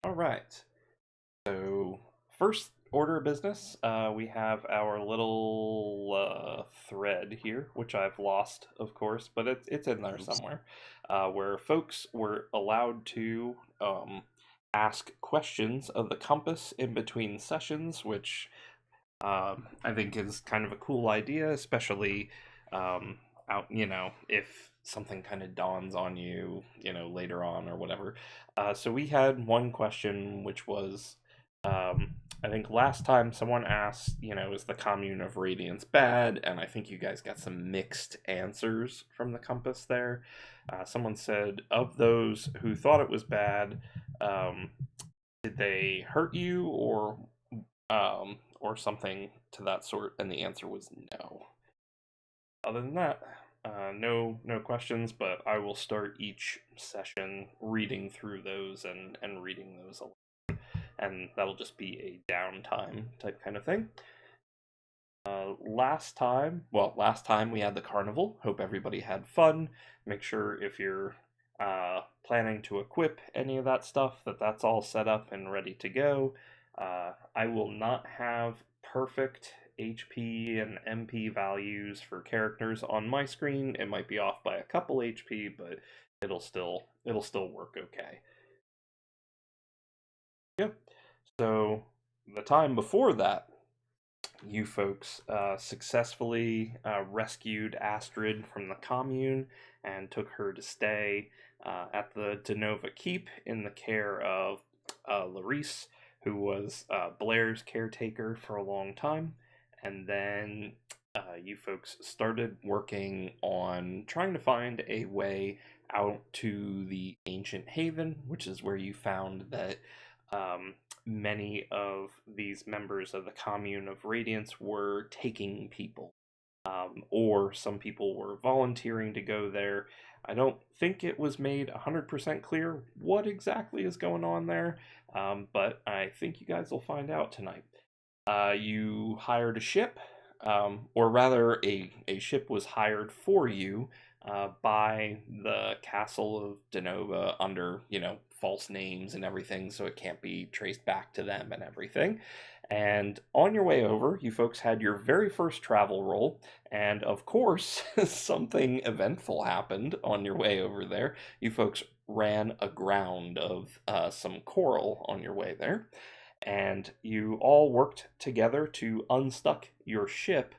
All right. So, first order of business, we have our little thread here, which I've lost, of course, but it's in there Oops. somewhere, where folks were allowed to ask questions of the compass in between sessions, which I think is kind of a cool idea, especially um, if something kind of dawns on you, later on or whatever. So we had one question, which was, I think last time someone asked, is the commune of Radiance bad? And I think you guys got some mixed answers from the compass there. Someone said, of those who thought it was bad, um, did they hurt you or something to that sort? And the answer was no. Other than that, no questions. But I will start each session reading through those and reading those aloud, and that'll just be a downtime type kind of thing. Last time we had the carnival. Hope everybody had fun. Make sure if you're planning to equip any of that stuff, that's all set up and ready to go. I will not have perfect HP and MP values for characters on my screen. It might be off by a couple HP, but it'll still work okay. Yep. So the time before that, you folks successfully rescued Astrid from the commune and took her to stay at the Denova Keep in the care of Larice, who was Blair's caretaker for a long time. And then you folks started working on trying to find a way out to the ancient haven, which is where you found that um, many of these members of the Commune of Radiance were taking people, or some people were volunteering to go there. I don't think it was made 100% clear what exactly is going on there, but I think you guys will find out tonight. You hired a ship, or rather, a ship was hired for you by the castle of Denova under, false names and everything, so it can't be traced back to them and everything. And on your way over, you folks had your very first travel roll, and of course, something eventful happened on your way over there. You folks ran aground of some coral on your way there, and you all worked together to unstuck your ship.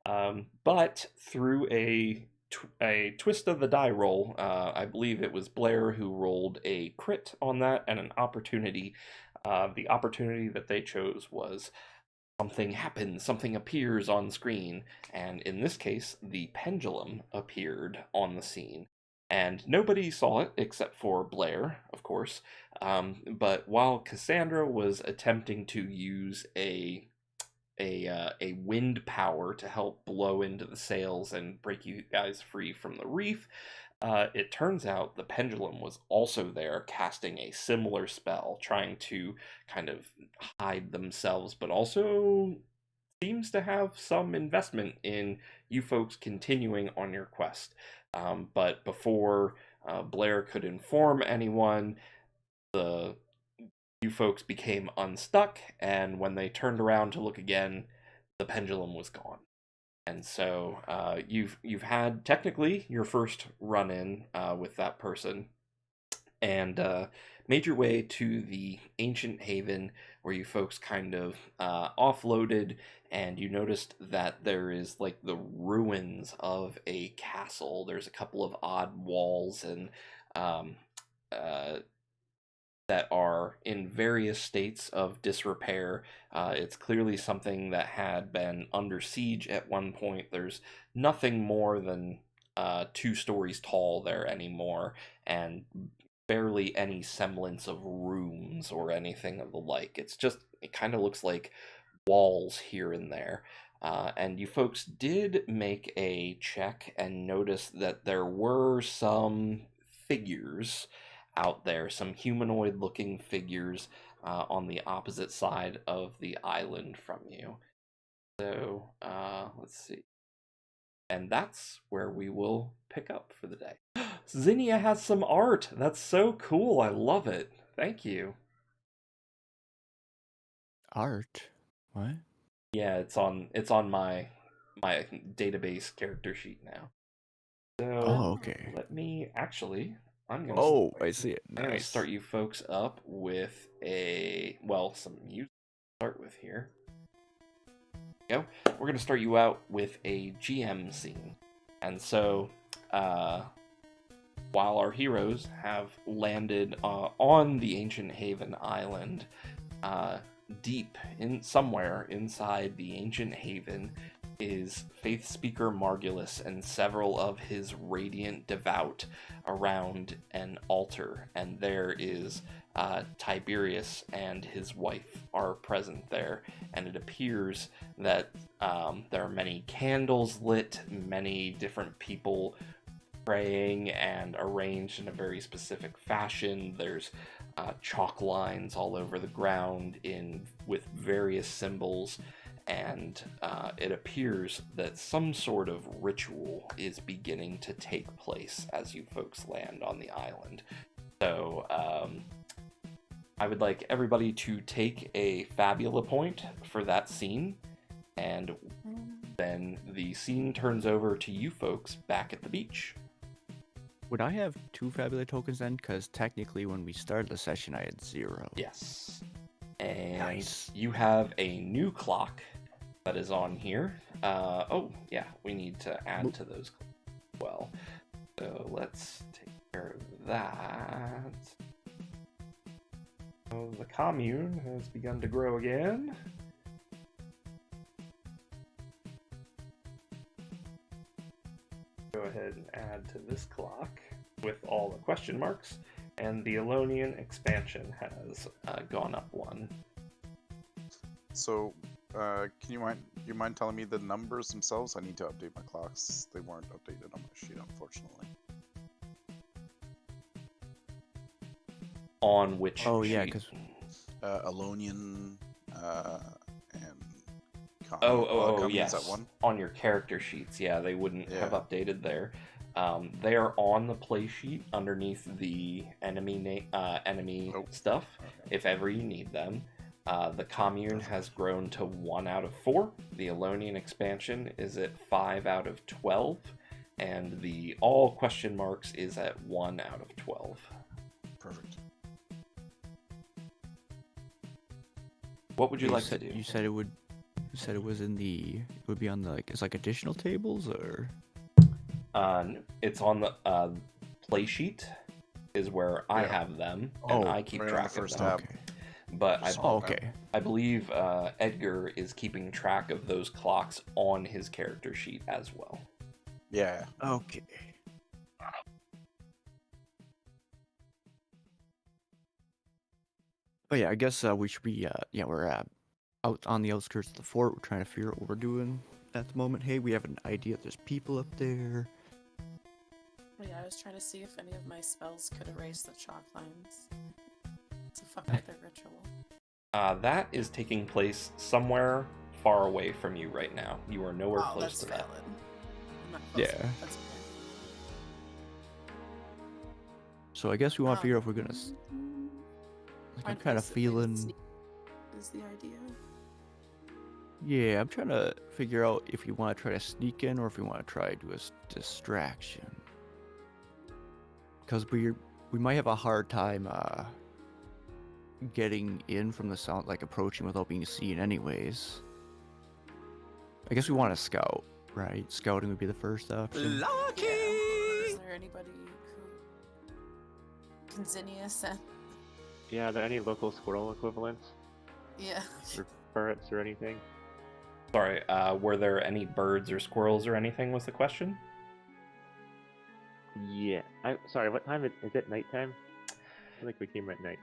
But through a twist of the die roll, I believe it was Blair who rolled a crit on that and an opportunity. The opportunity that they chose was something happens, something appears on screen, and in this case, the pendulum appeared on the scene. And nobody saw it except for Blair, of course. But while Cassandra was attempting to use a wind power to help blow into the sails and break you guys free from the reef, it turns out the pendulum was also there casting a similar spell, trying to kind of hide themselves, but also seems to have some investment in you folks continuing on your quest. But before Blair could inform anyone, the you folks became unstuck, and when they turned around to look again, the pendulum was gone. And so you've had technically your first run in with that person, and made your way to the ancient haven where you folks kind of offloaded, and you noticed that there is like the ruins of a castle. There's a couple of odd walls and um, uh, that are in various states of disrepair. It's clearly something that had been under siege at one point. There's nothing more than 2 stories tall there anymore, and barely any semblance of rooms or anything of the like. It kind of looks like walls here and there. And you folks did make a check and notice that there were some figures out there, some humanoid looking figures on the opposite side of the island from you. So let's see. And that's where we will pick up for the day. Zinnia has some art. That's so cool. I love it. Thank you. art. What? Yeah, it's on my database character sheet now. So Oh, okay. let me actually, I'm gonna Oh, I see it. I'm gonna Nice. start you folks up with some music to start with here. Go. We're gonna start you out with a GM scene, and so while our heroes have landed on the ancient Haven Island, deep in somewhere inside the ancient haven is faith speaker Margulis and several of his radiant devout around an altar, and there is Tiberius and his wife are present there, and it appears that there are many candles lit, many different people praying and arranged in a very specific fashion. There's chalk lines all over the ground with various symbols, and it appears that some sort of ritual is beginning to take place as you folks land on the island. So I would like everybody to take a Fabula point for that scene, and then the scene turns over to you folks back at the beach. Would I have 2 Fabula tokens then? Because technically when we started the session I had 0. Yes. And Nice. you have a new clock that is on here. Oh, yeah, we need to add to those as well. So let's take care of that. So the commune has begun to grow again. Go ahead and add to this clock with all the question marks, and the Elonian expansion has gone up 1. So, can you mind telling me the numbers themselves? I need to update my clocks. They weren't updated on my sheet, unfortunately. On which Oh, sheet? yeah, because... Elonian, and... Yes. That one? On your character sheets, yeah, they wouldn't have updated there. They are on the play sheet underneath the enemy stuff, if ever you need them. The commune has grown to 1 out of 4. The Elonian expansion is at 5 out of 12, and the all question marks is at 1 out of 12. Perfect. What would you like to do? You said it would... You said it was in the... It would be on the, like... It's like additional tables, or... It's on the play sheet is where I have them, and I keep track of them. Okay. But I believe Edgar is keeping track of those clocks on his character sheet as well. Yeah. Okay. But yeah, I guess we should be, we're out on the outskirts of the fort. We're trying to figure out what we're doing at the moment. Hey, we have an idea. There's people up there. Yeah, I was trying to see if any of my spells could erase the chalk lines to fuck up their ritual. That is taking place somewhere far away from you right now. You are nowhere close to that. I'm not close Yeah. That's okay. So I guess we want to figure out if we're gonna... Like, I'm kind of feeling... Is the idea. Yeah, I'm trying to figure out if we want to try to sneak in or if we want to try to do a distraction. Because we might have a hard time getting in from the sound, like approaching without being seen anyways. I guess we want to scout, right? Scouting would be the first option. Lucky! Yeah. Is there anybody who can Zinnia send? Yeah, are there any local squirrel equivalents? Yeah. Or ferrets or anything? Sorry, were there any birds or squirrels or anything was the question? Yeah. Sorry, what time is it? Nighttime? I feel like we came at night.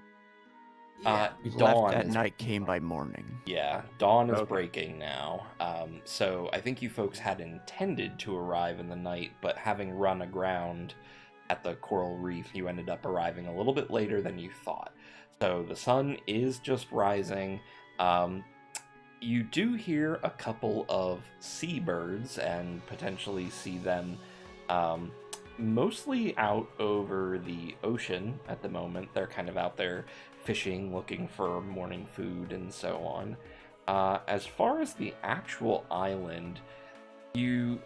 Yeah. We Dawn left at is... night, came by morning. Yeah, dawn is breaking now. So I think you folks had intended to arrive in the night, but having run aground at the coral reef, you ended up arriving a little bit later than you thought. So the sun is just rising. You do hear a couple of seabirds and potentially see them mostly out over the ocean at the moment. They're kind of out there fishing, looking for morning food, and so on. As far as the actual island, you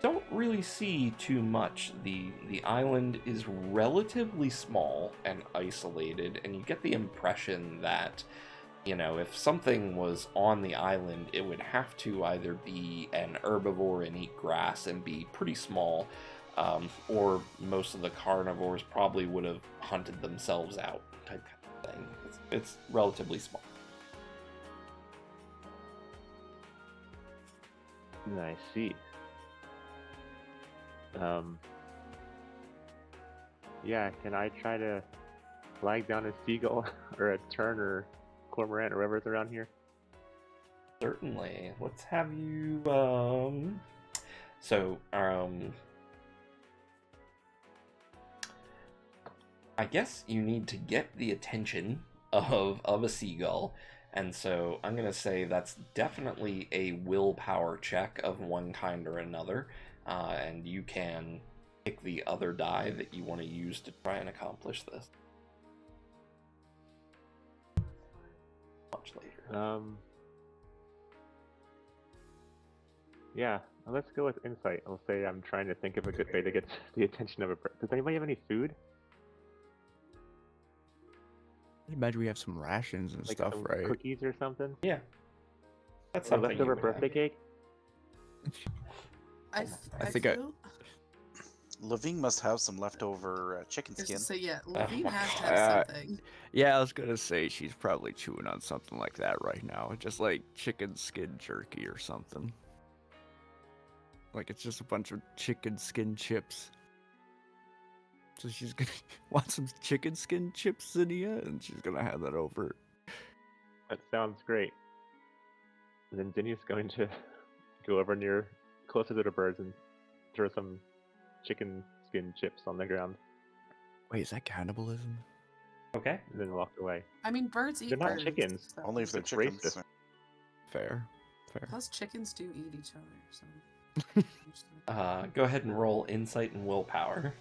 don't really see too much. The island is relatively small and isolated, and you get the impression that, you know, if something was on the island, it would have to either be an herbivore and eat grass and be pretty small, or most of the carnivores probably would have hunted themselves out, type of thing. It's relatively small. I see. Yeah, can I try to flag down a seagull or a tern or cormorant or whatever's around here? Certainly. Let's have you, so, I guess you need to get the attention of a seagull, and so I'm gonna say that's definitely a willpower check of one kind or another, and you can pick the other die that you want to use to try and accomplish this. Much later. Yeah, let's go with insight. I'll say I'm trying to think of a good way to get the attention of a bird. Does anybody have any food? I imagine we have some rations and Like stuff, some right? cookies or something? Yeah. That's Or something you leftover would birthday have. cake? I I think feel. Levine must have some leftover chicken I was skin. to say, yeah, Levine my has to God. have something. Yeah, I was gonna say she's probably chewing on something like that right now. Just like chicken skin jerky or something. Like it's just a bunch of chicken skin chips. So she's gonna want some chicken skin chips, Zinnia, and she's gonna have that over. That sounds great. And then Zinnia's going to go over closer to the birds and throw some chicken skin chips on the ground, Wait, is that cannibalism? Okay. and then walk away. I mean, birds eat They're not birds. chickens. So. Only if they're It's chickens. racist. Fair. Plus, chickens do eat each other, so. Go ahead and roll insight and willpower.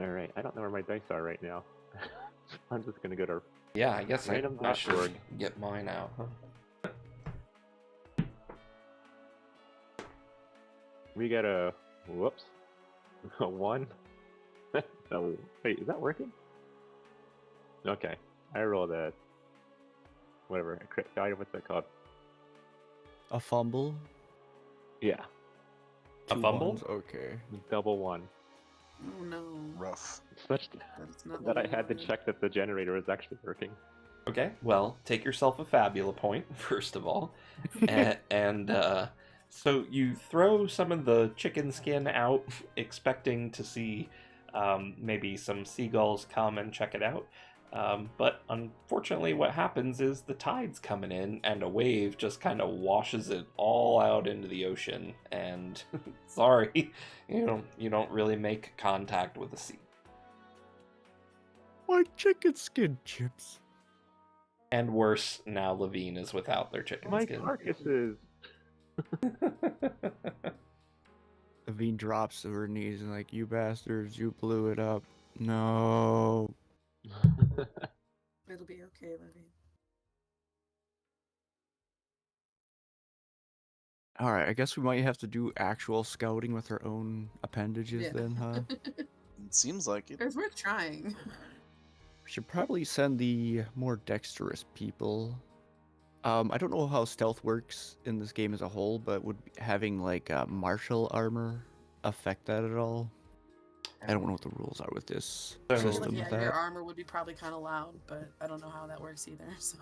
Alright, I don't know where my dice are right now. I'm just gonna go to Yeah, I guess I Random.org. should get mine out. Huh? We got a whoops. A 1. No, wait, is that working? Okay. I rolled a whatever, a crit value, what's that called? A fumble? Yeah. A Two fumble? ones? Okay. Double 1. Oh no. Rough. Such That's not that I what had to wanted. check that the generator was actually working. Okay, well, take yourself a Fabula point, first of all. So you throw some of the chicken skin out, expecting to see maybe some seagulls come and check it out. But unfortunately, what happens is the tide's coming in, and a wave just kind of washes it all out into the ocean. And sorry, you don't really make contact with the sea. My chicken skin chips. And worse, now Levine is without their chicken My skin. carcasses! Levine drops to her knees and like, you bastards, you blew it up. No. It'll be okay, Levine. Alright, I guess we might have to do actual scouting with our own appendages then, huh? It seems like it. It's worth trying. We should probably send the more dexterous people. I don't know how stealth works in this game as a whole, but would having like martial armor affect that at all? I don't know what the rules are with this So- system. Like, with yeah, that. your armor would be probably kind of loud, but I don't know how that works either. So.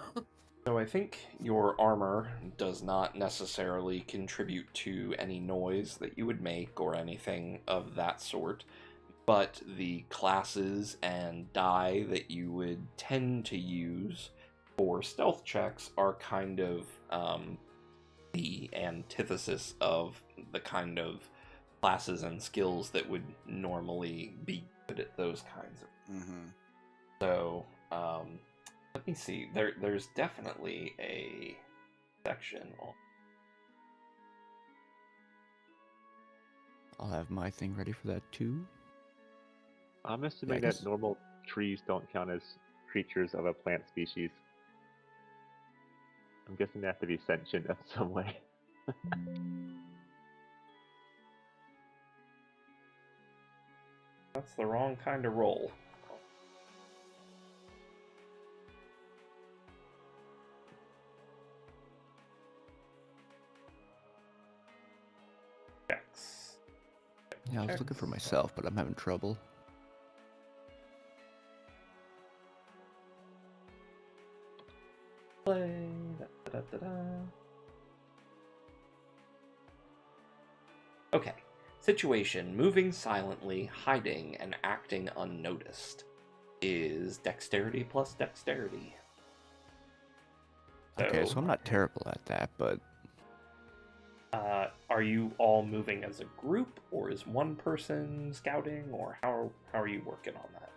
So I think your armor does not necessarily contribute to any noise that you would make or anything of that sort, but the classes and die that you would tend to use for stealth checks are kind of the antithesis of the kind of classes and skills that would normally be good at those kinds of. Mm-hmm. So, let me see. There's definitely a section on. I'll have my thing ready for that too. I'm assuming guess- that normal trees don't count as creatures of a plant species. I'm guessing they have to be sentient in some way. That's the wrong kind of roll. Checks. Yeah, I was looking for myself, but I'm having trouble. Play. Da, da, da, da. Okay. Situation: moving silently, hiding, and acting unnoticed. Is dexterity plus dexterity. Okay, so I'm not terrible at that, but Are you all moving as a group, or is one person scouting, or how are you working on that?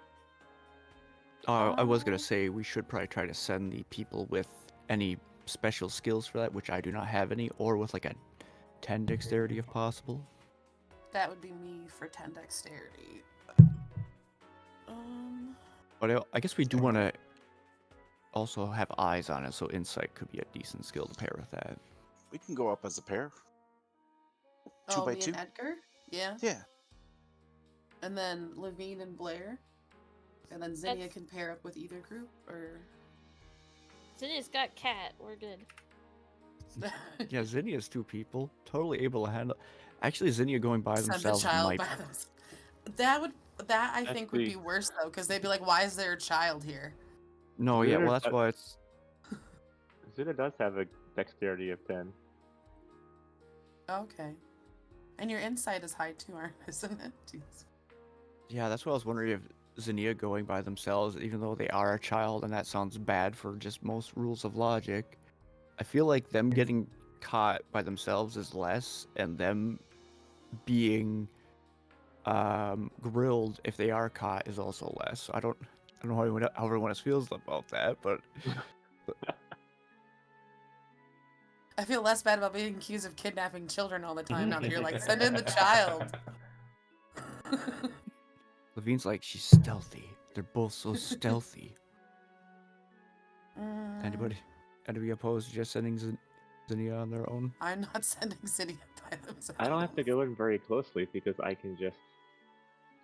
I was gonna say we should probably try to send the people with any special skills for that, which I do not have any, or with like a 10 dexterity if possible. That would be me for 10 dexterity. But I guess we do want to also have eyes on it, so insight could be a decent skill to pair with that. We can go up as a pair. Two oh, by me two. and Edgar? Yeah. Yeah. And then Levine and Blair. And then Zinnia That's- can pair up with either group, or... Zinnia's got cat. We're good. Yeah, Zinnia's 2 people, totally able to handle. Actually, Zinnia going by Send the themselves child might. by themselves. That I think would be worse though, because they'd be like, "Why is there a child here?" No, yeah, well that's why it's. Zuna does have a dexterity of 10. Okay. And your insight is high too, isn't it? Jeez. Yeah, that's what I was wondering if Zinnia going by themselves, even though they are a child, and that sounds bad for just most rules of logic. I feel like them getting caught by themselves is less, and them being grilled if they are caught is also less. So I don't know how everyone else feels about that, but I feel less bad about being accused of kidnapping children all the time now that you're like, send in the child. Levine's like, she's stealthy. They're both so stealthy. Anybody opposed to just sending Zinnia on their own? I'm not sending Zinnia by themselves. I don't have to go in very closely because I can just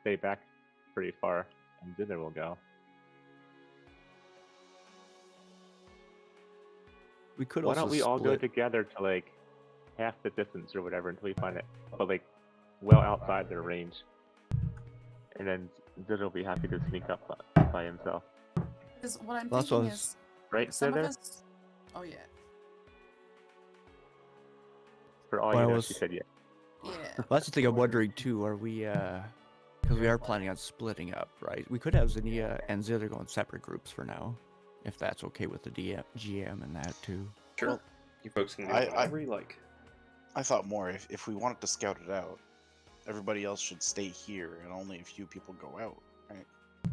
stay back pretty far and Zuna will go. We could Why also don't we all go split. together to like half the distance or whatever until we find it, but like well outside their range. And then Zuna will be happy to sneak up by himself. Because what I'm Well, that's thinking what I was- is, Right, some of Zuna? us... Oh, yeah. For all Well, you I know, was- she said yeah. Yeah. Well, that's the thing I'm wondering too. Are we because we are planning on splitting up, right? We could have Zinnia and Zither go in separate groups for now, if that's okay with the GM and that too. Sure. Well, You folks can do I- whatever you like. I thought more if we wanted to scout it out, everybody else should stay here and only a few people go out, right?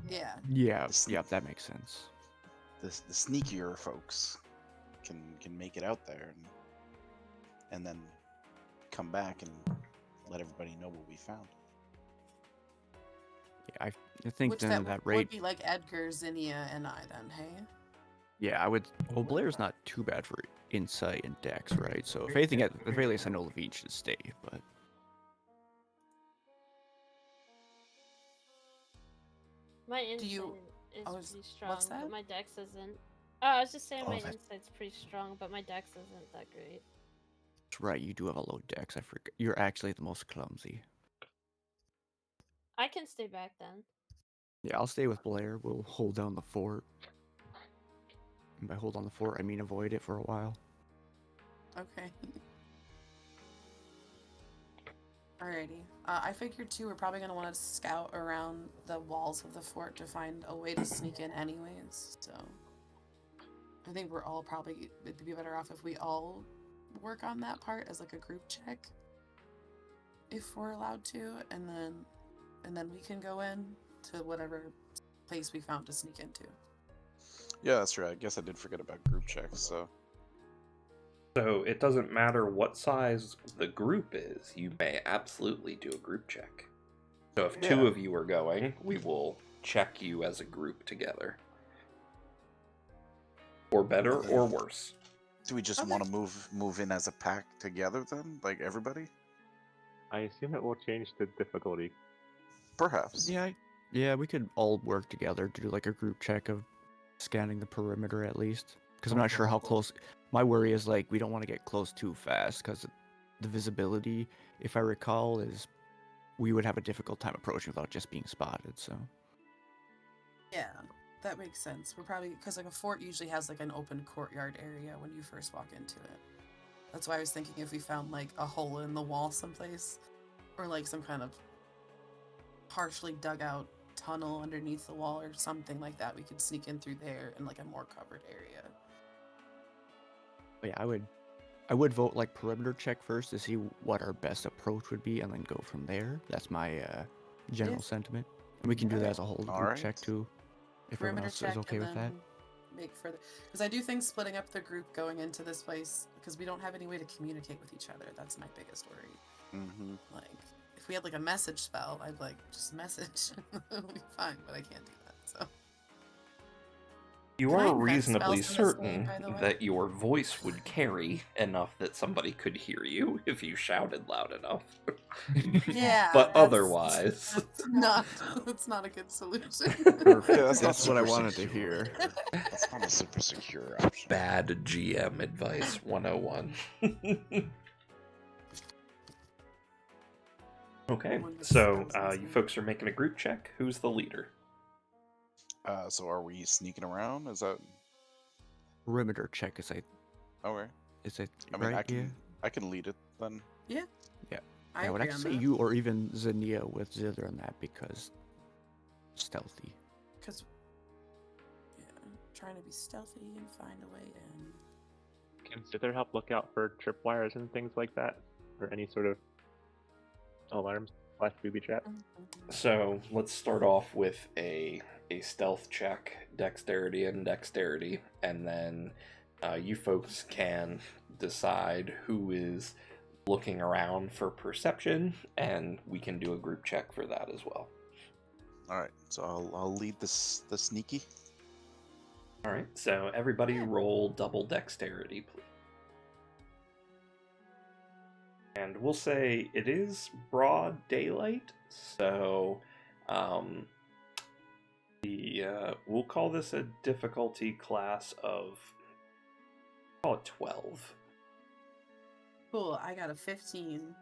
Yeah. Yeah, This- yeah, that makes sense. The sneakier folks can make it out there and then come back and let everybody know what we found. Yeah, I think Which then that at that would rate, be like Edgar, Zinnia, and I then, hey? yeah, I would. Well, Blair's not too bad for insight and dex, right? So if anything, at the very least, I know Levine should stay, but. My insight you- is oh, pretty strong, what's that? but my dex isn't. Oh, I was just saying Oh, my that- insight's pretty strong, but my dex isn't that great. That's right, you do have a low dex. I forgot. You're actually the most clumsy. I can stay back then. Yeah, I'll stay with Blair. We'll hold down the fort. And by hold on the fort, I mean avoid it for a while. Okay. Alrighty. I figured too, we're probably gonna want to scout around the walls of the fort to find a way to sneak in anyways, so... I think we're all probably, it'd be better off if we all work on that part as like a group check. If we're allowed to, and then we can go in to whatever place we found to sneak into. Yeah, that's right. I guess I did forget about group checks, so So it doesn't matter what size the group is, you may absolutely do a group check. So if two Yeah. of you are going, we will check you as a group together. Or better or worse. Do we just Okay. want to move in as a pack together then, like everybody? I assume it will change the difficulty. Perhaps. Yeah, we could all work together to do like a group check of scanning the perimeter at least. Because I'm not sure how close. My worry is like we don't want to get close too fast because the visibility, if I recall, is we would have a difficult time approaching without just being spotted. So Yeah, that makes sense. We're probably because like a fort usually has like an open courtyard area when you first walk into it. That's why I was thinking if we found like a hole in the wall someplace, or like some kind of partially dug out tunnel underneath the wall or something like that, we could sneak in through there in like a more covered area. but yeah, I would vote like perimeter check first to see what our best approach would be, and then go from there. That's my general sentiment. And we can do that as a whole group check Alright. too, if everyone Perimeter else check is okay and with that. then make further, because I do think splitting up the group going into this place, because we don't have any way to communicate with each other. That's my biggest worry. Mm-hmm. Like, if we had like a message spell, I'd like just message. It'll be fine, but I can't do that. So You Can I are invent reasonably spells in this certain game, by the way? that your voice would carry enough that somebody could hear you if you shouted loud enough. yeah, But that's- otherwise, that's not a good solution. Perfect. Yeah, that's not That's what I super wanted to secure. hear. That's not a super secure option. bad GM advice 101. Okay, One with so spells you inside. folks are making a group check. Who's the leader? So are we sneaking around? Is that Perimeter check is okay? it I mean, right? I can lead it then. I I would agree actually on say that. you or even Zinnia with Zither on that because stealthy. Because, yeah, trying to be stealthy and find a way in. Can Zither help look out for tripwires and things like that? Or any sort of alarms / booby trap? So let's start off with a stealth check, dexterity, and then you folks can decide who is looking around for perception, and we can do a group check for that as well. All right, so I'll lead the sneaky. All right, so everybody roll double dexterity, please. And we'll say it is broad daylight, so we'll call this a difficulty class of, call it 12. Cool, I got a 15.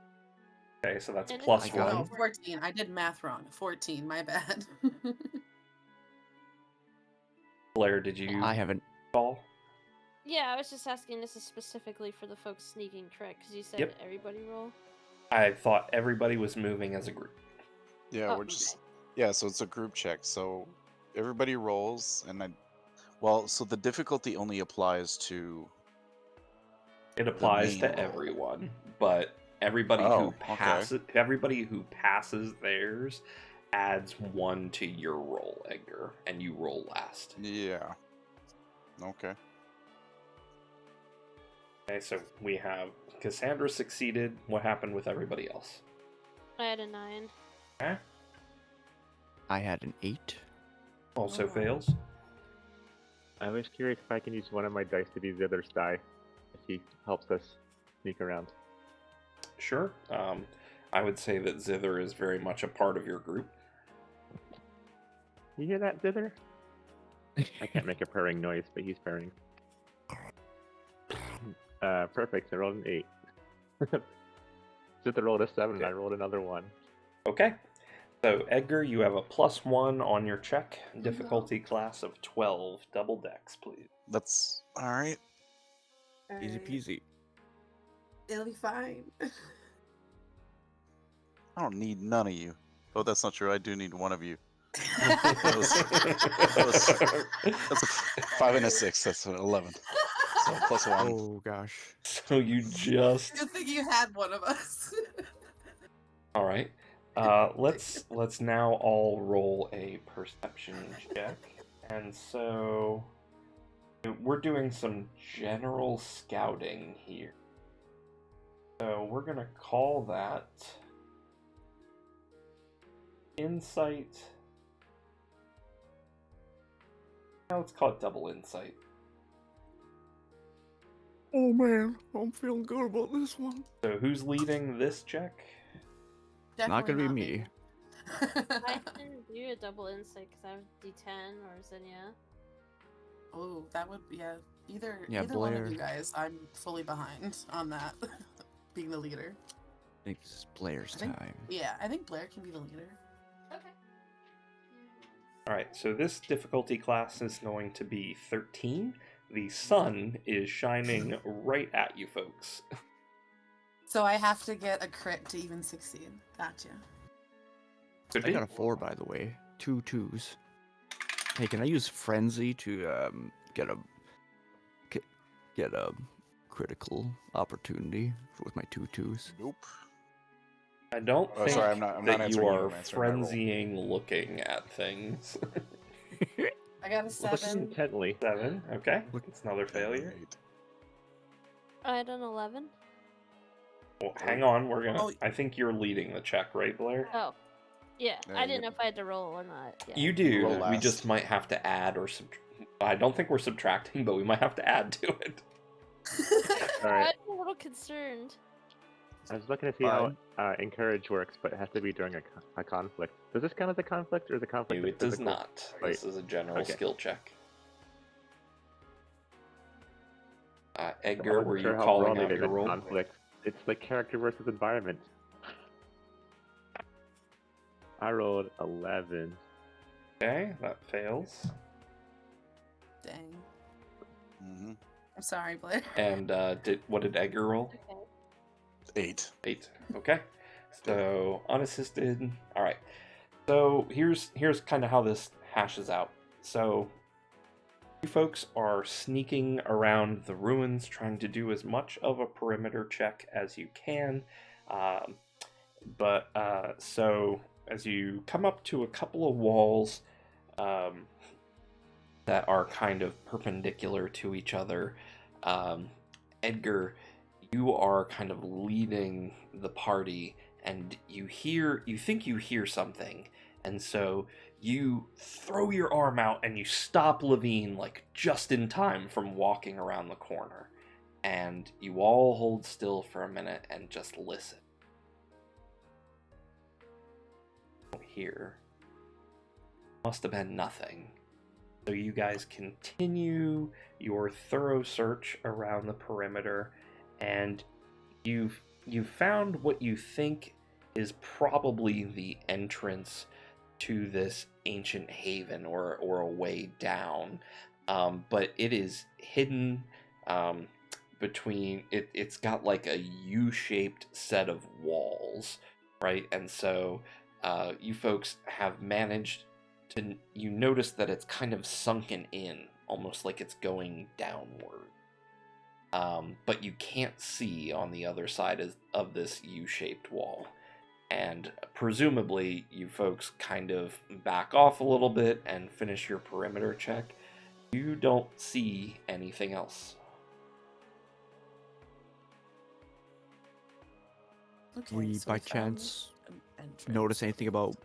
Okay, so that's And it- plus I got No, one. 14. I did math wrong. 14, my bad. Blair, did you I haven't. fall? Yeah, I was just asking. This is specifically for the folks sneaking, correct? Because you said Yep. everybody roll. I thought everybody was moving as a group. Yeah, Oh, we're just so it's a group check. So everybody rolls, and so the difficulty only applies to. It applies main to roll. everyone, but everybody Oh, everybody who passes theirs adds 1 to your roll, Edgar, and you roll last. Yeah. Okay. Okay, so we have Cassandra succeeded. What happened with everybody else? I had a 9. Okay. I had an 8. Also Oh. fails. I was curious if I can use one of my dice to be Zither's die, if he helps us sneak around. Sure. I would say that Zither is very much a part of your group. You hear that, Zither? I can't make a purring noise, but he's purring. Perfect. I rolled an 8. Zither rolled a 7, and I rolled another 1. Okay. So, Edgar, you have a +1 on your check. Difficulty class of 12. Double dex, please. That's all right. Easy peasy. It'll be fine. I don't need none of you. Oh, that's not true. I do need one of you. That's a 5 and a 6. That's an 11. So +1. Oh gosh. So you just... Good thing you had one of us. All right. Let's now all roll a perception check. And so we're doing some general scouting here. So we're going to call that insight Let's call it double insight. Oh man, I'm feeling good about this one. So who's leading this check? Not gonna be Definitely me. I can do a double insight because I have D10 or Zinnia. Oh, that would either Yeah, either one of Blair. you guys. I'm fully behind on that. Being the leader. I think this is Blair's I think- time. Yeah, I think Blair can be the leader. Okay. Alright, so this difficulty class is going to be 13. The sun is shining right at you folks. So I have to get a crit to even succeed. Gotcha. Could I be. got a 4, by the way. 2 2s. Hey, can I use Frenzy to get a critical opportunity with my 2 2s? Nope. I don't Oh, think sorry, I'm not that you answering you, are I'm answering my roll. frenzying looking at things. I got a Listen 7. intently. 7, okay. It's another failure. I had an 11. Well, hang on, we're gonna. Oh. I think you're leading the check, right, Blair? Oh. Yeah, Yeah, I you didn't know get- if I had to roll or not. Yeah. You do. Roll We just last. might have to add or subtract. I don't think we're subtracting, but we might have to add to it. Alright, I'm a little concerned. I was looking to see how encourage works, but it has to be during a conflict. Does this count as a conflict, or is a conflict? No, a it does physical- not. Wait. This is a general Okay. skill check. I Edgar, wasn't were sure you how calling broadly out they your meant roll? conflict. It's like character versus environment. I rolled 11. Okay, that fails. Dang. Mm-hmm. I'm sorry, Blair. And what did Edgar roll? Okay. 8. 8. Okay. So unassisted. All right. So here's kind of how this hashes out. So you folks are sneaking around the ruins, trying to do as much of a perimeter check as you can. So as you come up to a couple of walls that are kind of perpendicular to each other, Edgar, you are kind of leading the party, and you think you hear something, and so you throw your arm out and you stop Levine like just in time from walking around the corner, and you all hold still for a minute and just listen. Here must have been nothing. So you guys continue your thorough search around the perimeter, and you've found what you think is probably the entrance to this ancient haven, or a way down, but it is hidden between it's got like a U-shaped set of walls, right? And so you folks have managed to, you notice that it's kind of sunken in, almost like it's going downward. But you can't see on the other side of this U-shaped wall. And presumably you folks kind of back off a little bit and finish your perimeter check. You don't see anything else. Okay, We so by we found chance an entrance. notice anything about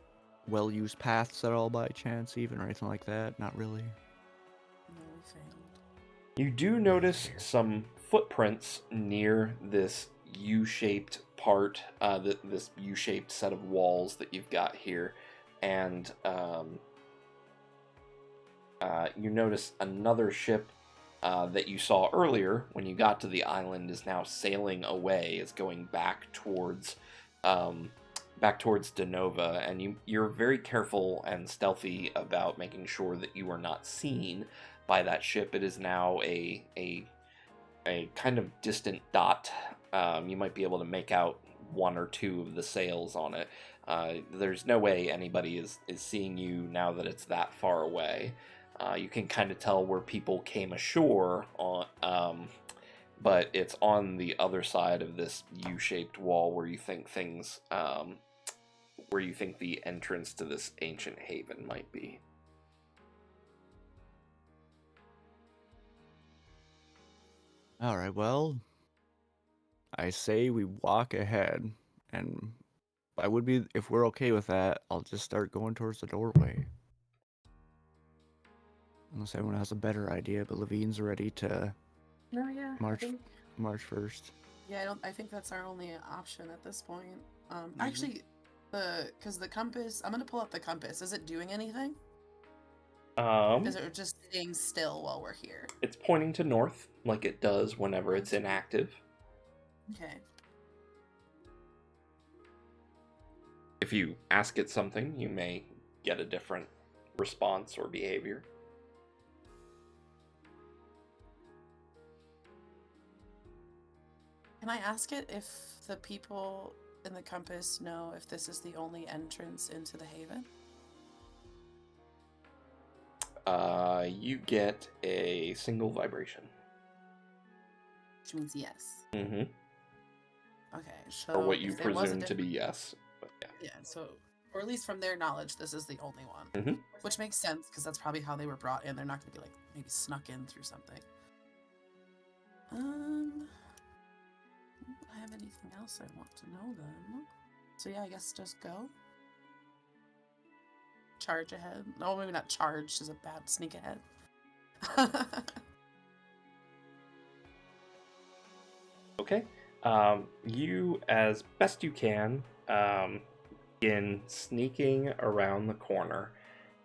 well-used paths at all by chance, even, or anything like that? Not really. No, we failed. You do notice some footprints near this U-shaped part, this U-shaped set of walls that you've got here, and you notice another ship that you saw earlier when you got to the island is now sailing away, is going back towards Denova, and you're very careful and stealthy about making sure that you are not seen by that ship. It is now a kind of distant dot. You might be able to make out one or two of the sails on it. There's no way anybody is seeing you now that it's that far away. You can kind of tell where people came ashore on, but it's on the other side of this U-shaped wall where you think where you think the entrance to this ancient haven might be. All right, well, I say we walk ahead, and if we're okay with that, I'll just start going towards the doorway. Unless anyone has a better idea, but Levine's ready to No, yeah. March 1st. Yeah, I think that's our only option at this point. Actually, because the compass, I'm gonna pull up the compass. Is it doing anything? Is it just staying still while we're here? It's pointing to north, like it does whenever it's inactive. Okay. If you ask it something, you may get a different response or behavior. Can I ask it if the people in the compass know if this is the only entrance into the haven? You get a single vibration. Which means yes. Mm-hmm. Okay, so Or what you if there was a presume to be different- yes. But yeah. Yeah, so, or at least from their knowledge, this is the only one. Mm-hmm. Which makes sense, because that's probably how they were brought in. They're not going to be, like, maybe snuck in through something. Do I have anything else I want to know, then? So yeah, I guess just go. Charge ahead. No, maybe not charge, is a bad sneak ahead. Okay. You, as best you can, begin sneaking around the corner,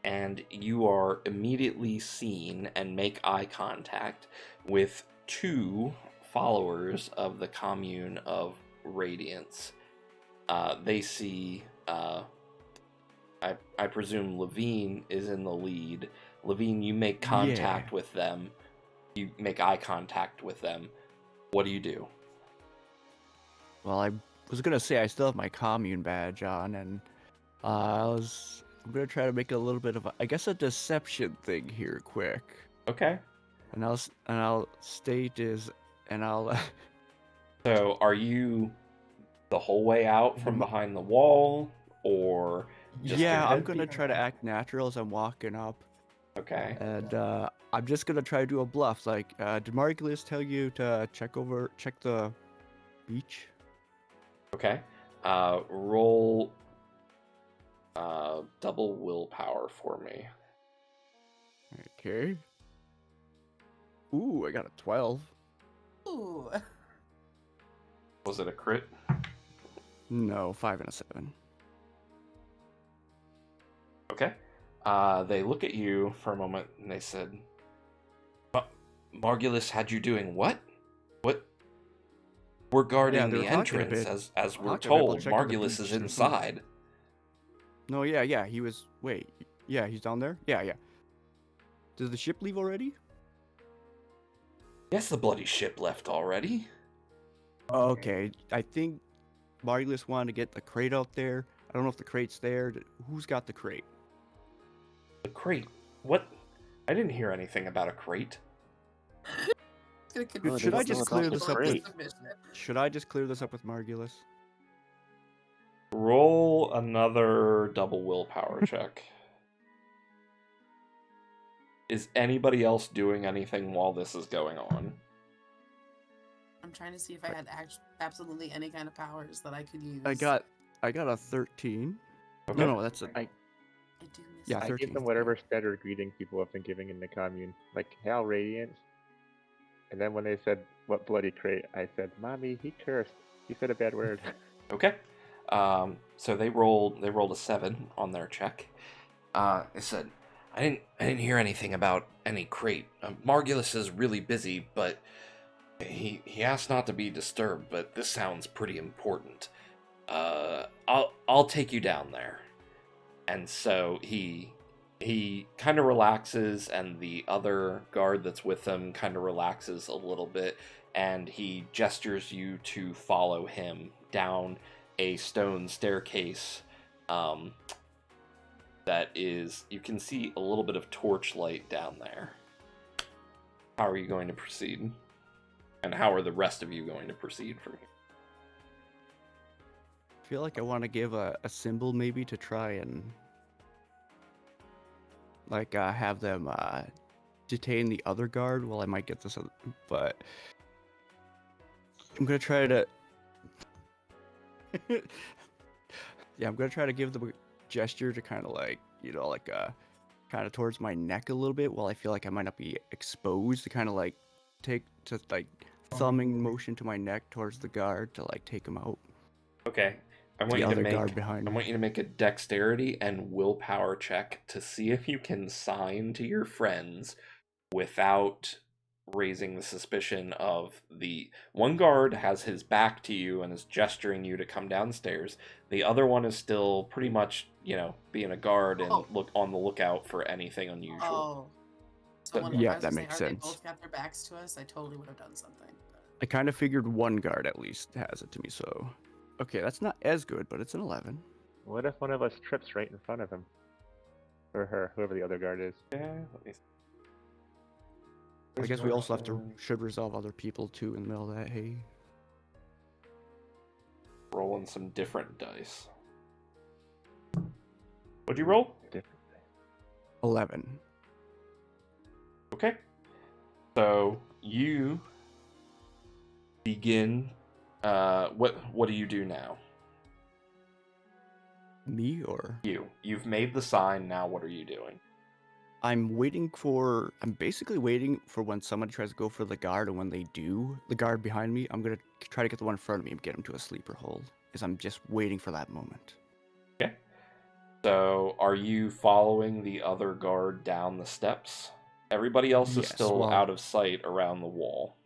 and you are immediately seen and make eye contact with two followers of the commune of Radiance. They see, I presume Levine is in the lead. Levine, you make contact with them. You make eye contact with them. What do you do? Well, I was gonna say I still have my commune badge on, and I'm gonna try to make a little bit of a deception thing here, quick. Okay. And I'll state is, and I'll. So, are you the whole way out from behind the wall, or just your Yeah, I'm head gonna peek? try to act natural as I'm walking up, Okay. and I'm just gonna try to do a bluff. Like, did Margulis tell you to check the beach? Okay. Roll double willpower for me. Okay. Ooh, I got a 12. Ooh. Was it a crit? No, 5 and a 7. Okay. They look at you for a moment and they said, Margulis had you doing what? What? We're guarding they were the talking a entrance, bit. as we're Talking a bit about told. checking the Margulis is beach or something. inside. No, yeah, he was. Wait, yeah, he's down there? Yeah. Does the ship leave already? Yes, the bloody ship left already. Okay, I think Margulis wanted to get the crate out there. I don't know if the crate's there. Who's got the crate? The crate? What? I didn't hear anything about a crate. Should I just clear this up with? Great. Should I just clear this up with Margulis? Roll another double willpower check. Is anybody else doing anything while this is going on? I'm trying to see if I had absolutely any kind of powers that I could use. I got a 13. Okay. No, that's a. I do miss Yeah, I 13. give them whatever standard greeting people have been giving in the commune, like "Hail Radiance." And then when they said "What bloody crate," I said, "Mommy, he cursed. He said a bad word." Okay. So they rolled a 7 on their check. They said, I didn't hear anything about any crate. Margulis is really busy, but he asked not to be disturbed, but this sounds pretty important. I'll take you down there. And so he kind of relaxes, and the other guard that's with him kind of relaxes a little bit, and he gestures you to follow him down a stone staircase that is, you can see a little bit of torchlight down there. How are you going to proceed? And how are the rest of you going to proceed from here? I feel like I want to give a symbol maybe to try and like have them detain the other guard. Well, I might get this, but I'm gonna try to. Yeah, I'm gonna try to give them a gesture to kind of like, kind kind of towards my neck a little bit while I feel like I might not be exposed to kind of like thumbing motion to my neck towards the guard to like take him out. Okay. I want The you to other make guard behind I me. want you to make a dexterity and willpower check to see if you can sign to your friends without raising the suspicion of the one guard has his back to you and is gesturing you to come downstairs. The other one is still pretty much, being a guard and Oh. look on the lookout for anything unusual. Oh. So when Yeah, I was that gonna say, makes are sense. they both got their backs to us? I totally would have done something. But... I kind of figured one guard at least has it to me, so... Okay, that's not as good, but it's an 11. What if one of us trips right in front of him? Or her, whoever the other guard is. Yeah, let me see. I guess we also should resolve other people too in the middle of that, hey? Rolling some different dice. What'd you roll? Different. 11. Okay. So you begin. What do you do now? Me or? You've made the sign. Now what are you doing? I'm basically waiting for when somebody tries to go for the guard, and when they do, the guard behind me, I'm gonna try to get the one in front of me and get him to a sleeper hold. Because I'm just waiting for that moment. Okay. So are you following the other guard down the steps? Everybody else is Yes, still well- out of sight around the wall.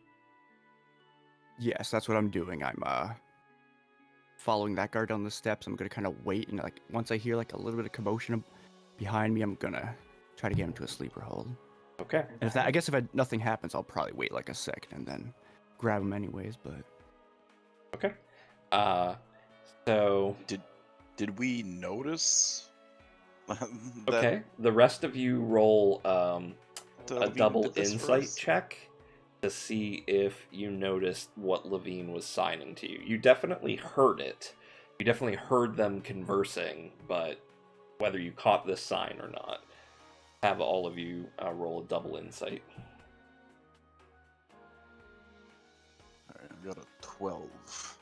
Yes, that's what I'm doing. I'm following that guard down the steps. I'm gonna kind of wait, and like once I hear like a little bit of commotion behind me, I'm gonna try to get him to a sleeper hold. Okay. And if nothing happens, I'll probably wait like a second and then grab him anyways. But Okay. So Did we notice? that okay, the rest of you roll a Levine double did this for insight us? check to see if you noticed what Levine was signing to you. You definitely heard it. You definitely heard them conversing, but whether you caught this sign or not, have all of you roll a double insight. Alright, I got a 12.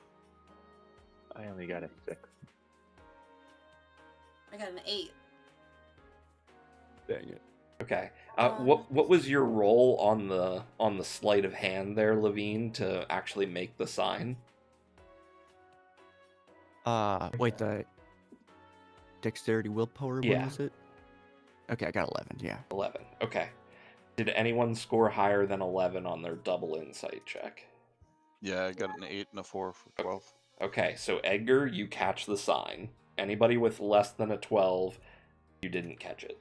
I only got a 6. I got an 8. dang it. Okay. What was your roll on the sleight of hand there, Levine, to actually make the sign? Wait, the dexterity willpower Yeah. one was it? Okay, I got 11. Yeah. 11. Okay. Did anyone score higher than 11 on their double insight check? Yeah, I got an 8 and a 4 for 12. Okay, so Edgar, you catch the sign. Anybody with less than a 12, you didn't catch it.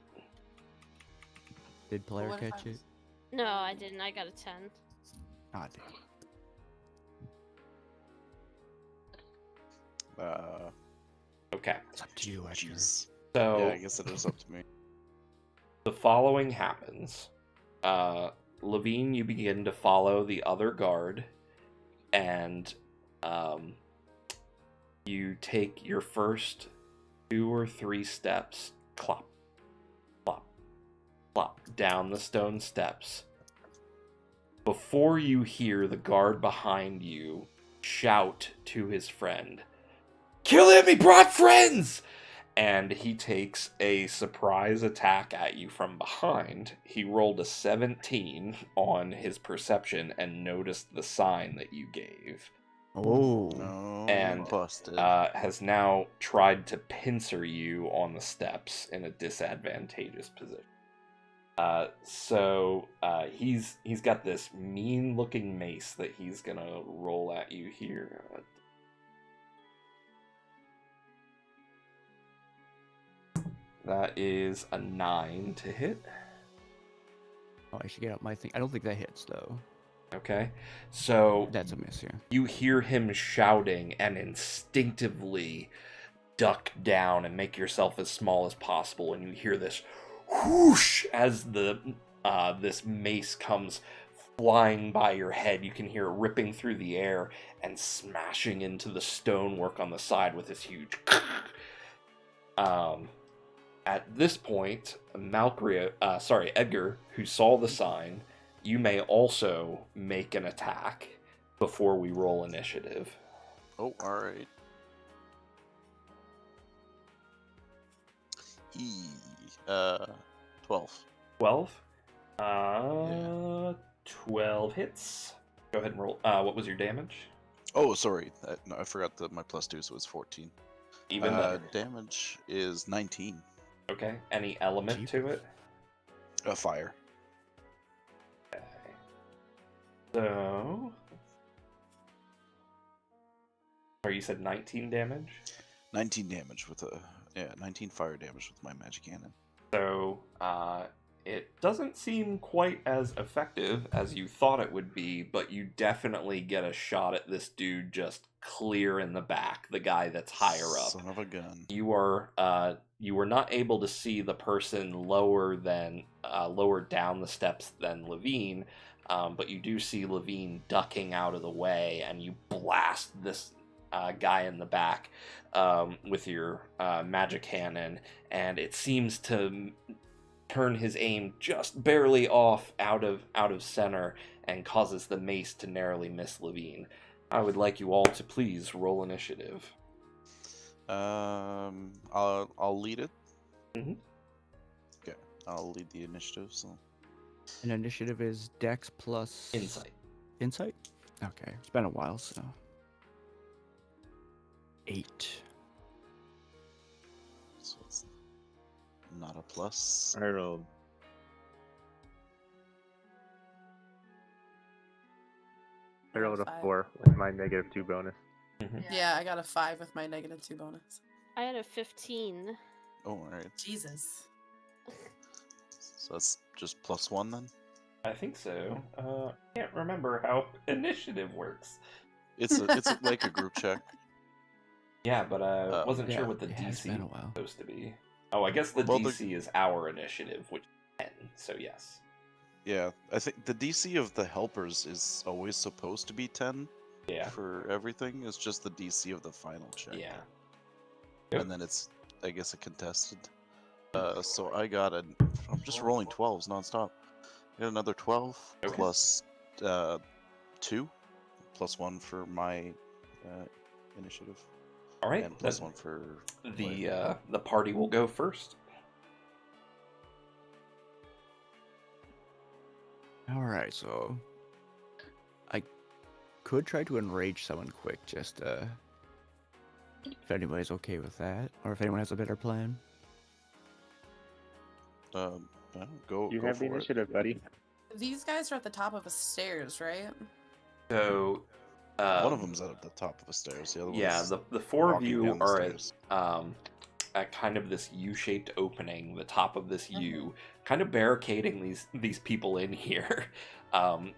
Did player What if catch I it? was- No, I didn't. I got a 10. Ah, dang. Okay. It's up to you, Edgar. Jeez. So Yeah, I guess it is up to me. the following happens. Levine, you begin to follow the other guard, and you take your first 2 or 3 steps, clop, clop, clop, down the stone steps, before you hear the guard behind you shout to his friend, "Kill him, he brought friends!" And he takes a surprise attack at you from behind. He rolled a 17 on his perception and noticed the sign that you gave. Oh. No, And, busted. Has now tried to pincer you on the steps in a disadvantageous position. So he's got this mean-looking mace that he's gonna roll at you here. That is a 9 to hit. Oh, I should get out my thing. I don't think that hits though. Okay, so That's a miss here. you hear him shouting and instinctively duck down and make yourself as small as possible, and you hear this whoosh as this mace comes flying by your head. You can hear it ripping through the air and smashing into the stonework on the side with this huge at this point, Edgar, who saw the sign, you may also make an attack before we roll initiative. Oh, alright. 12 12. 12. 12 hits. Go ahead and roll. What was your damage? Oh, sorry. No, I forgot that my +2, so it's 14. Even better. Damage is 19. Okay. Any element to it? Fire. Okay. So. Or you said 19 damage? 19 damage with a 19 fire damage with my magic cannon. So, it doesn't seem quite as effective as you thought it would be, but you definitely get a shot at this dude just clear in the back, the guy that's higher up. Son of a gun. You were not able to see the person lower down the steps than Levine, but you do see Levine ducking out of the way, and you blast this guy in the back with your magic cannon, and it seems to turn his aim just barely off out of center and causes the mace to narrowly miss Levine. I would like you all to please roll initiative. I'll lead it. Mhm. Okay, I'll lead the initiative. So An initiative is Dex plus Insight. Insight. Okay, it's been a while, so 8. it's not a plus. I rolled. I rolled a 5. 4 with my -2 bonus. Mhm. Yeah, I got a 5 with my -2 bonus. I had a 15. Oh, alright. Jesus. So that's just +1 then? I think so. I can't remember how initiative works. It's like a group check. Yeah, but I wasn't sure Yeah, what the it has DC been a was while. supposed to be. Oh, I guess the Well, DC is our initiative, which is 10, so yes. Yeah, I think the DC of the helpers is always supposed to be 10 Yeah. for everything. It's just the DC of the final check. Yeah. And then it's, I guess, a contested. So I'm just rolling 12s nonstop. I got another 12 Okay. plus 2, plus 1 for my initiative, All right. and plus then 1 for the party will go first. All right, so I could try to enrage someone quick, just if anybody's okay with that, or if anyone has a better plan. go. You go have the for it. initiative, buddy. These guys are at the top of the stairs, right? So One of them's at the top of the stairs. The other yeah, one's the four of walking you down the are stairs. at kind of this U-shaped opening, the top of this U, kind of barricading these people in here.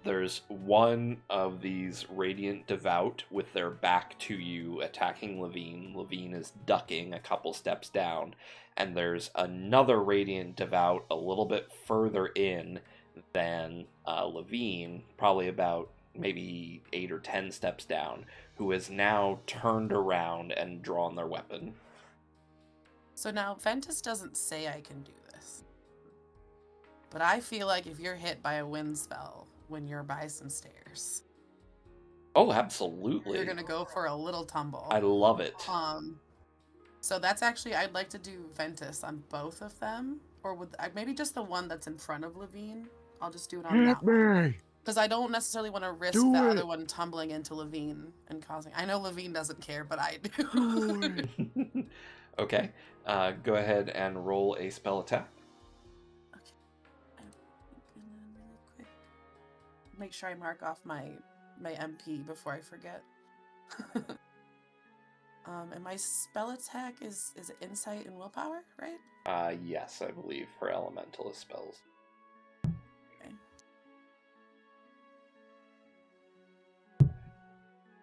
There's one of these radiant devout with their back to you attacking Levine. Levine is ducking a couple steps down, and there's another radiant devout a little bit further in than Levine, probably about maybe 8 or 10 steps down, who has now turned around and drawn their weapon. So now Ventus doesn't say I can do this. But I feel like if you're hit by a wind spell when you're by some stairs, Oh, absolutely. you're gonna go for a little tumble. I love it. So that's actually, I'd like to do Ventus on both of them, or with maybe just the one that's in front of Levine. I'll just do it on that one. Because I don't necessarily want to risk Do the it. other one tumbling into Levine and causing. I know Levine doesn't care, but I do. Okay. Go ahead and roll a spell attack. Okay. I'm gonna really quick make sure I mark off my MP before I forget. And my spell attack is it insight and willpower, right? Yes, I believe for elementalist spells. Okay. I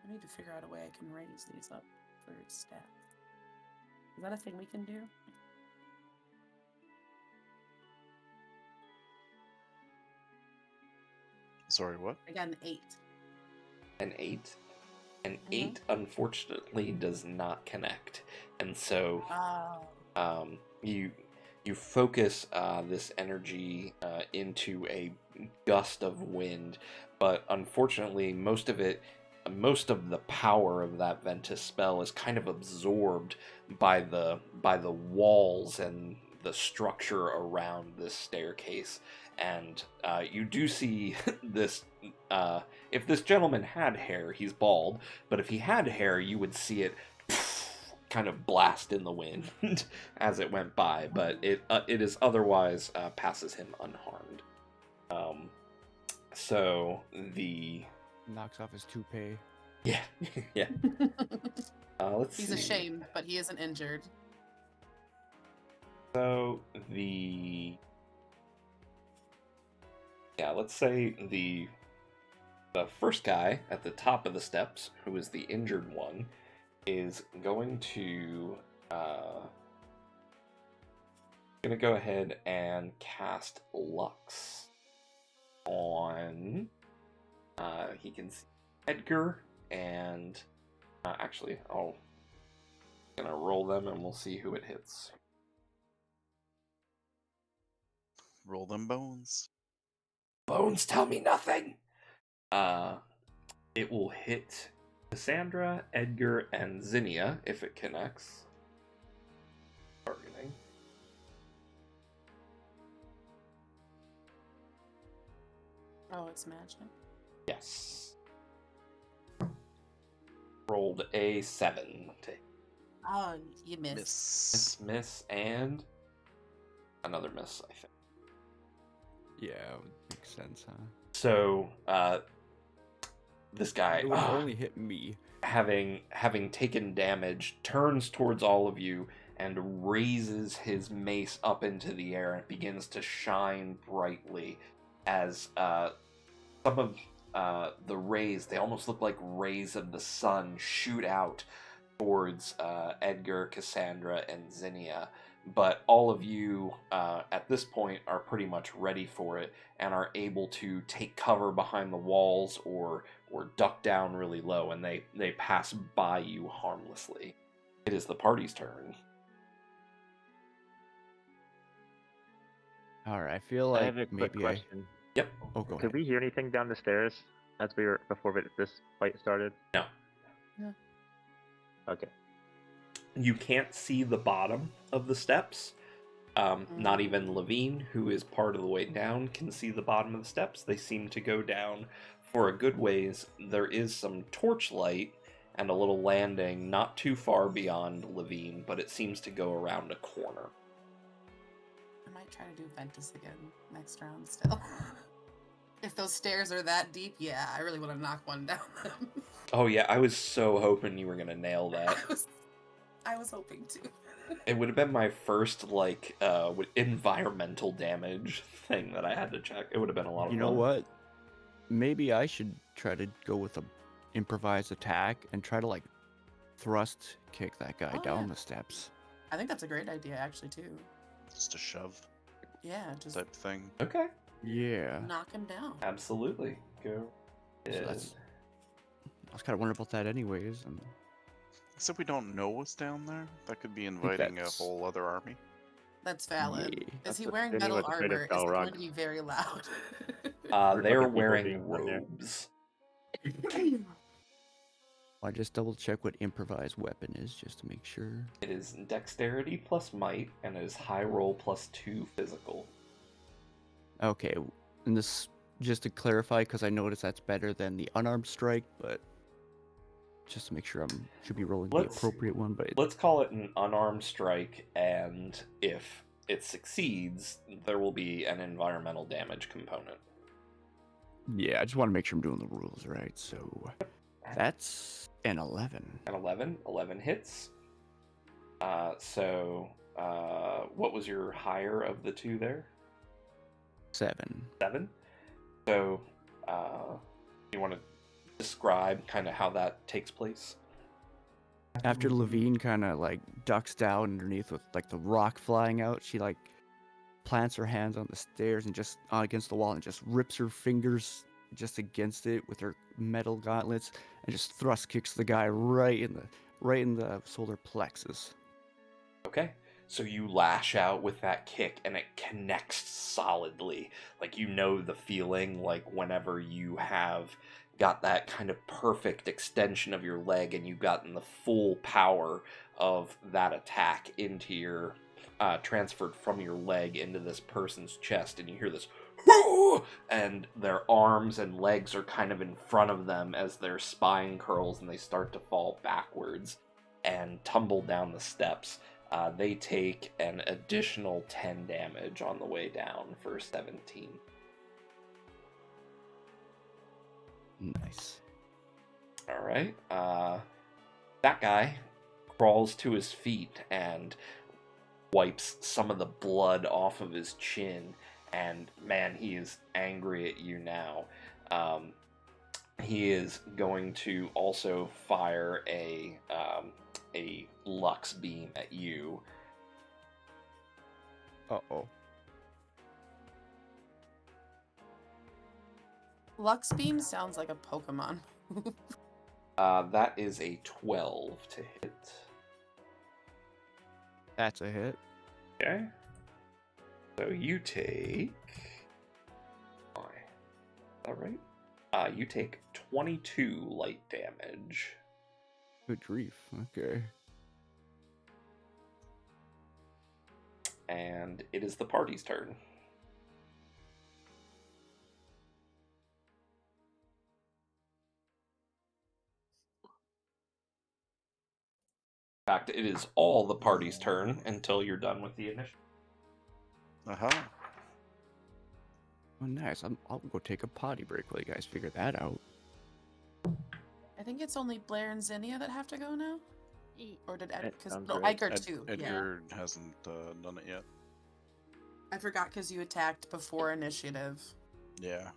need to figure out a way I can raise these up for stats. Is that a thing we can do? Sorry, what? I got an 8. An 8? An 8, unfortunately, does not connect. And so Oh. you focus this energy into a gust of wind, but unfortunately most of the power of that Ventus spell is kind of absorbed by the walls and the structure around this staircase, and you do see this. If this gentleman had hair, he's bald, but if he had hair, you would see it kind of blast in the wind as it went by, but it is otherwise passes him unharmed. So the Knocks off his toupee. yeah yeah. Let's He's see. ashamed, but he isn't injured. So let's say the first guy at the top of the steps, who is the injured one, is going to go ahead and cast Lux on. He can see Edgar and actually, I'm gonna roll them and we'll see who it hits. Roll them bones. Bones tell me nothing. It will hit Cassandra, Edgar, and Zinnia if it connects. Targeting. Oh, it's magic. Yes. Rolled a 7. Oh, you missed. Miss, and another miss, I think. Yeah, it would make sense, huh? So, this guy, It would only hit me. having taken damage, turns towards all of you and raises his mace up into the air and begins to shine brightly as some of the rays, they almost look like rays of the sun, shoot out towards Edgar, Cassandra, and Zinnia. But all of you at this point are pretty much ready for it and are able to take cover behind the walls or duck down really low, and they pass by you harmlessly. It is the party's turn. Alright, I feel like I have a quick maybe question. Yep. Oh, go Could ahead. we hear anything down the stairs as we were before this fight started? No. No. Okay. You can't see the bottom of the steps. Not even Levine, who is part of the way down, can see the bottom of the steps. They seem to go down for a good ways. There is some torchlight and a little landing not too far beyond Levine, but it seems to go around a corner. I might try to do Ventus again next round still. If those stairs are that deep, yeah, I really want to knock one down them. Oh yeah, I was so hoping you were gonna nail that. I was hoping to. It would have been my first environmental damage thing that I had to check. It would have been a lot of You fun. know what? Maybe I should try to go with a improvised attack and try to thrust kick that guy Oh, down yeah. the steps. I think that's a great idea, actually, too. Just a shove Yeah, just type thing. Okay, Yeah. knock him down. absolutely. Go. So ahead. I was kind of wondering about that anyways. And Except we don't know what's down there. That could be inviting a that's- whole other army. That's valid. Yeah. Is That's he what wearing Zinnia metal was afraid of armor? Is it Balrog. going to be very loud? We're They're fucking people wearing being down there. robes. I just double check what improvised weapon is just to make sure. It is dexterity plus might, and it is high roll plus 2 physical. Okay, and this just to clarify because I noticed that's better than the unarmed strike, but just to make sure should be rolling the Let's- appropriate one. But Let's call it an unarmed strike, and if it succeeds, there will be an environmental damage component. yeah, I just want to make sure I'm doing the rules right. So that's an 11. An 11. 11 hits. What was your higher of the two there? 7. 7. So, you want to describe kind of how that takes place? After Levine kind of ducks down underneath with the rock flying out, she plants her hands on the stairs and just against the wall and just rips her fingers just against it with her metal gauntlets and just thrust kicks the guy right in the solar plexus. Okay. So you lash out with that kick and it connects solidly. You know the feeling whenever you have got that kind of perfect extension of your leg and you've gotten the full power of that attack into your transferred from your leg into this person's chest, and you hear this, and their arms and legs are kind of in front of them as their spine curls, and they start to fall backwards and tumble down the steps. They take an additional 10 damage on the way down for 17. Nice. All right. That guy crawls to his feet and wipes some of the blood off of his chin, and man, he is angry at you now. He is going to also fire a Lux beam at you. Uh-oh. Lux beam sounds like a Pokemon. That is a 12 to hit. That's a hit. Okay. So you take... Is that right? You take 22 light damage. Good grief. Okay. And it is the party's turn. In fact, it is all the party's turn until you're done with the initiative. Oh, nice. I'll go take a potty break while you guys figure that out. I think it's only Blair and Zinnia that have to go now. Or did Ed? That Because sounds no, right. Edgar too. Yeah, Edgar hasn't done it yet. I forgot because you attacked before initiative. Yeah.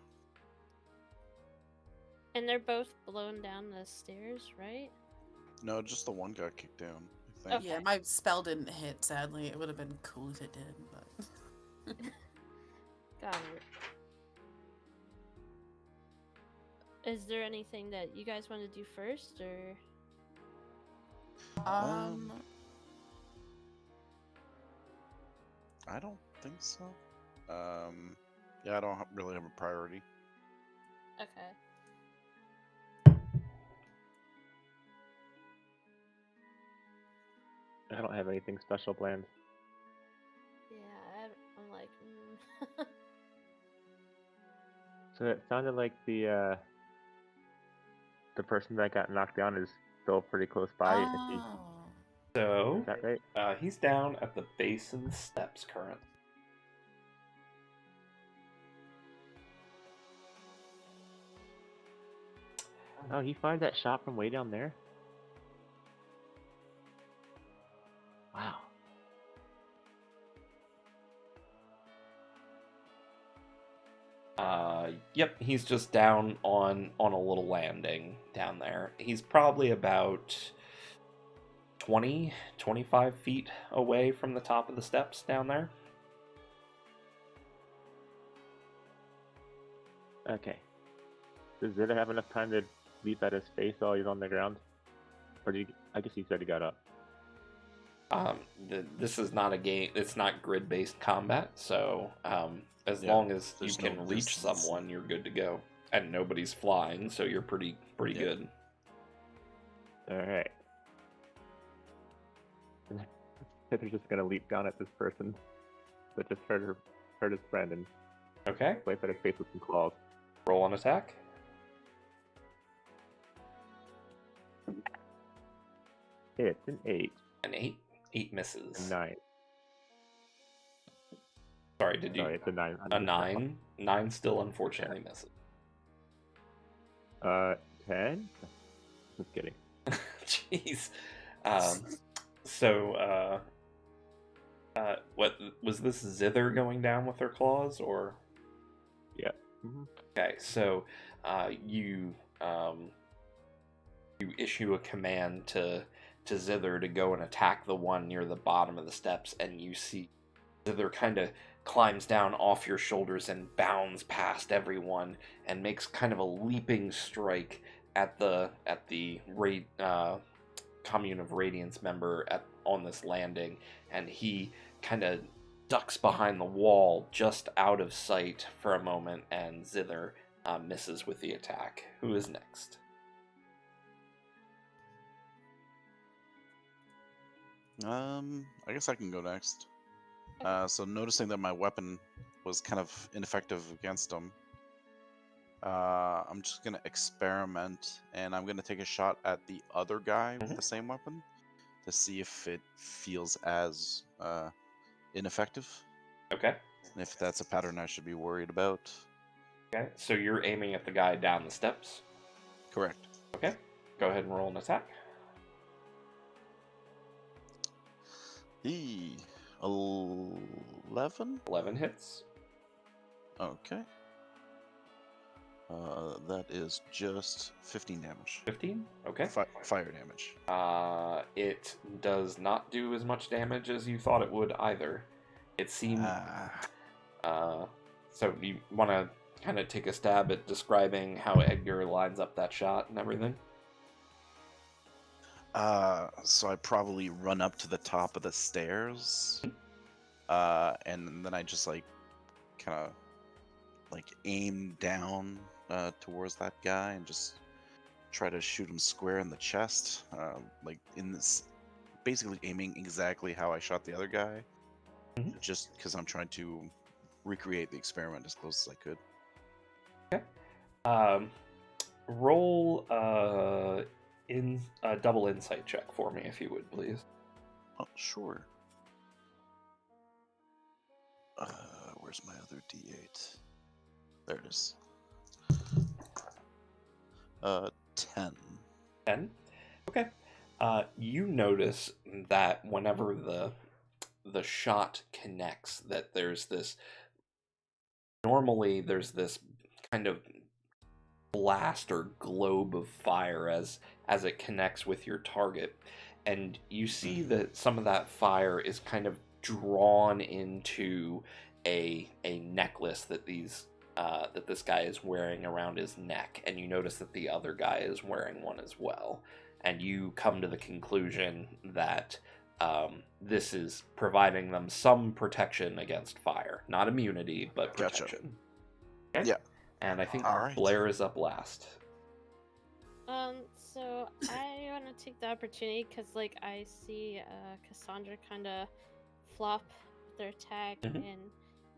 And they're both blown down the stairs, right? No, just the one got kicked down, I think. Okay. Yeah, my spell didn't hit. Sadly, it would have been cool if it did. But Got it. Is there anything that you guys want to do first, or? I don't think so. Yeah, I don't really have a priority. Okay. I don't have anything special planned. Yeah, I'm like, So it sounded like the person that got knocked down is still pretty close by. So, Is that right? he's down at the base of the steps currently. Oh, he fired that shot from way down there? Wow. Yep, he's just down on a little landing down there. He's probably about 25 feet away from the top of the steps down there. Okay. Does Zeta have enough time to leap at his face while he's on the ground? Or do you, I guess he said he got up. This is not a game. It's not grid-based combat, so as long as you there's no can reach distance. someone, you're good to go. And nobody's flying, so you're pretty good. Alright. Zeta's just gonna leap down at this person that just hurt his friend and Okay, wipe at his face with some claws. roll an attack. It's an 8. An 8. 8 misses. A 9. Sorry, did you? Sorry, it's a 9. A 9. 9 still unfortunately misses. 10? Just kidding. Jeez. What was this? Zither going down with her claws, or? Yeah. Mm-hmm. Okay, so you issue a command to Zither to go and attack the one near the bottom of the steps, and you see Zither kind of climbs down off your shoulders and bounds past everyone and makes kind of a leaping strike at the Commune of Radiance member on this landing, and he kind of ducks behind the wall just out of sight for a moment, and Zither misses with the attack. Who is next? I guess I can go next. So noticing that my weapon was kind of ineffective against him, I'm just gonna experiment, and I'm gonna take a shot at the other guy with the same weapon to see if it feels as ineffective, Okay. and if that's a pattern I should be worried about. Okay. So you're aiming at the guy down the steps. Correct. Okay. Go ahead and roll an attack. 11. 11 hits. Okay. That is just 15 damage. 15. Okay. Fire damage. It does not do as much damage as you thought it would either. It seemed. So you want to kind of take a stab at describing how Edgar lines up that shot and everything? So I probably run up to the top of the stairs, and then I just like kind of like aim down towards that guy and just try to shoot him square in the chest, like in this, basically aiming exactly how I shot the other guy, just because I'm trying to recreate the experiment as close as I could. Okay. Roll in a double insight check for me, if you would, please. Oh, sure. Where's my other D8? There it is. 10. 10. Okay. You notice that whenever the shot connects, that there's this kind of blast or globe of fire as it connects with your target, and you see that some of that fire is kind of drawn into a necklace that this guy is wearing around his neck, and you notice that the other guy is wearing one as well, and you come to the conclusion that this is providing them some protection against fire, not immunity, but Gotcha. protection. Okay? Yeah. And I think All right. Blair is up last. So I want to take the opportunity because, like, I see Cassandra kind of flop their attack, and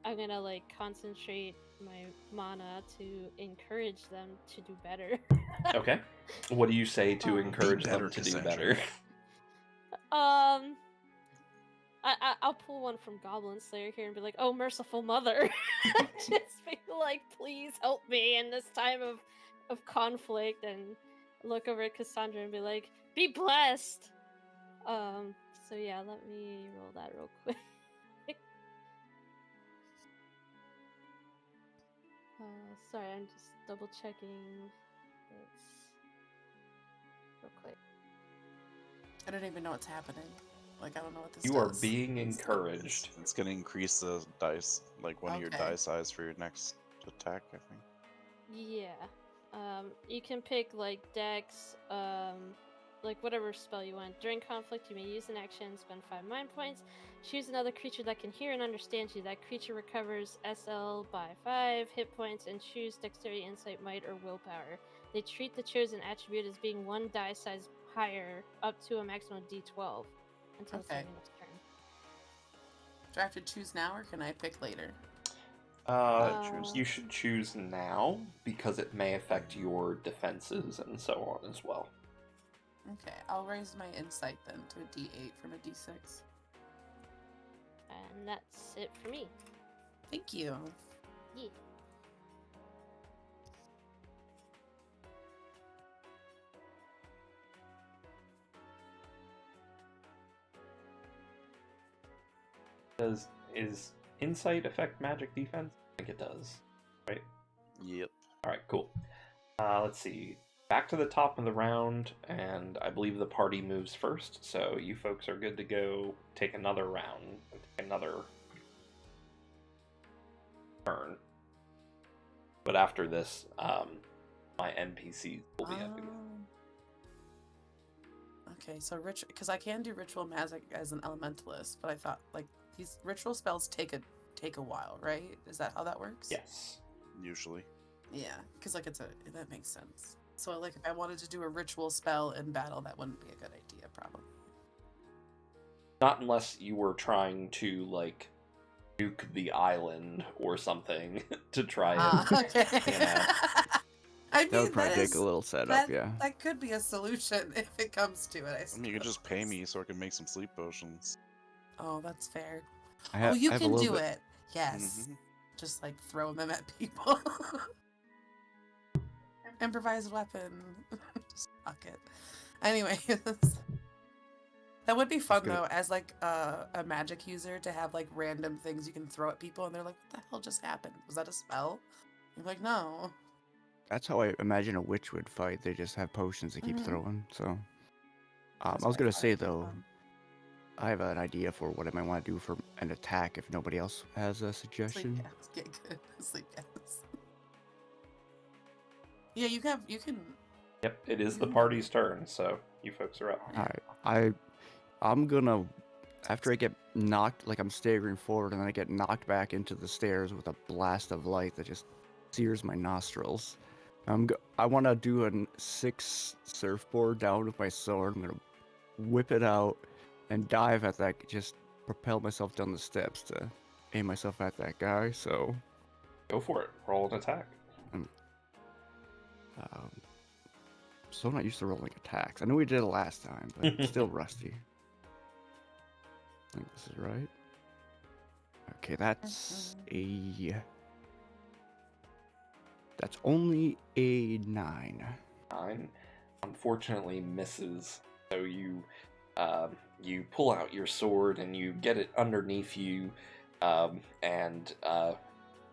I'm gonna like concentrate my mana to encourage them to do better. Okay. What do you say to encourage better, them to do Cassandra. better? I'll pull one from Goblin Slayer here and be like, "Oh, merciful mother," just be like, "Please help me in this time of conflict," and look over at Cassandra and be like, "Be blessed." So yeah, let me roll that real quick. Sorry, I'm just double checking. It's real quick. I don't even know what's happening. Like, I don't know what this You does. are being encouraged. It's gonna increase the dice, like one of your Okay. die size for your next attack, I think. Yeah. You can pick like Dex, like whatever spell you want. During conflict, you may use an action, spend 5 mind points. Choose another creature that can hear and understand you. That creature recovers SL by 5 hit points, and choose Dexterity, Insight, Might, or Willpower. They treat the chosen attribute as being 1 die size higher, up to a maximum of D12, until it's Okay. the next turn. Do I have to choose now, or can I pick later? You should choose now because it may affect your defenses and so on as well. Okay, I'll raise my insight then to a D8 from a D6. And that's it for me. Thank you. Yeah. Is insight affect magic defense? I think it does. Right? Yep. Alright, cool. Let's see. Back to the top of the round, and I believe the party moves first, so you folks are good to go take another round, take another turn. But after this, my NPCs will be up again. Okay, so because I can do ritual magic as an elementalist, but I thought like these ritual spells take a while, right? Is that how that works? Yes. Usually. Yeah, because like that makes sense. So like if I wanted to do a ritual spell in battle, that wouldn't be a good idea, probably. Not unless you were trying to, like, nuke the island or something to try and Okay. you know. I That mean, would probably take a little setup, yeah. That could be a solution if it comes to it. I mean, you could just pay me so I can make some sleep potions. Oh, that's fair. I You have a can little do bit. it. Yes. Mhm. Just like throw them at people. Improvised weapon. Just fuck it. Anyways. That would be fun gonna- though, as like a magic user, to have like random things you can throw at people and they're like, what the hell just happened? Was that a spell? You're like, no. That's how I imagine a witch would fight. They just have potions they keep Mhm. throwing. So, That's I was what gonna thought say it'd be though, fun. I have an idea for what I might want to do for an attack if nobody else has a Sleep suggestion. gas. Get good. Sleep gas. Yeah, you can Yep, it is the party's turn, so you folks are up. Alright, I'm gonna, after I get knocked, like I'm staggering forward, and then I get knocked back into the stairs with a blast of light that just sears my nostrils. I want to do a 6 surfboard down with my sword. I'm gonna whip it out and dive at that. Just propel myself down the steps to aim myself at that guy. So, Go for it. Roll an attack. so not used to rolling attacks. I know we did it last time, but still rusty. I think this is right. Okay, that's only a 9. 9 unfortunately misses. So you pull out your sword and you get it underneath you, and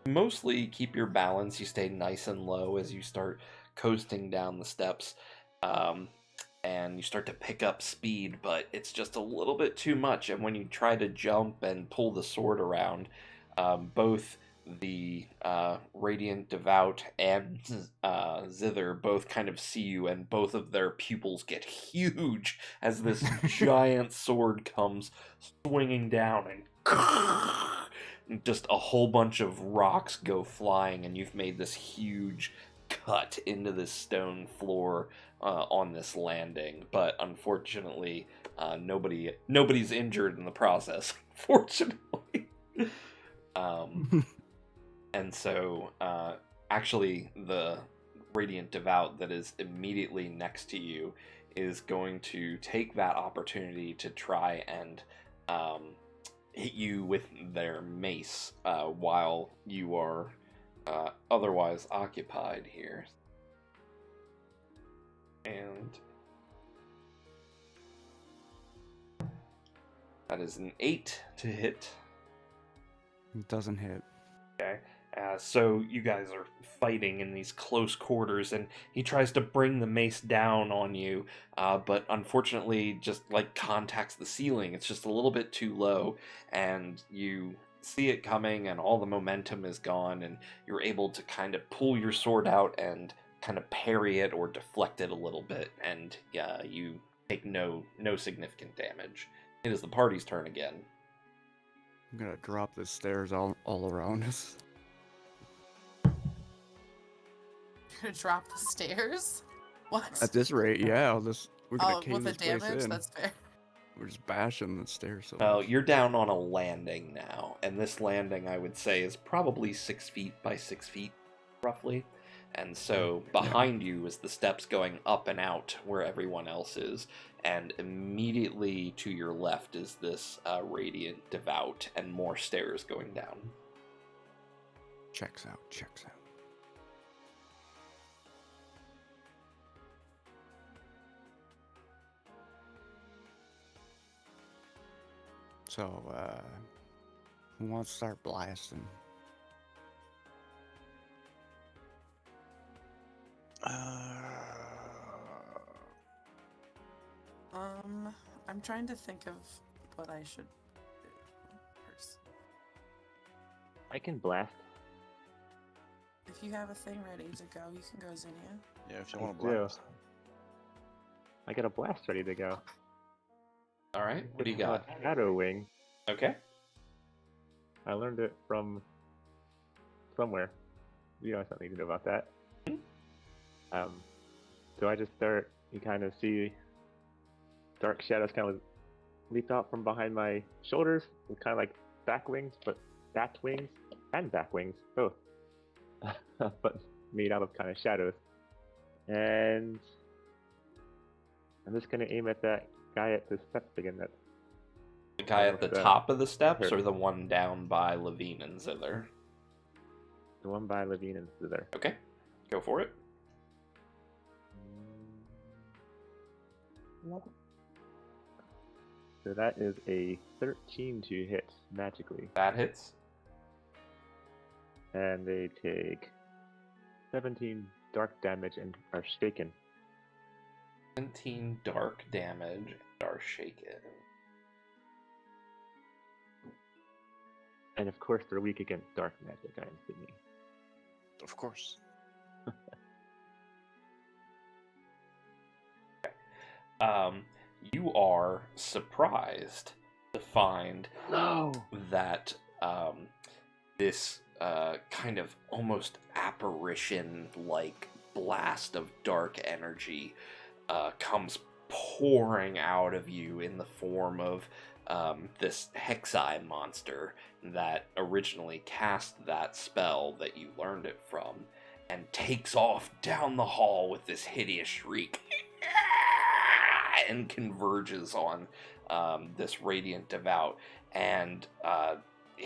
mostly keep your balance. You stay nice and low as you start coasting down the steps, and you start to pick up speed, but it's just a little bit too much. And when you try to jump and pull the sword around, both the Radiant Devout and Zither both kind of see you, and both of their pupils get huge as this giant sword comes swinging down, and just a whole bunch of rocks go flying, and you've made this huge cut into this stone floor on this landing. But unfortunately, nobody's injured in the process, fortunately. And so, actually, the Radiant Devout that is immediately next to you is going to take that opportunity to try and hit you with their mace while you are otherwise occupied here. And that is an 8 to hit. It doesn't hit. Okay. So you guys are fighting in these close quarters, and he tries to bring the mace down on you, but unfortunately just like contacts the ceiling. It's just a little bit too low, and you see it coming, and all the momentum is gone, and you're able to kind of pull your sword out and kind of parry it or deflect it a little bit, and you take no significant damage. It is the party's turn again. I'm gonna drop the stairs all around us. You're gonna drop the stairs? What? At this rate, yeah, we're gonna Oh, cave with the this place damage? in. That's fair. We're just bashing the stairs. So Well, much. you're down on a landing now, and this landing, I would say, is probably 6 feet by 6 feet, roughly. And so behind you is the steps going up and out where everyone else is, and immediately to your left is this Radiant Devout, and more stairs going down. Checks out. So, who wants to start blasting? I'm trying to think of what I should do first. I can blast. If you have a thing ready to go, you can go, Zinnia. Yeah, if you I want to do. blast. I got a blast ready to go. All right, what do you It's called got? Shadow Wing. Okay. I learned it from somewhere. You know something to know about that. So I just start. You kind of see dark shadows kind of leap out from behind my shoulders with kind of like back wings, but bat wings and back wings, both, but made out of kind of shadows. And I'm just gonna aim at that guy at the steps again. That The guy at the Almost, top of the steps, her. or the one down by Levine and Zither? the one by Levine and Slither. Okay, go for it. So that is a 13 to hit magically, That hits. and they take 17 dark damage and are shaken. 17 dark damage and are shaken. And of course, they're weak against dark magic, I'm assuming. Of course. You are surprised to find No! that this kind of almost apparition-like blast of dark energy comes pouring out of you in the form of this Hexi monster that originally cast that spell that you learned it from, and takes off down the hall with this hideous shriek and converges on this radiant devout, and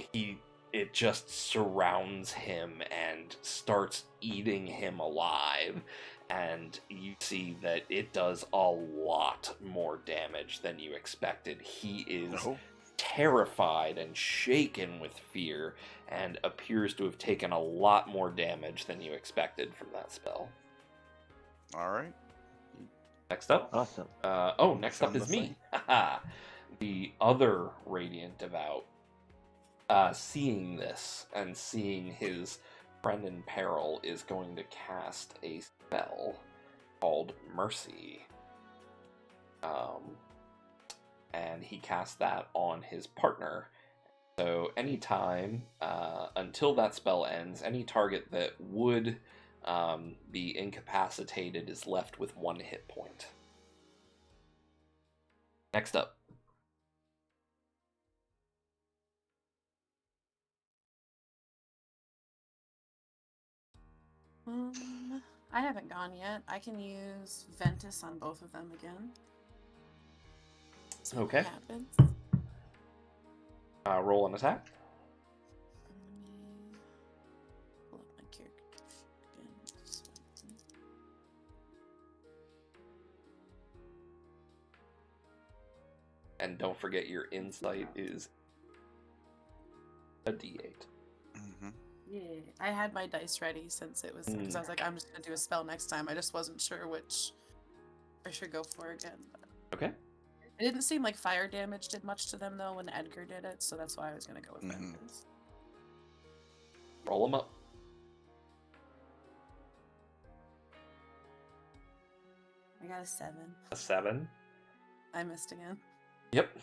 it just surrounds him and starts eating him alive. And you see that it does a lot more damage than you expected. He is Oh. terrified and shaken with fear, and appears to have taken a lot more damage than you expected from that spell. All right. Next up. Awesome. Next up Found is the me. The other Radiant Devout, seeing this and seeing his friend in peril, is going to cast a spell called Mercy. And he casts that on his partner. So anytime, until that spell ends, any target that would be incapacitated is left with 1 hit point. Next up. I haven't gone yet. I can use Ventus on both of them again. See Okay. what happens. Roll an attack. Let me pull up my character sheet again. And don't forget your insight is a d8. Mm-hmm. Yeah, I had my dice ready since it was because I was like, I'm just gonna do a spell next time. I just wasn't sure which I should go for again. But Okay. it didn't seem like fire damage did much to them though when Edgar did it, so that's why I was gonna go with Mhm. Ventus. Roll them up. I got a 7. A 7. I missed again. Yep.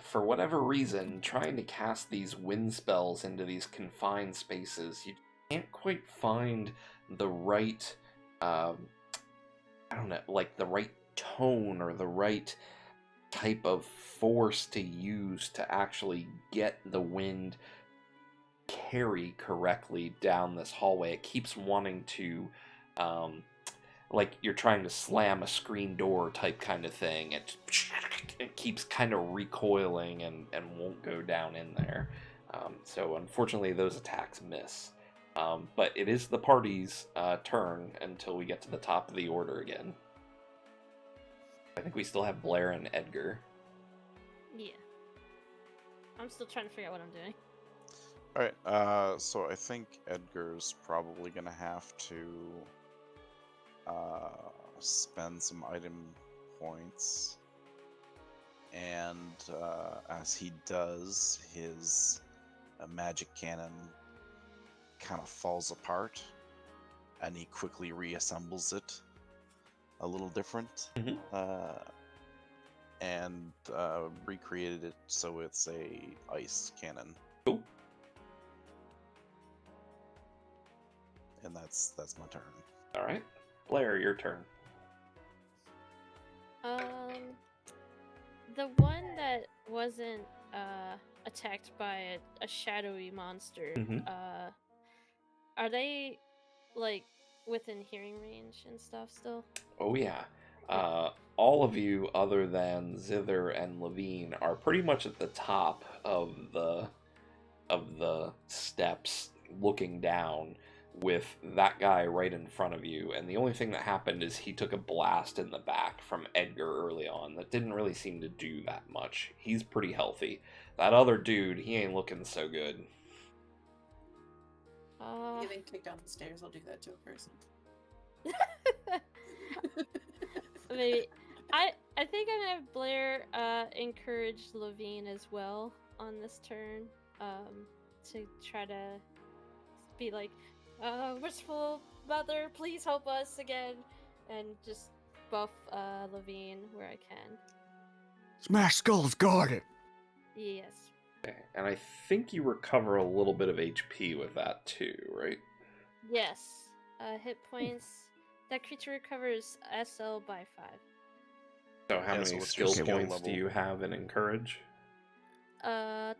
For whatever reason, trying to cast these wind spells into these confined spaces, you can't quite find the right, I don't know, like the right tone or the right type of force to use to actually get the wind carry correctly down this hallway. It keeps wanting to, like you're trying to slam a screen door type kind of thing. It keeps kind of recoiling and won't go down in there. So unfortunately, those attacks miss. But it is the party's turn until we get to the top of the order again. I think we still have Blair and Edgar. Yeah. I'm still trying to figure out what I'm doing. All right. So I think Edgar's probably gonna have to spend some item points, and as he does, his magic cannon kind of falls apart, and he quickly reassembles it a little different, Mhm. and recreated it so it's a ice cannon. Cool. And that's my turn. All right. Blair, your turn. The one that wasn't attacked by a shadowy monster. Mhm. Are they like within hearing range and stuff still? Oh yeah. All of you, other than Zither and Levine, are pretty much at the top of the steps, looking down, with that guy right in front of you. And the only thing that happened is he took a blast in the back from Edgar early on. That didn't really seem to do that much. He's pretty healthy. That other dude, he ain't looking so good. Getting kicked down the stairs will do that to a person. Maybe I think I'm gonna have Blair encourage Levine as well on this turn, to try to be like, wishful mother, please help us again, and just buff Levine where I can. Smash skulls, guard it. Yes. Okay. And I think you recover a little bit of HP with that too, right? Yes. Hit points. That creature recovers SL by 5. So how Yeah, many so what's your skill skill points do level? you have in Encourage? Hold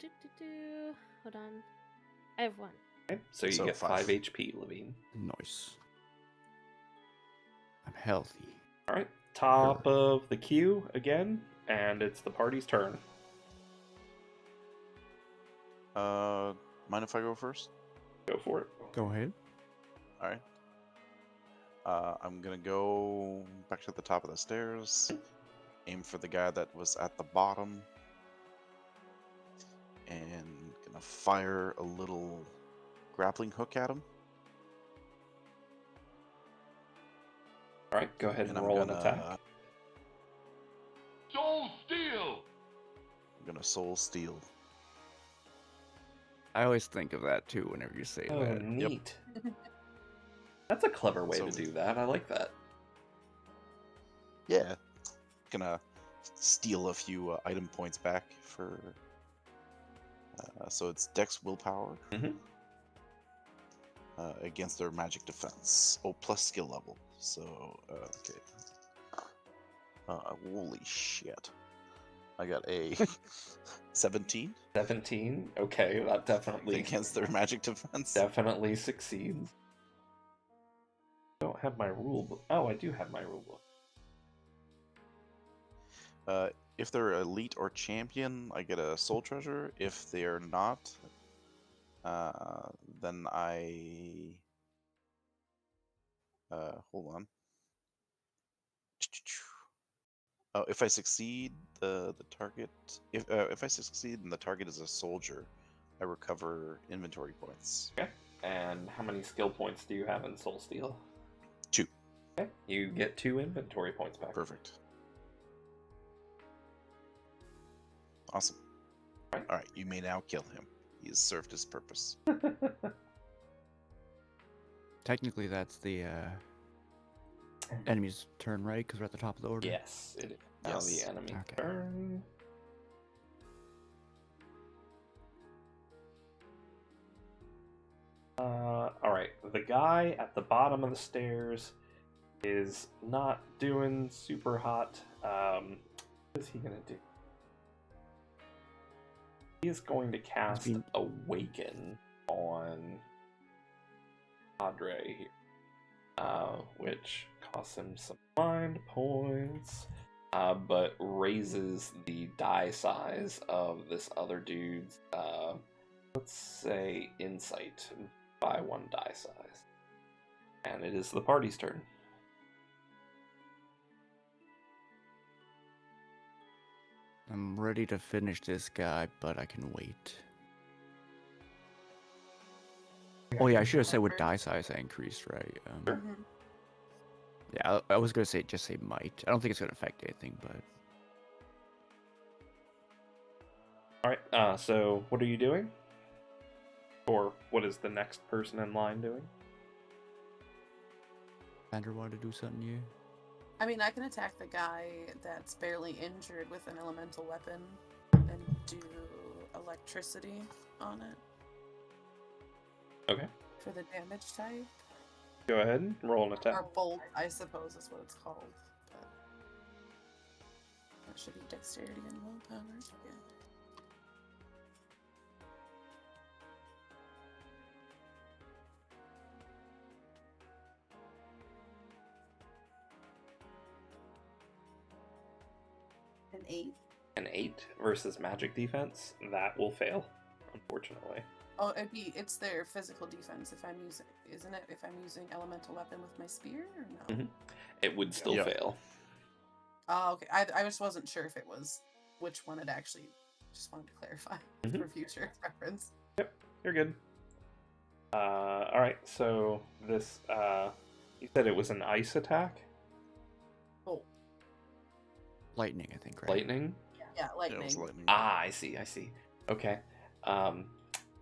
on. I have 1. Okay. So you So get 5 5. HP, Levine. Nice. I'm healthy. Alright. Top of the queue again, and it's the party's turn. Mind if I go first? Go for it. Go ahead. All right. I'm gonna go back to the top of the stairs, aim for the guy that was at the bottom, and gonna fire a little grappling hook at him. Alright, go ahead and I'm roll gonna an attack. Soul Steel! I'm gonna soul steal. I always think of that too whenever you say Oh, that. neat. That's a clever way So- to do that. I like that. Yeah. Gonna steal a few item points back for. So it's Dex Willpower Mhm. against their magic defense. Oh, plus skill level. So okay. Holy shit! I got a 17 17. Okay, that definitely against their magic defense. definitely succeeds. I don't have my rule book. Oh, I do have my rule book. If they're elite or champion, I get a soul treasure. If they are not, then I hold on. Oh, if I succeed, the target. If I succeed and the target is a soldier, I recover inventory points. Okay. And how many skill points do you have in Soul Steel? 2. Okay. You get 2 inventory points back. Perfect. Awesome. Right. All right, you may now kill him. He has served his purpose. Technically, that's the enemy's turn, right? Because we're at the top of the order. Yes, it is now Yes. the enemy Okay. turn. Alright, the guy at the bottom of the stairs is not doing super hot. What is he gonna do? He is going to cast being- Awaken on Padre here, which costs him some mind points, but raises the die size of this other dude's, let's say, insight by 1 die size. And it is the party's turn. I'm ready to finish this guy, but I can wait. Oh yeah, I should have said with die size I increased, right? Mhm. Yeah, I was gonna say just say might. I don't think it's gonna affect anything, but Alright, so what are you doing? Or what is the next person in line doing? Cassandra wanted to do something new. I mean, I can attack the guy that's barely injured with an elemental weapon and do electricity on it Okay, for the damage type. go ahead and roll an Or attack. bolt, I suppose is what it's called. But that should be dexterity and willpower. Yeah. 8. An 8 versus magic defense, that will fail, unfortunately. Oh, it's their physical defense if I'm using, isn't it? If I'm using elemental weapon with my spear or no? Mhm. It would still Yep. fail. Oh, okay. I just wasn't sure if it was which one it actually. Just wanted to clarify for future reference. You're good. All right. So this, you said it was an ice attack, Oh, Lightning, I think, right? lightning. yeah, Yeah, lightning. it was lightning. Ah, I see. Okay.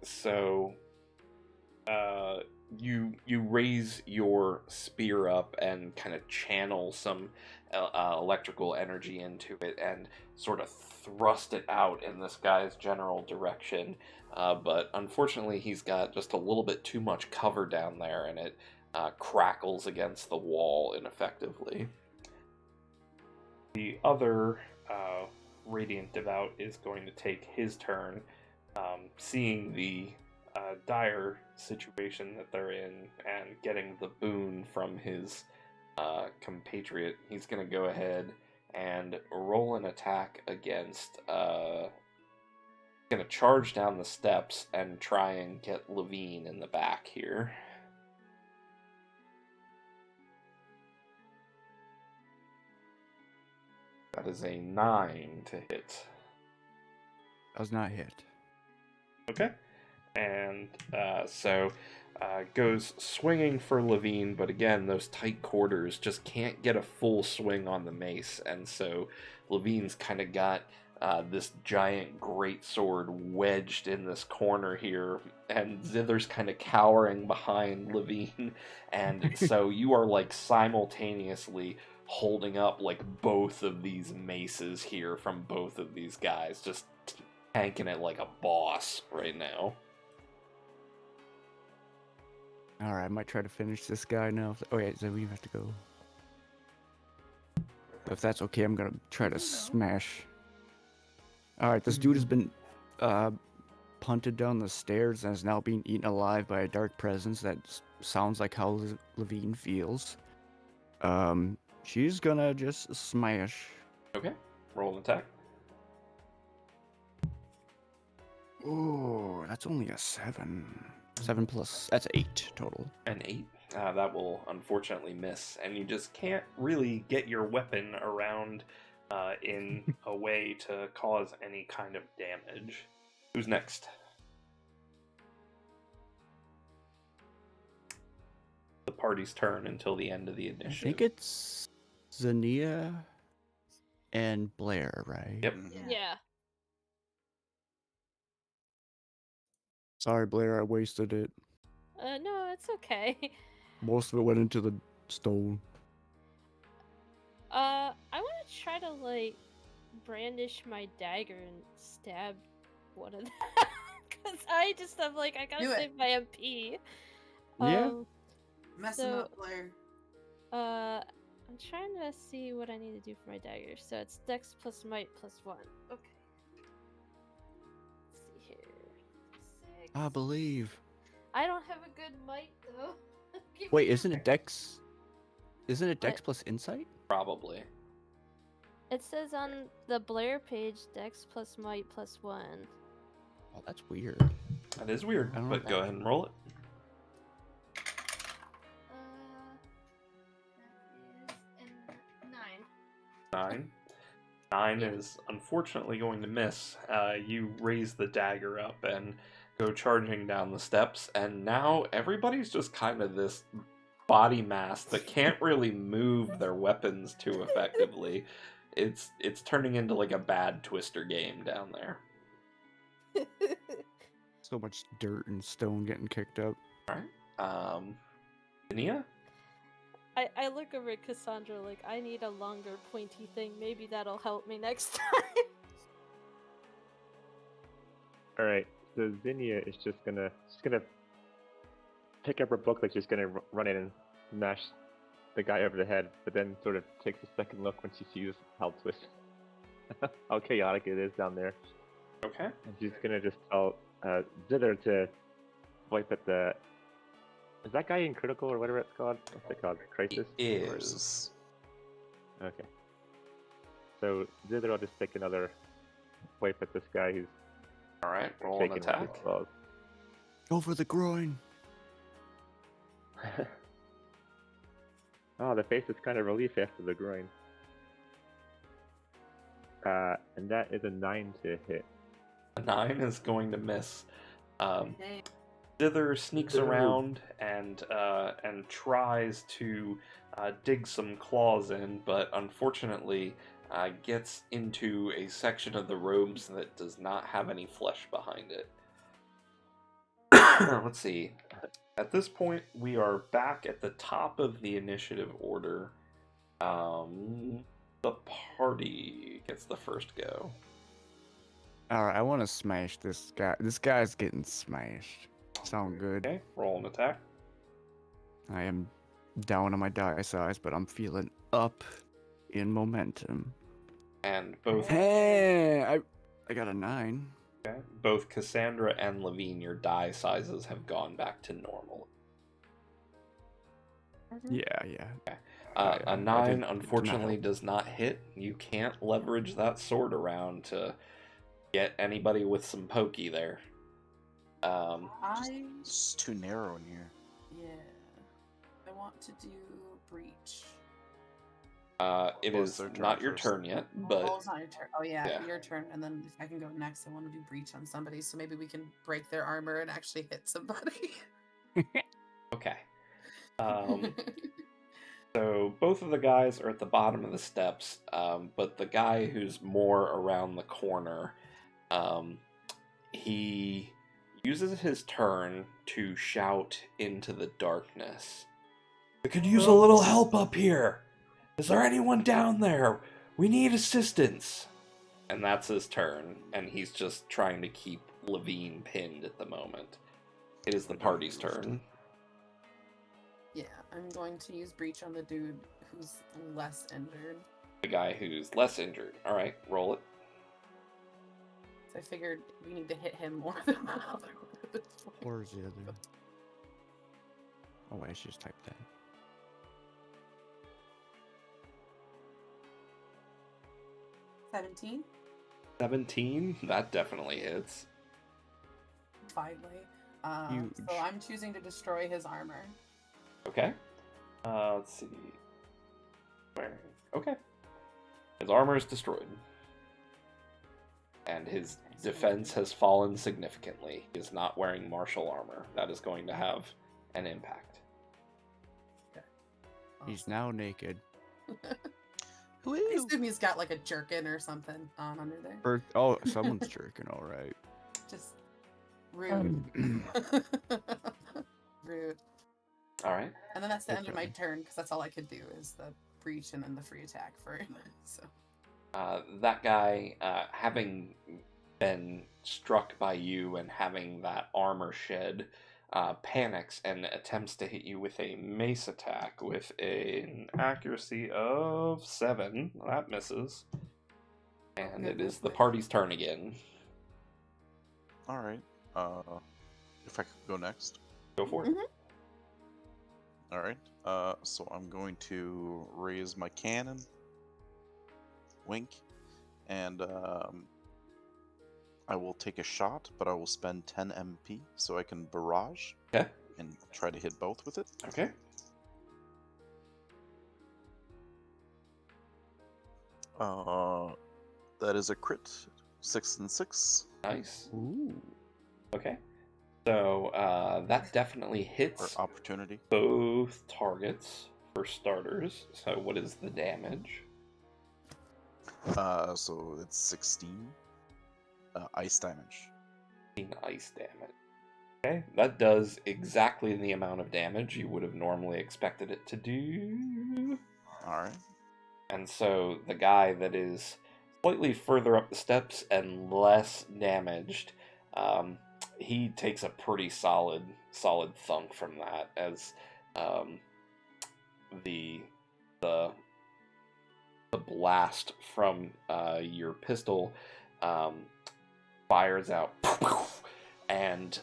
So, you raise your spear up and kind of channel some electrical energy into it and sort of thrust it out in this guy's general direction. But unfortunately, he's got just a little bit too much cover down there, and it crackles against the wall ineffectively. The other Radiant Devout is going to take his turn, seeing the dire situation that they're in and getting the boon from his compatriot. He's going to go ahead and roll an attack against. Going to charge down the steps and try and get Levine in the back here. That is a 9 to hit. Does not hit. Okay. And goes swinging for Levine, but again, those tight quarters just can't get a full swing on the mace, and so Levine's kind of got this giant greatsword wedged in this corner here, and Zither's kind of cowering behind Levine, and so you are like simultaneously holding up like both of these maces here from both of these guys, just tanking it like a boss right now. Alright, I might try to finish this guy now. Oh, yeah, so we have to go. If that's okay, I'm gonna try to smash. Alright, this dude has been punted down the stairs and is now being eaten alive by a dark presence that sounds like how Levine feels. She's gonna just smash. Okay, roll an attack. Oh, that's only a 7. 7 plus, that's 8 total. An 8. That will unfortunately miss, and you just can't really get your weapon around in a way to cause any kind of damage. Who's next? The party's turn until the end of the I initiative. think it's Zinnia and Blair, right? Yep. Yeah. Sorry, Blair, I wasted it. No, it's okay. Most of it went into the stone. I want to try to like brandish my dagger and stab one of them, cause I just am like I gotta Do it. save my MP. Yeah. Mess him up, Blair. I'm trying to see what I need to do for my dagger. So it's Dex plus Might plus 1. Okay. Let's see here. 6. I believe. I don't have a good Might though. Give Wait, me- isn't it Dex? Isn't it Dex What? plus Insight? Probably. It says on the Blair page Dex plus Might plus 1. Oh, that's weird. That is weird, I don't but know. go ahead and roll it. That is a 9. 9. 9 Yeah. is unfortunately going to miss. You raise the dagger up and go charging down the steps, and now everybody's just kind of this body mass that can't really move their weapons too effectively. It's turning into like a bad Twister game down there. So much dirt and stone getting kicked up. Zinnia? I look over at Cassandra like I need a longer pointy thing. Maybe that'll help me next time. Alright, so Zinnia is just gonna pick up her book, like she's gonna run in and smash the guy over the head, but then sort of takes a second look when she sees how chaotic it is down there. Okay. And she's gonna just tell Zither to wipe at the. Is that guy in critical or whatever it's called? What's it called? Crisis? Is. Versus. Okay. so Zither will just take another wipe at this guy who's All right, roll an shaking with his attack. claws. Go for the groin. Oh, the face is kind of relief after the groin. And that is a 9 to hit. A 9 is going to miss. Dang. Zither sneaks Ooh. around and tries to dig some claws in, but unfortunately gets into a section of the robes that does not have any flesh behind it. Let's see. At this point, we are back at the top of the initiative order. The party gets the first go. Alright, I want to smash this guy. This guy's getting smashed. Sound good. Okay, roll an attack. I am down on my die size, but I'm feeling up in momentum. And both Hey, I got a 9. both Cassandra and Levine, your die sizes have gone back to normal. Yeah, yeah. A I 9 did not unfortunately help. does not hit. You can't leverage that sword around to get anybody with some pokey there. It's too narrow in here. Yeah. I want to do breach. It Well, is it's their turn not your first. turn yet, Oh, but it's not your turn. Oh yeah, yeah. your turn. And then if I can go next, I want to do breach on somebody, so maybe we can break their armor and actually hit somebody. okay. So both of the guys are at the bottom of the steps, but the guy who's more around the corner, he uses his turn to shout into the darkness. We could use a little help up here. Is there anyone down there? We need assistance. And that's his turn, and he's just trying to keep Levine pinned at the moment. It is the party's turn. Yeah, I'm going to use breach on the dude who's less injured. The guy who's less injured. All right, roll it. So I figured we need to hit him more than the other one at this point. Where's the other? Oh, I should just type that. 17? 17? That definitely hits. Finally. Huge. So I'm choosing to destroy his armor. Okay. Let's see. Okay. His armor is destroyed. And his defense has fallen significantly. He is not wearing martial armor. That is going to have an impact. He's now naked. I assume he's got like a jerkin or something on under there. Oh, someone's jerking, all right. Just rude. Rude. All right. And then that's the end of my Okay. turn because that's all I could do is the breach and then the free attack for him. So That guy, having been struck by you and having that armor shed, panics and attempts to hit you with a mace attack with an accuracy of 7. That misses. And it is the party's turn again. Alright. If I could go next. Go for it. Alright. So I'm going to raise my cannon. Wink. And I will take a shot, but I will spend 10 MP so I can barrage. Okay. And try to hit both with it. Okay. That is a crit. 6 and 6. Nice. Ooh. Okay. So that definitely Or hits opportunity. both targets for starters. So what is the damage? So it's 16 ice damage. Ice damage. Okay, that does exactly the amount of damage you would have normally expected it to do. Alright. And so the guy that is slightly further up the steps and less damaged, he takes a pretty solid thunk from that as the blast from your pistol fires out, and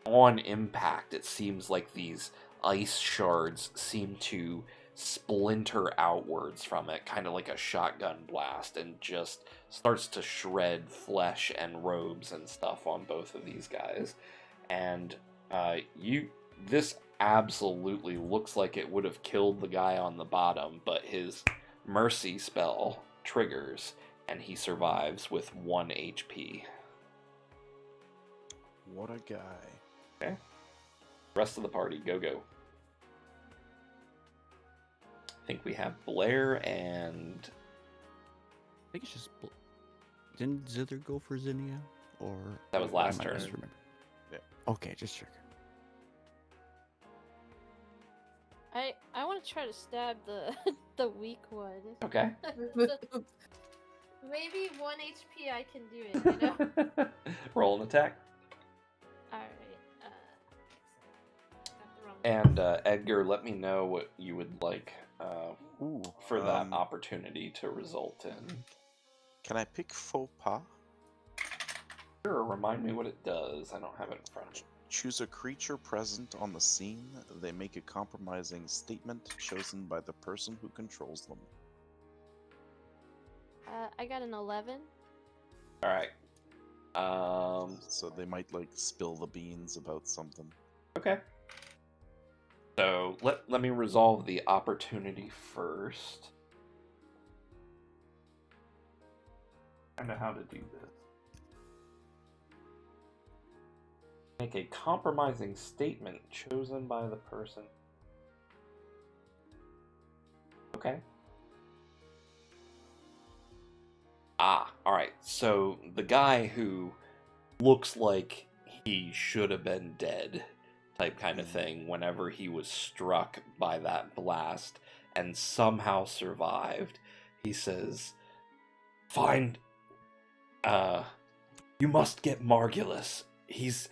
on impact, it seems like these ice shards seem to splinter outwards from it, kind of like a shotgun blast, and just starts to shred flesh and robes and stuff on both of these guys. And this absolutely looks like it would have killed the guy on the bottom, but his mercy spell triggers, and he survives with 1 HP. What a guy. Okay. Rest of the party, go. I think we have Blair and... I think it's just. Didn't Zither go for Zinnia? Or. That was last I turn. misremember? Yeah. Okay, just checking. I want to try to stab the the weak one. Okay. Maybe 1 HP I can do it, you know? Roll an attack. Alright, And Edgar, let me know what you would like Ooh, for that opportunity to result in. Can I pick faux pas? Sure, remind me what it does. I don't have it in front of me. Choose a creature present on the scene. They make a compromising statement chosen by the person who controls them. I got an 11. Alright. So they might like spill the beans about something. Okay. So let me resolve the opportunity first. I know how to do this. Make a compromising statement chosen by the person. Okay. Alright. So the guy who looks like he should have been dead type kind of thing whenever he was struck by that blast and somehow survived, he says, "Find, you must get Margulis. He's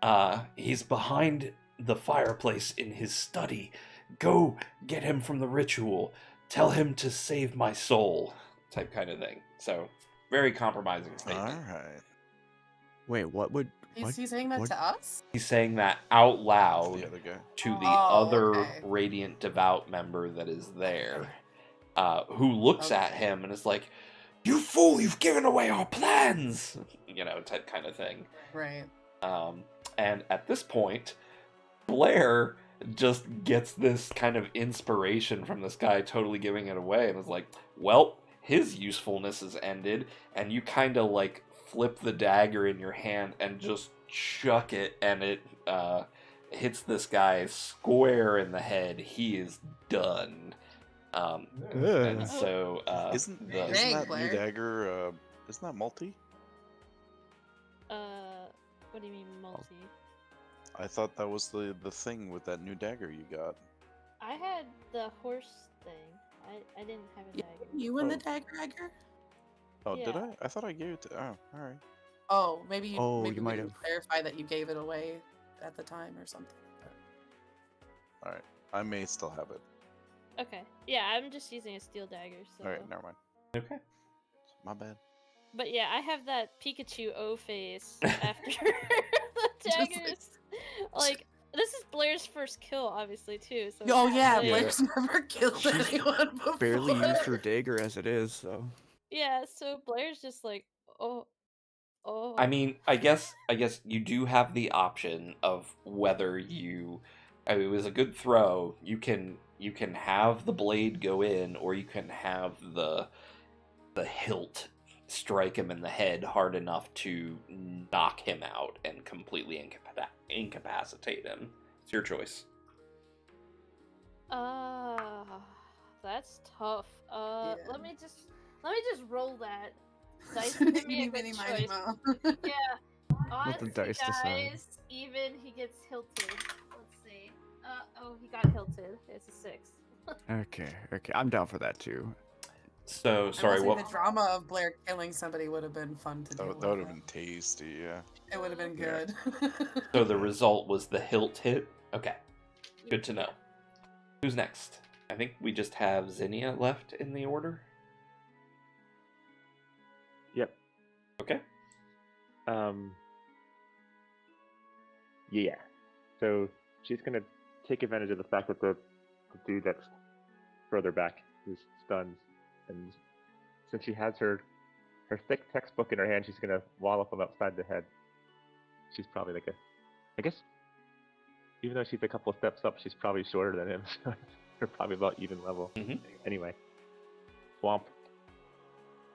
behind the fireplace in his study. Go get him from the ritual. Tell him to save my soul," type kind of thing. So, very compromising statement. Alright. Wait, what would. Is he saying that what- to us? He's saying that out The loud other guy. to the Oh, other okay. Radiant Devout member that is there, who looks at Okay. him and is like, "You fool, you've given away our plans!" You know, type kind of thing. Right. And at this point, Blair just gets this kind of inspiration from this guy totally giving it away and is like, well, his usefulness is ended, and you kind of like flip the dagger in your hand and just chuck it, and it hits this guy square in the head. He is done. And so Isn't the isn't Dang, that Blair. new dagger? Isn't that multi? What do you mean multi? I thought that was the thing with that new dagger you got. I had the horse thing. I didn't have a Yeah, dagger. you and the Oh. dagger, Edgar? Oh, did Yeah. I? I thought I gave it to. Oh, all right. Oh, maybe you. Oh, maybe you we might didn't have. clarify that you gave it away at the time or something. All right. I may still have it. Okay. Yeah, I'm just using a steel dagger, so. All right, never mind. okay. My bad. But yeah, I have that Pikachu O face after the daggers. Like, this is Blair's first kill, obviously, too. So Oh yeah, Yeah. Blair's never killed She's anyone before. Barely used her dagger as it is, so. yeah, so Blair's just like, oh. I mean, I guess you do have the option of whether you. I mean, it was a good throw. You can have the blade go in, or you can have the hilt strike him in the head hard enough to knock him out and completely incapacitate him. It's your choice. That's tough. Yeah. Let me just roll that. Dice give me a good choice. Yeah. Odds the he dice decide. dies, even he gets hilted. Let's see. Oh, he got hilted. It's a 6. Okay, I'm down for that too. So sorry, The what? drama of Blair killing somebody would have been fun to do. That would have been tasty. Yeah. It would have been Yeah. good. So the result was the hilt hit. Okay, good to know. Who's next? I think we just have Zinnia left in the order. Yep. Okay. Yeah. So she's gonna take advantage of the fact that the dude that's further back, who's stunned, and since she has her thick textbook in her hand, she's gonna wallop him upside the head. She's probably like I guess, even though she's a couple steps up, she's probably shorter than him, so they're probably about even level. Mhm. Anyway, swamp.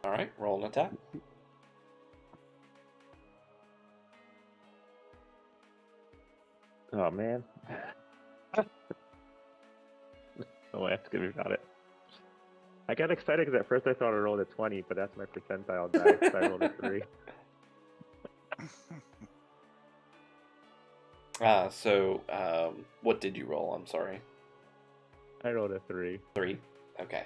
All right, roll an attack. Oh man. Oh, I have to get about it. I got excited because at first I thought I rolled a 20, but that's my percentile die, so I rolled a 3. What did you roll? I'm sorry. I rolled a 3. 3. Okay.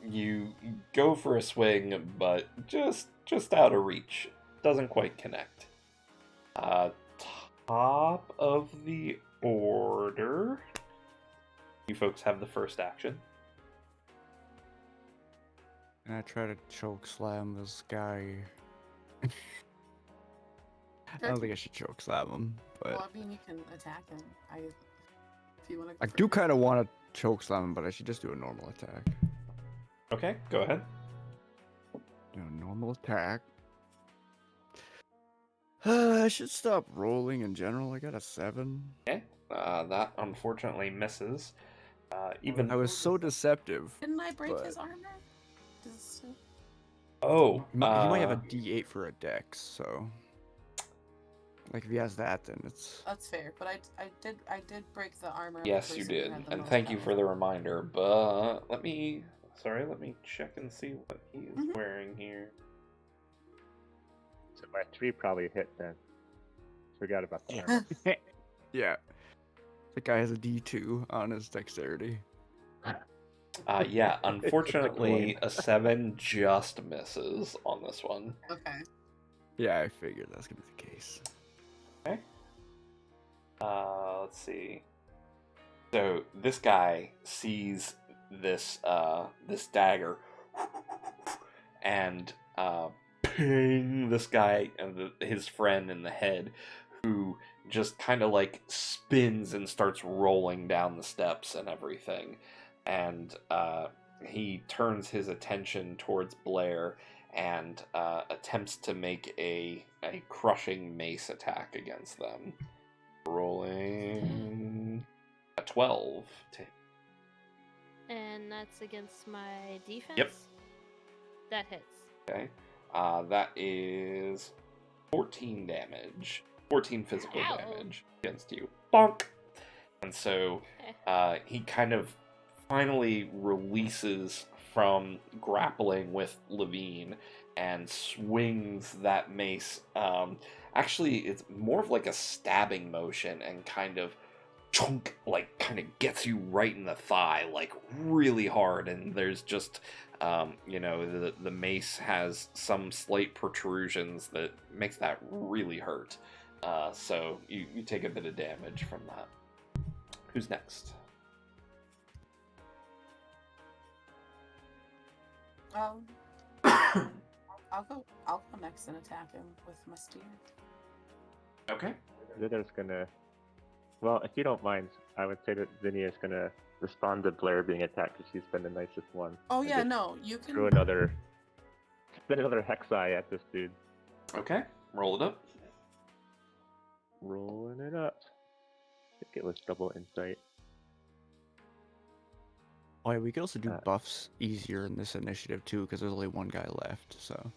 You go for a swing, but just out of reach. Doesn't quite connect. Top of the order. You folks have the first action. And I try to choke slam this guy. I don't think I should choke slam him, but Well, I mean, you can attack him. If you want to. I do kind of want to choke slam him, but I should just do a normal attack. Okay, go ahead. Do a normal attack. I should stop rolling in general. I got a 7. Okay. That unfortunately misses. Even I was so deceptive. Didn't I break but- his armor? Does... Oh, He might have a D8 for a dex, so like if he has that, then it's. That's fair, but I did break the armor. of the yes, you person who did, had the and most thank you health. for the reminder. But let me check and see what he is Mhm. wearing here. So my 3 probably hit then. Forgot about that. Yeah. Yeah. The guy has a D2 on his dexterity. Yeah, unfortunately, a 7 just misses on this one. Okay. Yeah, I figured that's gonna be the case. Okay. Let's see. So this guy sees this dagger and ping this guy and his friend in the head, who just kind of like spins and starts rolling down the steps and everything. And he turns his attention towards Blair and attempts to make a crushing mace attack against them. Rolling a 12 to hit. And that's against my defense? Yep. That hits. Okay. That is 14 damage. 14 physical Ow. damage against you. Bonk! And so he kind of finally releases from grappling with Levine and swings that mace. Actually, it's more of like a stabbing motion and kind of chunk, like kind of gets you right in the thigh, like really hard. And there's just, the mace has some slight protrusions that makes that really hurt. So you take a bit of damage from that. Who's next? I'll go next and attack him with my spear. Okay. Zinnia's gonna. Well, if you don't mind, I would say that Zinnia's gonna respond to Blair being attacked because she's been the nicest one. Oh and yeah, just no, you can. Throw another. Spin another hex eye at this dude. Okay. Roll it up. Rolling it up. I think it was double insight. Oh yeah, we could also do Uh, buffs easier in this initiative too, because there's only one guy left. So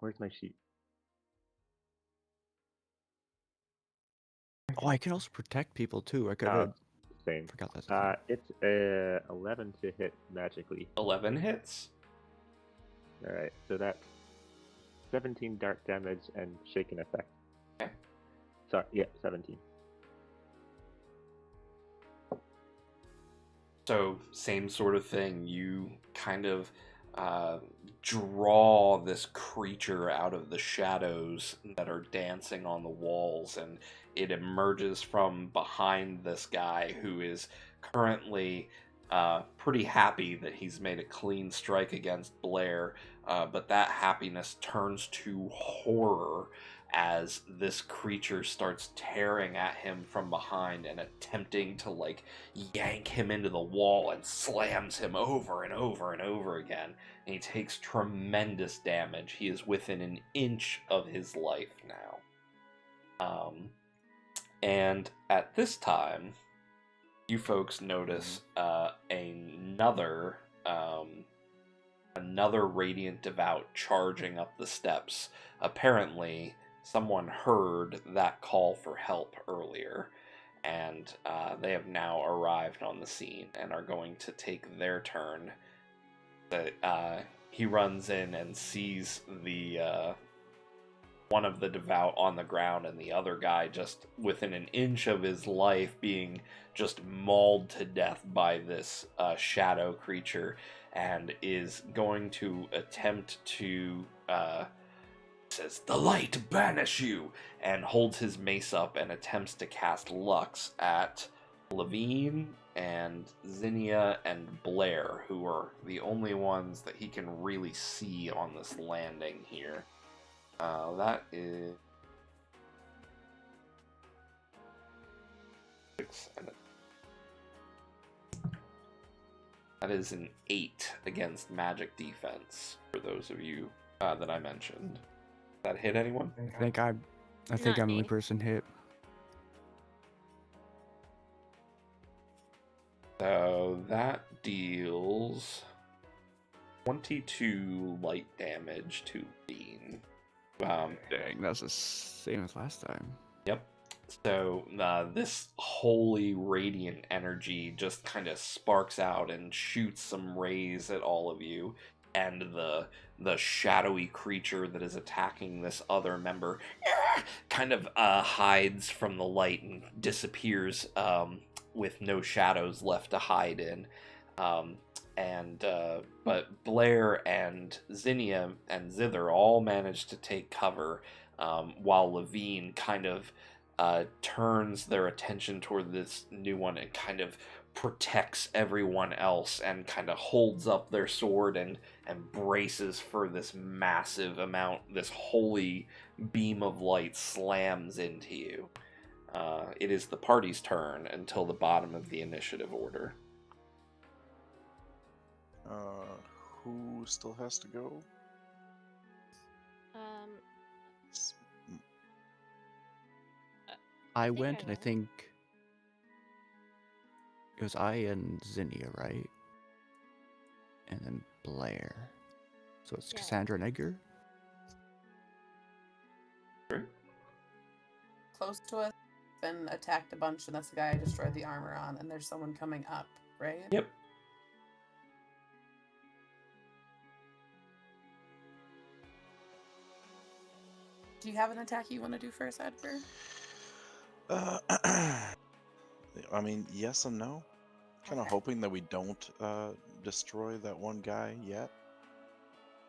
Where's my sheet? oh, I can also protect people too. I could Oh, have same. forgot that's a thing. It's 11 to hit magically. 11 hits. All right, so that's 17 dark damage and shaken effect. Okay. Sorry, yeah, 17. So, same sort of thing. You kind of draw this creature out of the shadows that are dancing on the walls, and it emerges from behind this guy who is currently pretty happy that he's made a clean strike against Blair, but that happiness turns to horror as this creature starts tearing at him from behind and attempting to like yank him into the wall and slams him over and over and over again. And he takes tremendous damage. He is within an inch of his life now. And at this time, you folks notice another radiant devout charging up the steps. Apparently, someone heard that call for help earlier, and they have now arrived on the scene and are going to take their turn. He runs in and sees the one of the devout on the ground and the other guy just within an inch of his life being just mauled to death by this shadow creature, and is going to attempt to says, "The light banish you," and holds his mace up and attempts to cast Lux at Levine and Zinnia and Blair, who are the only ones that he can really see on this landing here. That is 6 and that is an 8 against magic defense for those of you that I mentioned. That hit anyone? I think I'm the only me. person hit. So that deals 22 light damage to Bean. Dang, that's the same as last time. Yep. So this holy radiant energy just kind of sparks out and shoots some rays at all of you, and the shadowy creature that is attacking this other member kind of hides from the light and disappears with no shadows left to hide in. But Blair and Zinnia and Zither all managed to take cover, while Levine kind of turns their attention toward this new one and kind of protects everyone else and kind of holds up their sword and braces for this massive amount. This holy beam of light slams into you. It is the party's turn until the bottom of the initiative order. Who still has to go? S- I think went, I and I went. think it was I and Zinnia, right? And then Blair. So it's Yeah. Cassandra and Edgar? Close to us, been attacked a bunch, and that's the guy I destroyed the armor on, and there's someone coming up, right? Yep. Do you have an attack you want to do first, Edgar? I mean, yes and no. Kind of Okay. hoping that we don't destroy that one guy yet.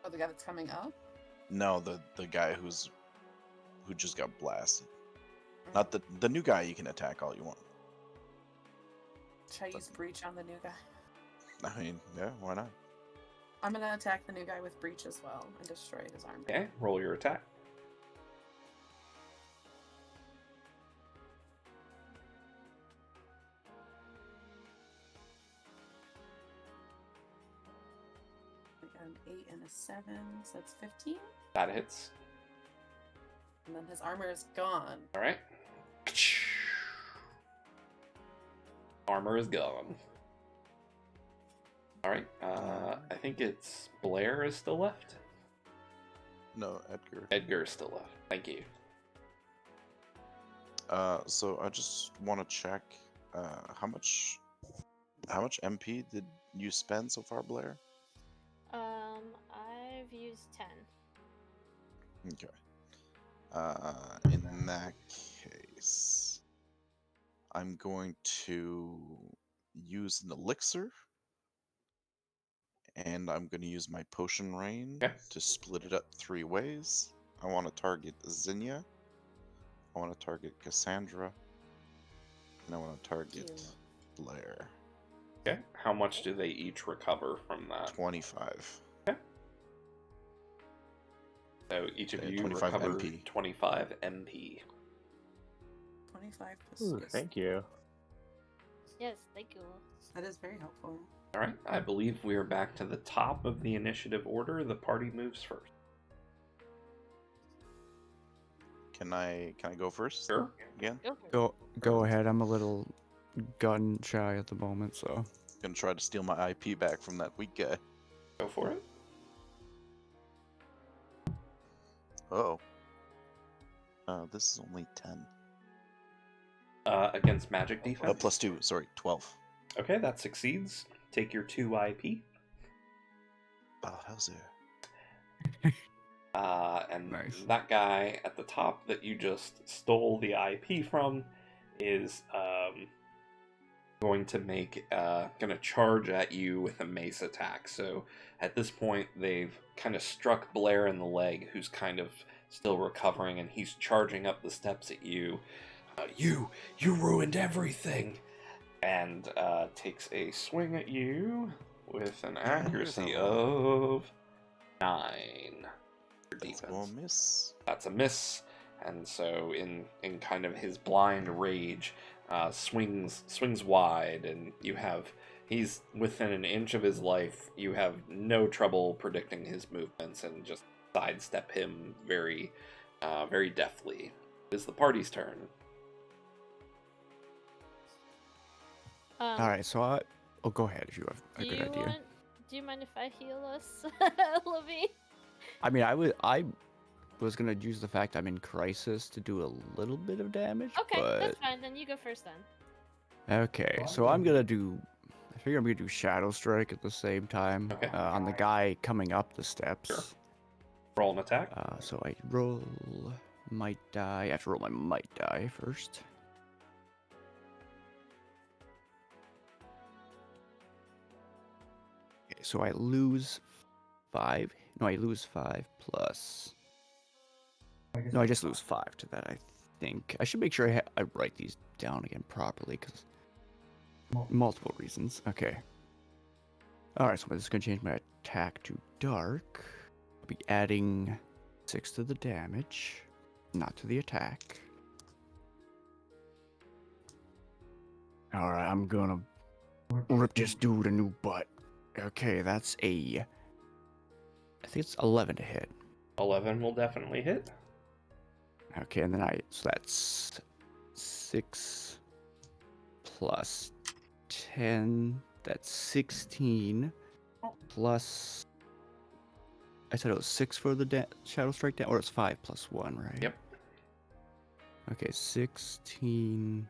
Oh, the guy that's coming up? No, the guy who just got blasted. Not the new guy. You can attack all you want. Should I use Breach on the new guy? I mean, yeah, why not? I'm gonna attack the new guy with Breach as well and destroy his armor. Okay, roll your attack. An 8 and a 7, so that's 15. That hits. And then his armor is gone. All right. Armor is gone. All right. I think it's Blair is still left. No, Edgar. Edgar is still left. Thank you. So I just want to check how much MP did you spend so far, Blair? I've used 10. Okay. In that case, I'm going to use an elixir, and I'm going to use my potion rain Okay. to split it up 3 ways. I want to target Zinnia, I want to target Cassandra, and I want to target Blair. Okay. How much do they each recover from that? 25. Okay. So each of you 25 recover MP. 25 MP. 25 plus Ooh, yes. thank you. Yes, thank you. That is very helpful. All right, I believe we are back to the top of the initiative order. The party moves first. Can I go first? Sure. Again? Go for it. Go ahead. I'm a little gun shy at the moment, so. Gonna try to steal my IP back from that weak guy. Go for it. Oh. This is only 10. Against magic defense. Plus 2, sorry, 12. Okay, that succeeds. Take your 2 IP. Bauhauser. And Nice. that guy at the top that you just stole the IP from is going to charge at you with a mace attack. So at this point, they've kind of struck Blair in the leg, who's kind of still recovering, and he's charging up the steps at you. You ruined everything! And takes a swing at you with an accuracy of 9. That's a miss. That's a miss, and so in kind of his blind rage, swings wide, and he's within an inch of his life. You have no trouble predicting his movements and just sidestep him very deftly. It is the party's turn. All right, so go ahead if you have a Do good you idea. Do you mind if I heal us, Levine? I mean, I was gonna use the fact I'm in crisis to do a little bit of damage. Okay, but... that's fine. Then you go first then. Okay, so I'm gonna do. I figure I'm gonna do Shadow Strike at the same time Okay. on the guy coming up the steps. Sure. Roll an attack. So I roll might die. I have to roll my might die first. Okay, so I lose 5. No, I lose 5 plus. No, I just lose 5 to that. I think I should make sure I write these down again properly because multiple reasons. Okay. All right, so I'm just gonna change my attack to dark. I'll be adding 6 to the damage, not to the attack. All right, I'm gonna rip this dude a new butt. Okay, that's I think it's 11 to hit. 11 will definitely hit. Okay, and then so that's 6 plus 10. That's 16 plus. I said it was 6 for the Shadow Strike down, or it's 5 plus 1, right? Yep. Okay, 16,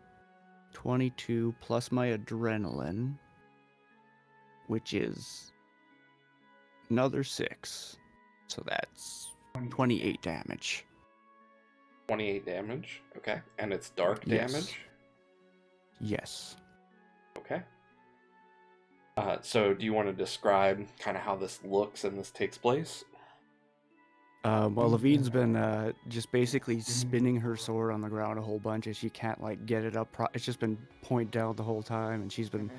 22 plus my adrenaline, which is another 6. So that's 28 damage. 28 damage. Okay. And it's dark Yes. damage. Yes. Okay. So do you want to describe kind of how this looks and this takes place? Well, Levine's been just basically spinning her sword on the ground a whole bunch, and she can't like get it up. It's just been point down the whole time, and she's been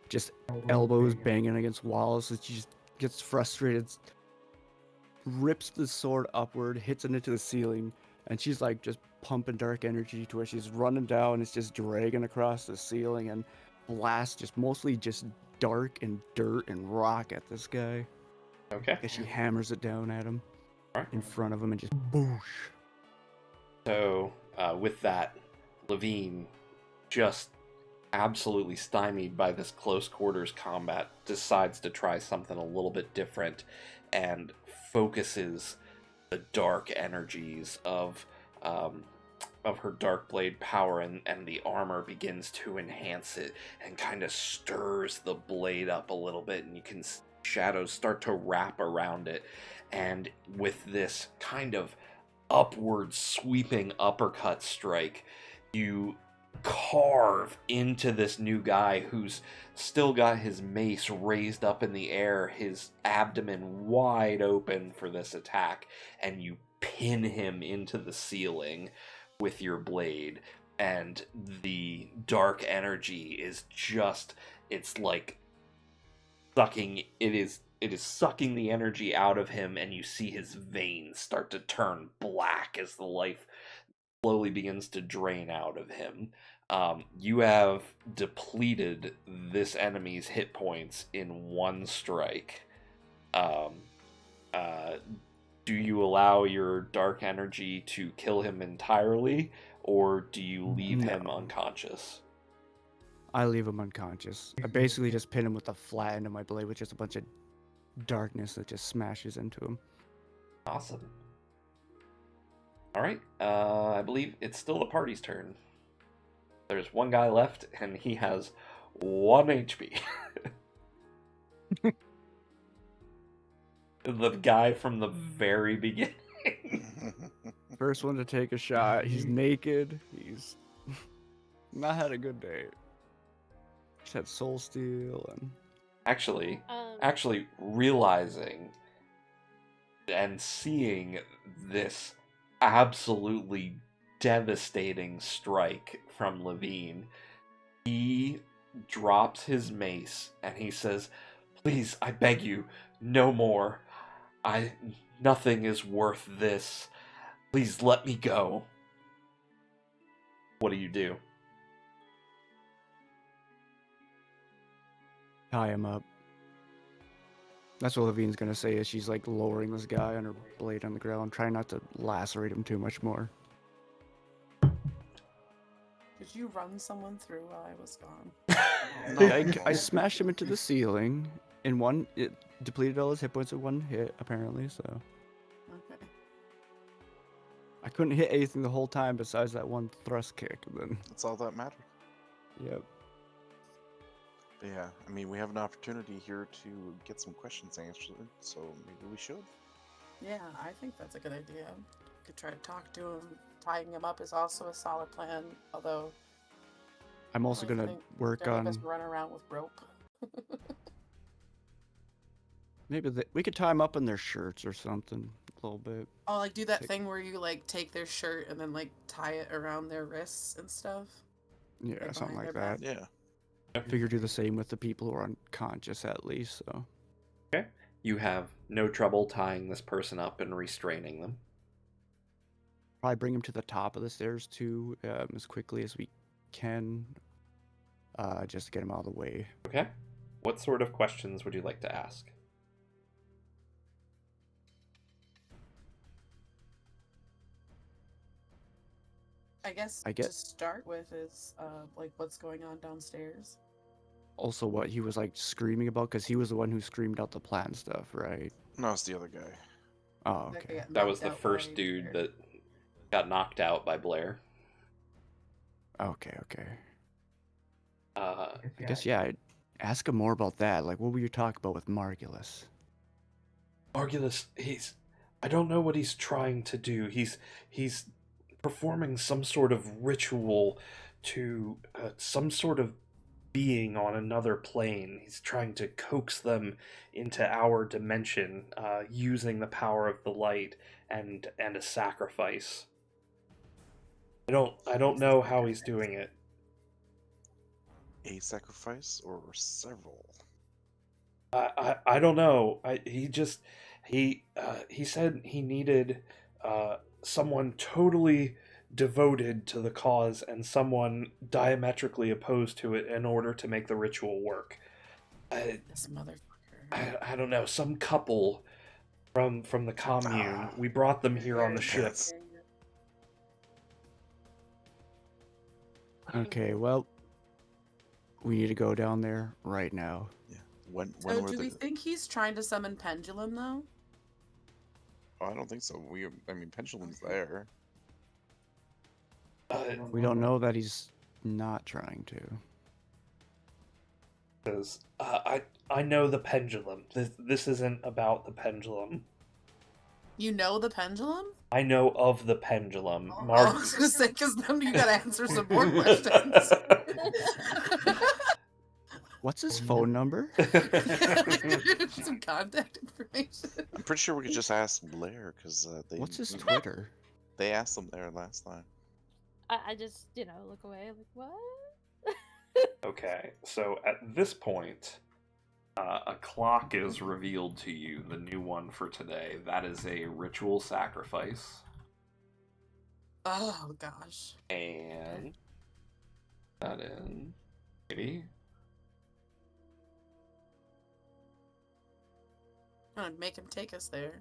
just elbows banging against walls. And she just gets frustrated, rips the sword upward, hits it into the ceiling, and she's like just pumping dark energy to where she's running down. It's just dragging across the ceiling and blast just mostly just dark and dirt and rock at this guy. Okay. As she hammers it down at him. Alright. In front of him and just boosh. So with that, Levine, just absolutely stymied by this close quarters combat, decides to try something a little bit different and focuses the dark energies of her dark blade power, and the armor begins to enhance it and kind of stirs the blade up a little bit, and you can see shadows start to wrap around it. And with this kind of upward sweeping uppercut strike, you carve into this new guy who's still got his mace raised up in the air, his abdomen wide open for this attack, and you pin him into the ceiling with your blade. And the dark energy is just, it's like sucking, it is it is sucking the energy out of him, and you see his veins start to turn black as the life slowly begins to drain out of him. You have depleted this enemy's hit points in one strike. Um, do you allow your dark energy to kill him entirely, or do you leave him No. unconscious? I leave him unconscious. I basically just pin him with the flat end of my blade with just a bunch of darkness that just smashes into him. Awesome. All right. I believe it's still the party's turn. There's one guy left, and he has 1 HP. The guy from the very beginning. First one to take a shot. He's naked. He's not had a good day. Just had soul steal and Actually realizing and seeing this absolutely devastating strike from Levine, he drops his mace and he says, "Please, I beg you, no more. Nothing is worth this. Please let me go." What do you do? tie him up. That's what Levine's gonna say as she's like lowering this guy on her blade on the ground, trying not to lacerate him too much more. Did you run someone through while I was gone? No. I smashed him into the ceiling. It depleted all his hit points in one hit, apparently, so. Okay. I couldn't hit anything the whole time besides that one thrust kick, and then. That's all that mattered. Yep. But yeah, I mean, we have an opportunity here to get some questions answered, so maybe we should. Yeah, I think that's a good idea. Could try to talk to him. Tying him up is also a solid plan, although I'm also I gonna think work none on. of us run around with rope. Maybe we could tie them up in their shirts or something a little bit. Oh, like do that Take- thing where you like take their shirt and then like tie it around their wrists and stuff. Yeah, Like, something behind like their that. Yeah. Figure do the same with the people who are unconscious at least. So Okay. You have no trouble tying this person up and restraining them. probably bring him to the top of the stairs too, as quickly as we can, just to get him out of the way. Okay. What sort of questions would you like to ask? I guess I to get- start with is like what's going on downstairs. Also, what he was like screaming about, because he was the one who screamed out the plan stuff, right? No, it's the other guy. Oh, That guy okay. got That was knocked the out first by dude Blair. that got knocked out by Blair. Okay. Uh, I guess yeah. I'd ask him more about that. Like, what were you talking about with Margulis? Argulus, I don't know what he's trying to do. He's performing some sort of ritual to some sort of being on another plane. He's trying to coax them into our dimension using the power of the light and a sacrifice. I don't know how he's doing it. A sacrifice or several? I don't know. He said he needed someone totally devoted to the cause and someone diametrically opposed to it in order to make the ritual work. This motherfucker. I don't know, some couple from the commune. We brought them here on the ship. Yes. Okay, well, we need to go down there right now. Yeah. When So were do the? we think he's trying to summon Pendulum though? Oh, I don't think so. I mean, Pendulum's Okay. there. We don't know that he's not trying to. Says, I know the pendulum. This isn't about the pendulum. You know the Pendulum? I know of the pendulum. Oh, I was gonna say, because then you gotta answer some more questions. What's his phone number? Some contact information. I'm pretty sure we could just ask Blair because they. What's his Twitter? They asked him there last time. I just, look away. I'm like, what? Okay, so at this point, A clock is revealed to you, the new one for today. That is a ritual sacrifice. Oh gosh. And that in. Maybe. I'm gonna make him take us there.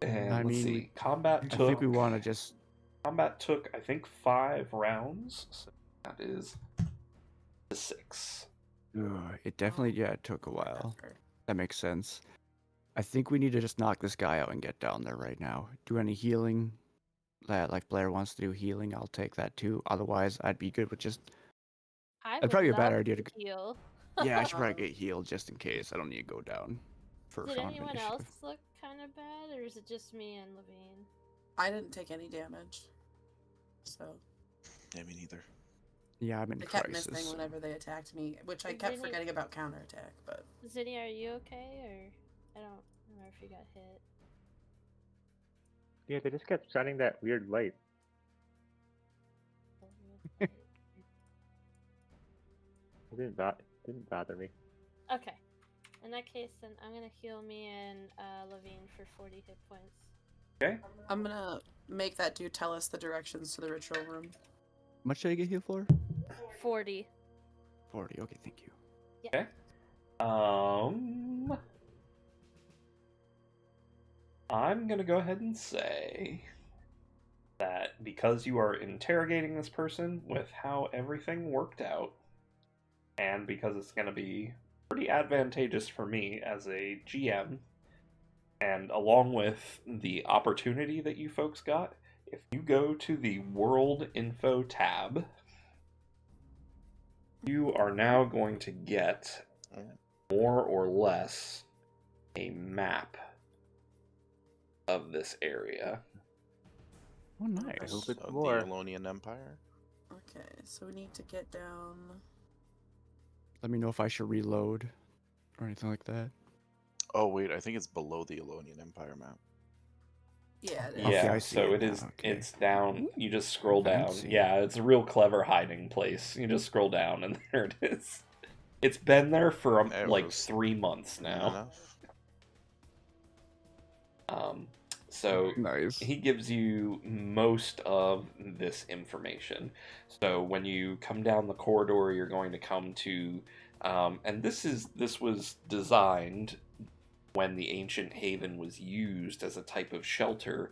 And I let's mean, see. Combat I took. think we want to just. Combat took, I think, 5 rounds. So that is 6. It definitely, it took a while. Effort. That makes sense. I think we need to just knock this guy out and get down there right now. Do any healing? Like Blair wants to do healing, I'll take that too. Otherwise, I'd be good with just. I It'd would probably be a bad love idea to to. heal. Yeah, I should probably get healed just in case. I don't need to go down first Did round of anyone initiative. else look kind of bad, or is it just me and Levine? I didn't take any damage, so Yeah, me neither. Yeah, I'm in I kept crisis. missing whenever they attacked me, which I Is kept any- forgetting about counterattack. But Zinnia, are you okay, or I don't remember if you got hit. Yeah, they just kept shining that weird light. It didn't bother me. Okay. In that case, then I'm gonna heal me and Levine for 40 hit points. Okay. I'm gonna make that dude tell us the directions to the ritual room. How much did I get healed for? 40. 40. Okay, thank you. Okay. I'm gonna go ahead and say that because you are interrogating this person with how everything worked out, and because it's gonna be pretty advantageous for me as a GM, and along with the opportunity that you folks got, if you go to the World Info tab, you are now going to get more or less a map of this area. Oh, nice. I hope it's Of more. the Elonian Empire. Okay, so we need to get down. Let me know if I should reload or anything like that. Oh wait, I think it's below the Elonian Empire map. Yeah, it is. Okay, Yeah, I see so it it is. now, okay. It's down. You just scroll down. Fancy. Yeah, it's a real clever hiding place. You just scroll down, and there it is. It's been there for It like was 3 months Good now. enough. So Nice. he gives you most of this information. So when you come down the corridor, you're going to come to, and this was designed when the ancient haven was used as a type of shelter.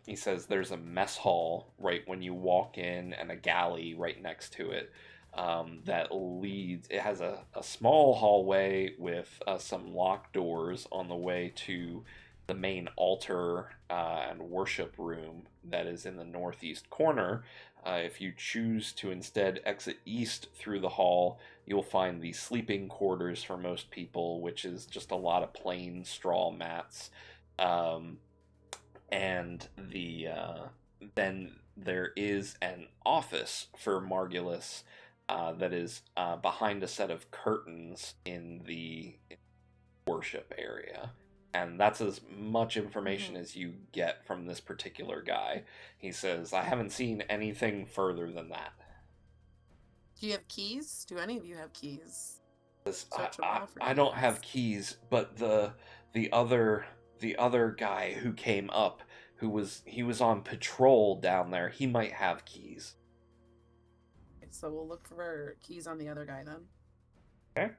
He says there's a mess hall right when you walk in, and a galley right next to it. That leads. It has a small hallway with some locked doors on the way to the main altar and worship room that is in the northeast corner. If you choose to instead exit east through the hall, you'll find the sleeping quarters for most people, which is just a lot of plain straw mats. And then there is an office for Margulis that is behind a set of curtains in the worship area. And that's as much information as you get from this particular guy. He says, I haven't seen anything further than that. Do you have keys? Do any of you have keys? Says, Search them all for I don't keys. have keys, but the other guy who came up, he was on patrol down there, he might have keys. So we'll look for keys on the other guy then. Okay.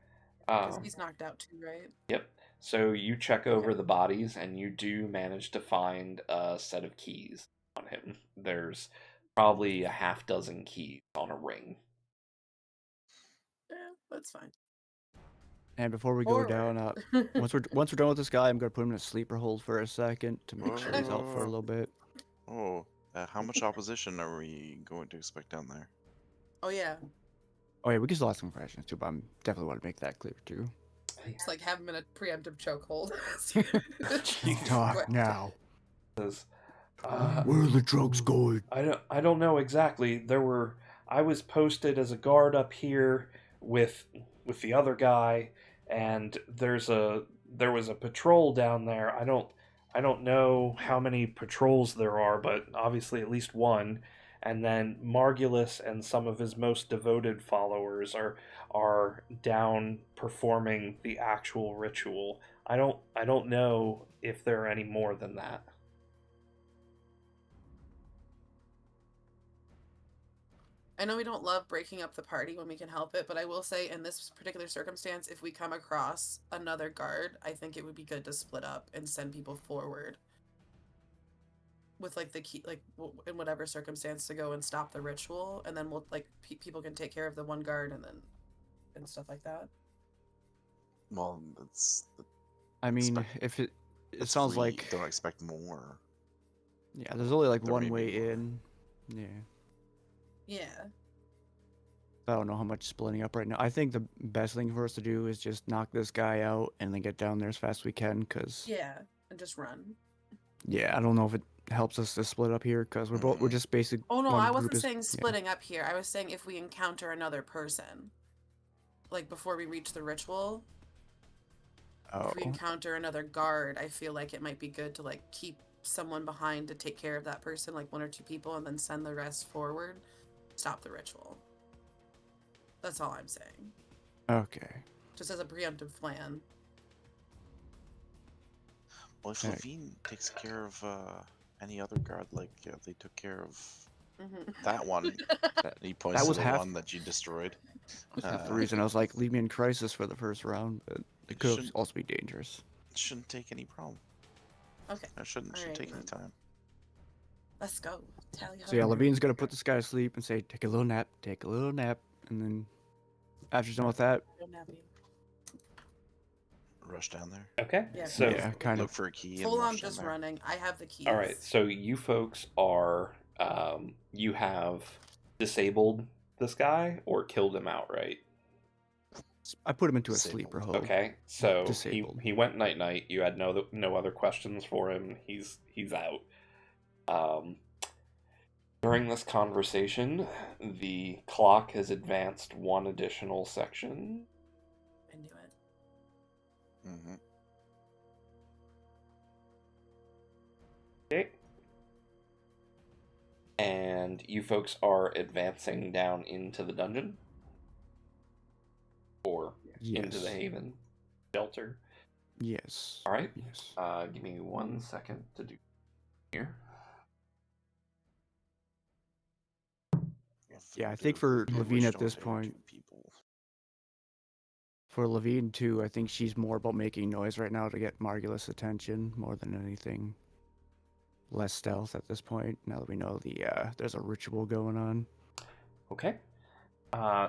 Because he's knocked out too, right? Yep. So you check over the bodies, and you do manage to find a set of keys on him. There's probably a half dozen keys on a ring. Yeah, that's fine. And before we go down, once we're done with this guy, I'm gonna put him in a sleeper hold for a second to make sure he's out for a little bit. Oh, how much opposition are we going to expect down there? Oh yeah, Oh yeah, we can still ask some questions too, but I'm definitely want to make that clear too. it's like have him in a preemptive chokehold. Talk now. Says, Where are the drugs going? I don't know exactly. I was posted as a guard up here with the other guy, and there was a patrol down there. I don't know how many patrols there are, but obviously at least one. and then Margulis and some of his most devoted followers are down performing the actual ritual. I don't know if there are any more than that. I know we don't love breaking up the party when we can help it, but I will say in this particular circumstance, if we come across another guard, I think it would be good to split up and send people forward with like the key, like in whatever circumstance, to go and stop the ritual, and then we'll like people can take care of the one guard and stuff like that. Well, it's I mean, Expect- if it it's sounds free, like don't expect more. yeah, there's only like There one may be way more. in. Yeah. Yeah. I don't know how much splitting up right now. I think the best thing for us to do is just knock this guy out and then get down there as fast as we can. Cause Yeah, and just run. yeah, I don't know if it helps us to split up here because we're just basic. Oh no, one I group wasn't is saying yeah. splitting up here. I was saying if we encounter another person, like before we reach the ritual, Oh, if we encounter another guard, I feel like it might be good to like keep someone behind to take care of that person, like one or two people, and then send the rest forward. Stop the ritual. That's all I'm saying. okay. Just as a preemptive plan. Well, if Okay. Levine takes care of any other guard, like they took care of Mm-hmm. that one, That, he points to was the half- one that you destroyed. that's the reason I was like, leave me in crisis for the first round, but it could Shouldn't- also be dangerous. Shouldn't take any problem. Okay, That shouldn't Alright, take any then. time. let's go. Tally So yeah, ho. Levine's gonna put this guy to sleep and say, take a little nap, and then after she's done with that, Go nappy. Rush down there. Okay. Yeah. So yeah, kind Look of. for a key. Full and on rush down just there. running. I have the keys. all right. So you folks are you have disabled this guy or killed him outright. I put him into a Disabled. sleeper hold. Okay, so Disabled. he went night night. You had no other questions for him. He's out. During this conversation, the clock has advanced one additional section. I knew it. Mm-hmm. Okay. And you folks are advancing down into the dungeon? Or into the Yes. haven shelter? Yes. Alright. Yes. Give me 1 second to do here. Yeah, I think for Levine at this point, for Levine too, I think she's more about making noise right now to get Margulis' attention more than anything. Less stealth at this point, now that we know there's a ritual going on. Okay.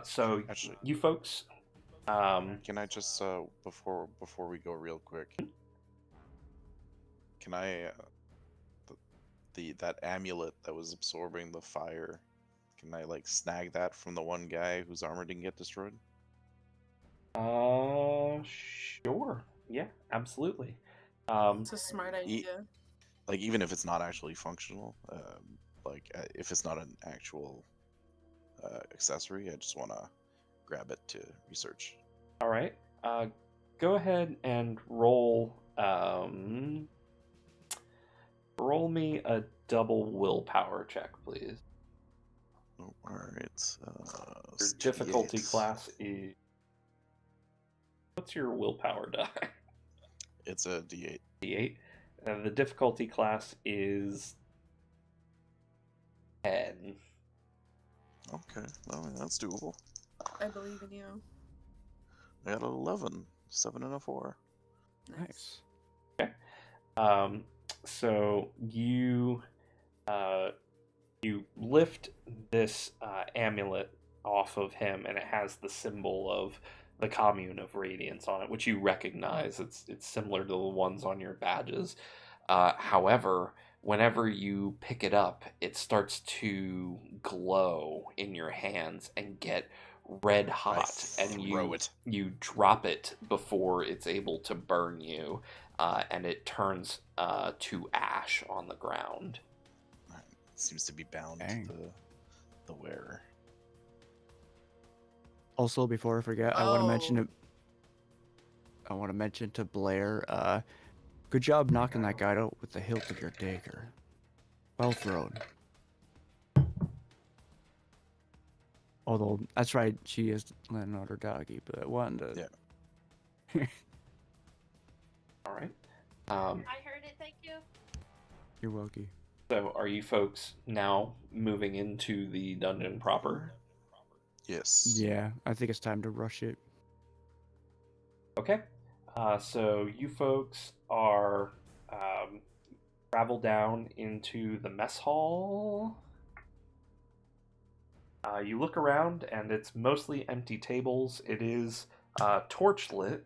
So Actually, you folks, can I just before we go real quick, can I that amulet that was absorbing the fire, can I like snag that from the one guy whose armor didn't get destroyed? sure. Yeah, absolutely. It's a smart idea. Like even if it's not actually functional, if it's not an actual accessory, I just want to grab it to research. All right. Go ahead and roll. Roll me a double willpower check, please. Oh, all right. Your difficulty class is. What's your willpower die? It's a D8. D8. The difficulty class is 10. Okay, well, that's doable. I believe in you. I got an 11, 7 and a 4. Nice. Okay. So you lift this amulet off of him, and it has the symbol of the commune of radiance on it, which you recognize. It's similar to the ones on your badges. However, whenever you pick it up, it starts to glow in your hands and get red hot, and you drop it before it's able to burn you, and it turns to ash on the ground. It seems to be bound Dang. to the wearer. Also, before I forget, I want to mention to Blair, good job knocking that guy out with the hilt of your dagger. Well thrown. Although that's right, she is letting out her doggy, but I wanted to. Yeah. All right. I heard it. Thank you. You're welcome. So, are you folks now moving into the dungeon proper? Yes. Yeah, I think it's time to rush it. Okay. So you folks are travel down into the mess hall. You look around, and it's mostly empty tables. It is torch lit,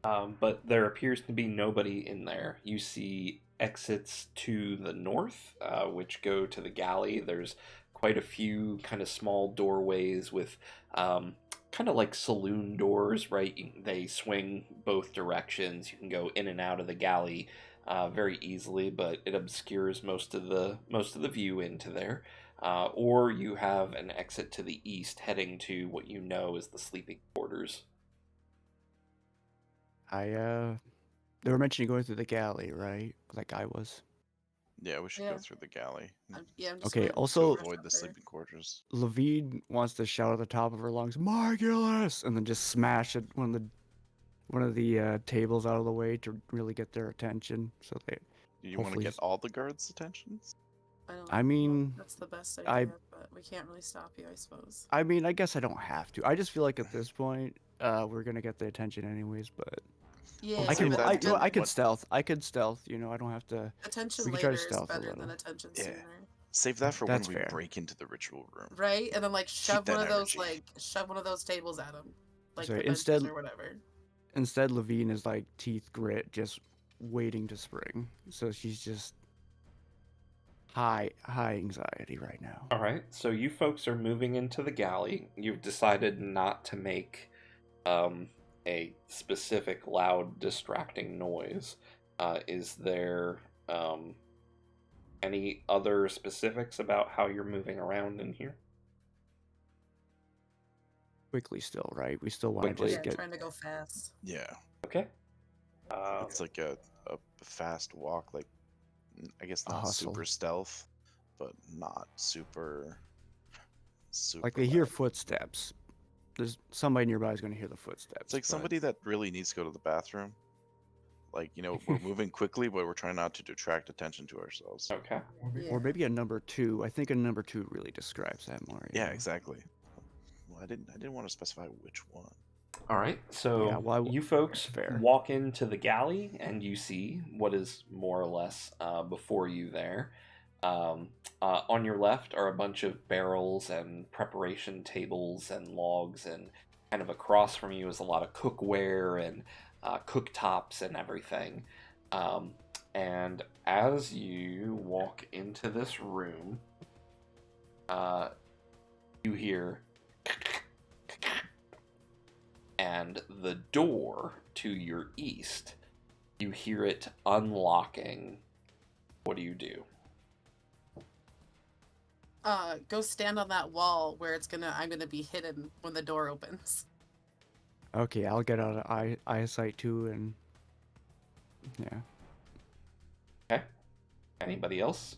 but there appears to be nobody in there. You see exits to the north, which go to the galley. There's quite a few kind of small doorways with kind of like saloon doors, right? They swing both directions. You can go in and out of the galley very easily, but it obscures most of the view into there. Or you have an exit to the east, heading to what you know is the sleeping quarters. They were mentioning going through the galley, right? Like I was. Yeah, we should Yeah. go through the galley I'm just Okay, waiting also- to for avoid the Rush up sleeping quarters. Levine wants to shout at the top of her lungs, "Margulis!" and then just smash it one of the tables out of the way to really get their attention. So they. Do you want to Hopefully get s- all the guards' attentions? there. I mean, That's the best I- idea, but we can't really stop you, I suppose. I mean, I guess I don't have to. I just feel like at this point, we're gonna get the attention anyways. But Yeah, Let's I save can. that I, until I could what- stealth. I could stealth. I don't have to. attention we can try later to is stealth a better little. than attention Yeah. sooner. Save that for That's when we fair. break into the ritual room. Right? And then like shove that one of those energy. shove one of those tables at him. Like So the instead- benches or whatever. Instead, Levine is like teeth grit, just waiting to spring. So she's just high anxiety right now. All right, so you folks are moving into the galley. You've decided not to make a specific loud, distracting noise. Is there any other specifics about how you're moving around in here? Quickly, still, right? We still want to Quickly. just Yeah, get. trying to go fast. Yeah. Okay. Uh, It's like a fast walk, like I guess A not hustle. super stealth, but not super Like they hear loud. footsteps. There's somebody nearby is going to hear the footsteps. It's like but- somebody that really needs to go to the bathroom. Like, we're moving quickly, but we're trying not to detract attention to ourselves. okay. Yeah. Or maybe a number two. I think a number two really describes that more. you Yeah, know? exactly. Well, I didn't want to specify which one. All right, so Yeah, well, you folks fair. walk into the galley and you see what is more or less before you there. On your left are a bunch of barrels and preparation tables and logs, and kind of across from you is a lot of cookware and cooktops and everything. And as you walk into this room, you hear and the door to your east, you hear it unlocking. What do you do? Go stand on that wall where I'm gonna be hidden when the door opens. Okay, I'll get out of eyesight too, and yeah. Okay. Anybody else?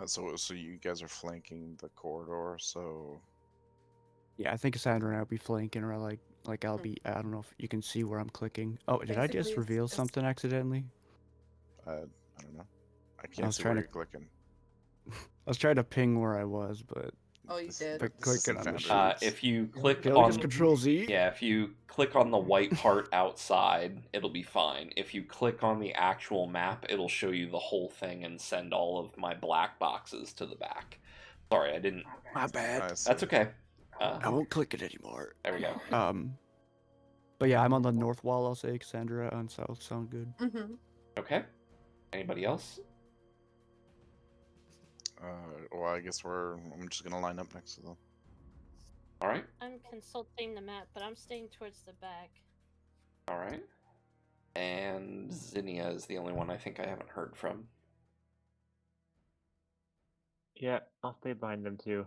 So you guys are flanking the corridor, so Yeah, I think Cassandra and I'll be flanking, or like I'll be. I don't know if you can see where I'm clicking. Oh, did I just Basically, reveal it's- something accidentally? I don't know. I can't was see where trying you're to- clicking. I was trying to ping where I was, but Oh, you did. But This isn't clicking on the Foundry. sheets. If you click okay, let me on just Control Z. yeah, if you click on the white part outside, it'll be fine. If you click on the actual map, it'll show you the whole thing and send all of my black boxes to the back. Sorry, I didn't. My bad. I see. That's okay. I won't click it anymore. There we go. But yeah, I'm on the north wall. I'll say Cassandra on south. Sound good? Mm-hmm. Okay. Anybody else? Well, I guess I'm just gonna line up next to them. All right. I'm consulting the map, but I'm staying towards the back. All right. And Zinnia is the only one I think I haven't heard from. Yeah, I'll stay behind them too.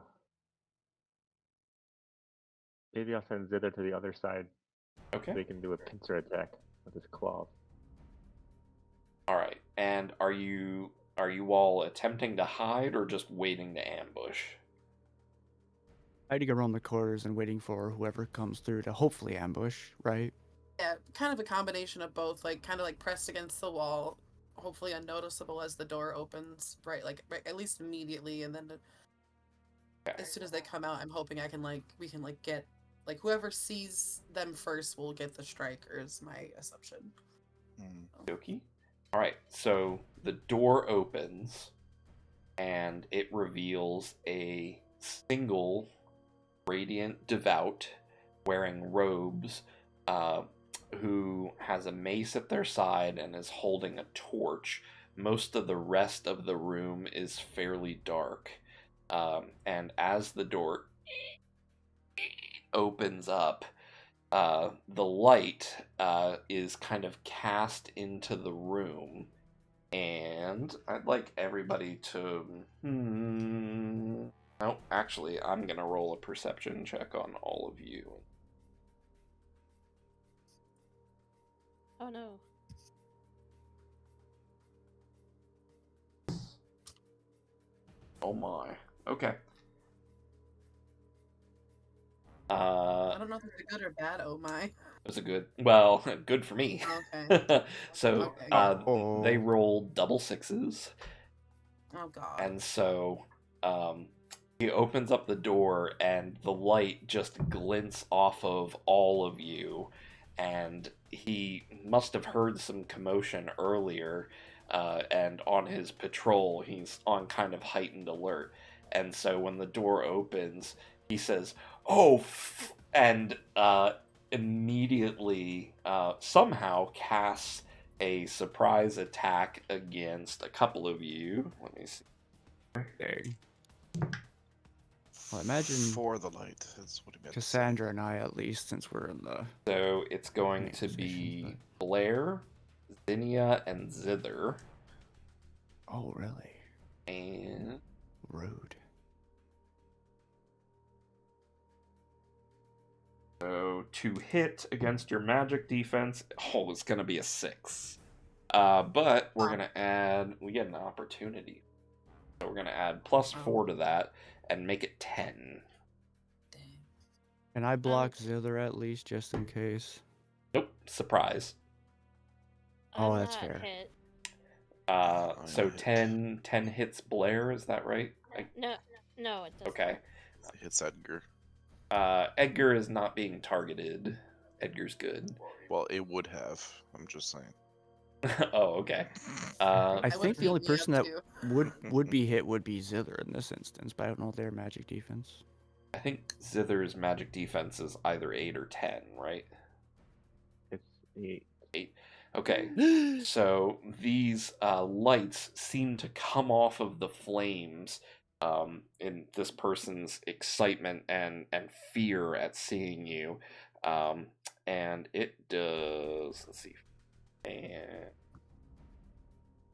Maybe I'll send Zither to the other side so Okay. he can do a pincer attack with his claws. All right. And are you are you all attempting to hide or just waiting to ambush? Hiding around the corners and waiting for whoever comes through to hopefully ambush, right? Yeah, kind of a combination of both, like kind of like pressed against the wall, hopefully unnoticeable as the door opens, right? Like right, at least immediately, and then Okay. as soon as they come out, I'm hoping we can like get like whoever sees them first will get the strike, or is my assumption. Dokie. All right, so the door opens and it reveals a single radiant devout wearing robes who has a mace at their side and is holding a torch. Most of the rest of the room is fairly dark. And as the door opens up, the light is kind of cast into the room, and I'd like everybody to. No, actually, I'm gonna roll a perception check on all of you. Oh no. Oh my. Okay. I don't know if it's a good or bad. Oh my. It was a good. Well, good for me. Okay. So Okay. they rolled double sixes. Oh god. And so he opens up the door, and the light just glints off of all of you. And he must have heard some commotion earlier, and on his patrol, he's on kind of heightened alert. And so when the door opens, he says, "Oh," and immediately somehow casts a surprise attack against a couple of you. Let me see. Okay. Well, imagine For the light is what he meant to say. Cassandra and I, at least, since we're in the. So it's going main to be position, Blair, Zinnia, and Zither. Oh, really? And Rude. so to hit against your magic defense, it's going to be a 6. But we're going to add, we get an opportunity. So we're going to add +4 to that and make it 10. Dang. Can I block Zither at least, just in case? Nope, surprise. Oh, I'm that's not fair. hit. So 10 hits Blair, is that right? No, it doesn't. Okay. It hits Edgar. Edgar is not being targeted. Edgar's good. Well, it would have. I'm just saying. Oh, okay. I would think the beat only me person up, that too. would be hit would be Zither in this instance, but I don't know their magic defense. I think Zither's magic defense is either 8 or 10, right? It's 8. 8. Okay. So these lights seem to come off of the flames in this person's excitement and fear at seeing you. And it does, let's see, and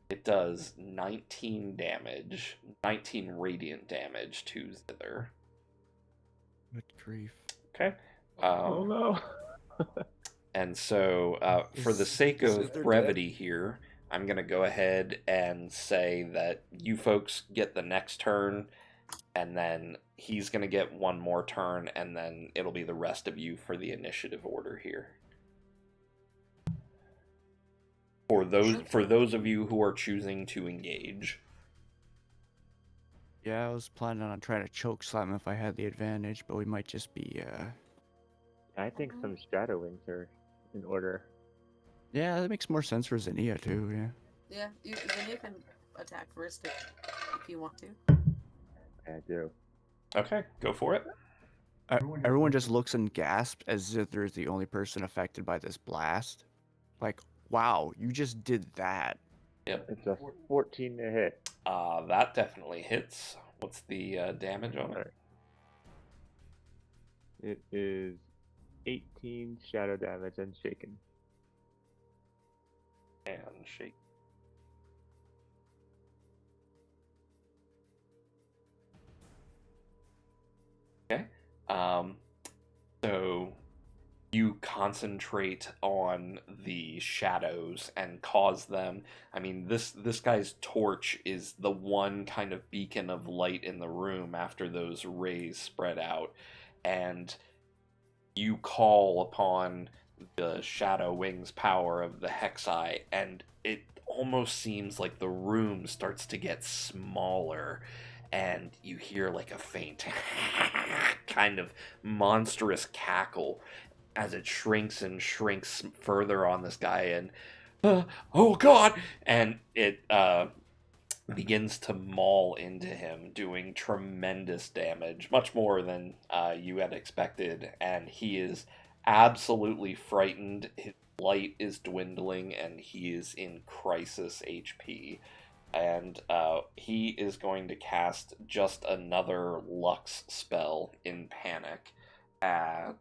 it does 19 damage, 19 radiant damage to Zither. Good grief. Okay. Oh no. And so, for the Is sake of Zither brevity here, I'm going to go ahead and say that you folks get the next turn, and then he's going to get one more turn, and then it'll be the rest of you for the initiative order here. For those of you who are choosing to engage. Yeah, I was planning on trying to choke slam if I had the advantage, but we might just be, I think some shadow wings are in order. Yeah, that makes more sense for Zinnia, too, yeah. Yeah, you can attack first if you want to. I do. Okay, go for it. Everyone just looks and gasps as Zither is the only person affected by this blast. Like, wow, you just did that. Yep. It's a 14 to hit. That definitely hits. What's the damage on it? Alright. It is 18 shadow damage and shaken. And shake. Okay. So you concentrate on the shadows and cause them. I mean, this guy's torch is the one kind of beacon of light in the room after those rays spread out, and you call upon the Shadow Wings power of the Hexi, and it almost seems like the room starts to get smaller, and you hear like a faint kind of monstrous cackle as it shrinks and shrinks further on this guy, and oh god, and it begins to maul into him, doing tremendous damage, much more than you had expected, and he is absolutely frightened. His light is dwindling, and he is in crisis HP. And he is going to cast just another Lux spell in panic at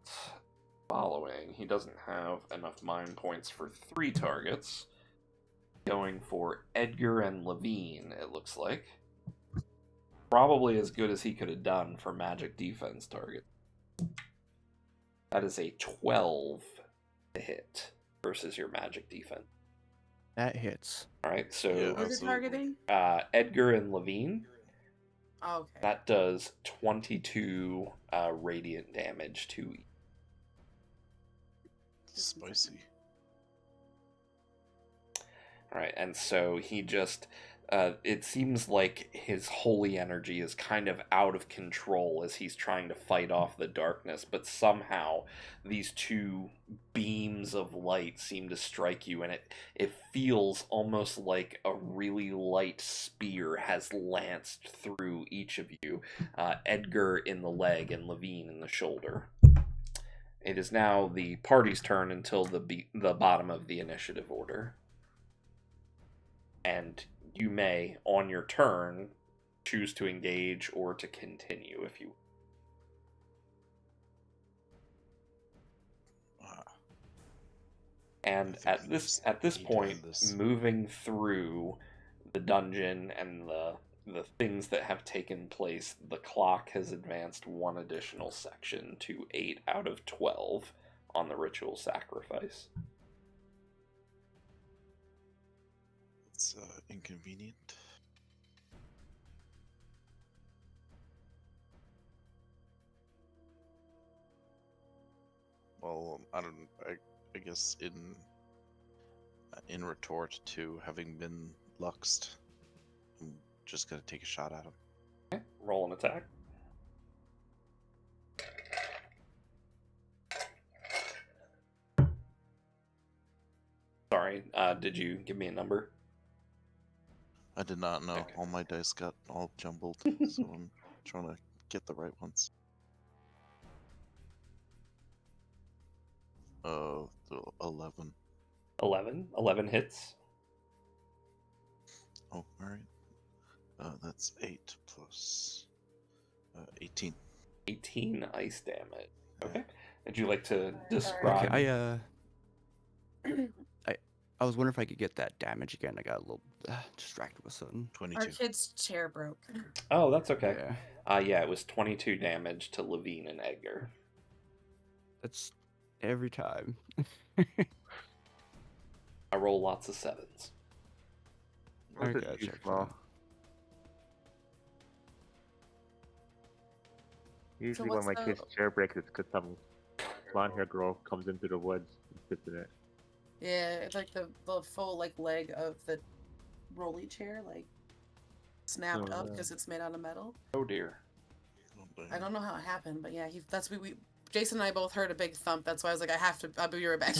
following. He doesn't have enough mind points for 3 targets. Going for Edgar and Levine, it looks like. Probably as good as he could have done for magic defense target. That is a 12 to hit versus your magic defense. That hits. Alright, so Yeah. Who's it Absolutely. targeting? Edgar and Levine, Oh, okay. that does 22 radiant damage to each. Spicy. Alright, and so he just, it seems like his holy energy is kind of out of control as he's trying to fight off the darkness, but somehow these 2 beams of light seem to strike you, and it feels almost like a really light spear has lanced through each of you, Edgar in the leg and Levine in the shoulder. It is now the party's turn until the bottom of the initiative order. And you may, on your turn, choose to engage or to continue if you. And I think at we this just at this need to point, end this. moving through the dungeon and the things that have taken place, the clock has advanced 1 additional section to 8 out of 12 on the ritual sacrifice. It's inconvenient. Well, I guess in retort to having been luxed, I'm just gonna take a shot at him. Okay, roll an attack. Sorry, did you give me a number? I did not know. Okay. All my dice got all jumbled, so I'm trying to get the right ones. 11. 11 hits. Oh, alright. That's 8 plus 18. 18 ice damage. Okay. Would you like to describe? Okay, I was wondering if I could get that damage again. I got a little distracted with something. 22. Our kid's chair broke. Oh, that's okay. Yeah, Yeah, it was 22 damage to Levine and Edgar. that's every time. I roll lots of 7s. What's Okay, it too check small? that. Usually what's when my the- kid's chair breaks, it's because some blonde-haired girl comes into the woods and sits in it. Yeah, it's like the full like leg of the rolly chair like snapped Oh, up no. because it's made out of metal. Oh dear. Oh, dang. I don't know how it happened, but yeah, that's we Jason and I both heard a big thump. That's why I was like, I'll be right back.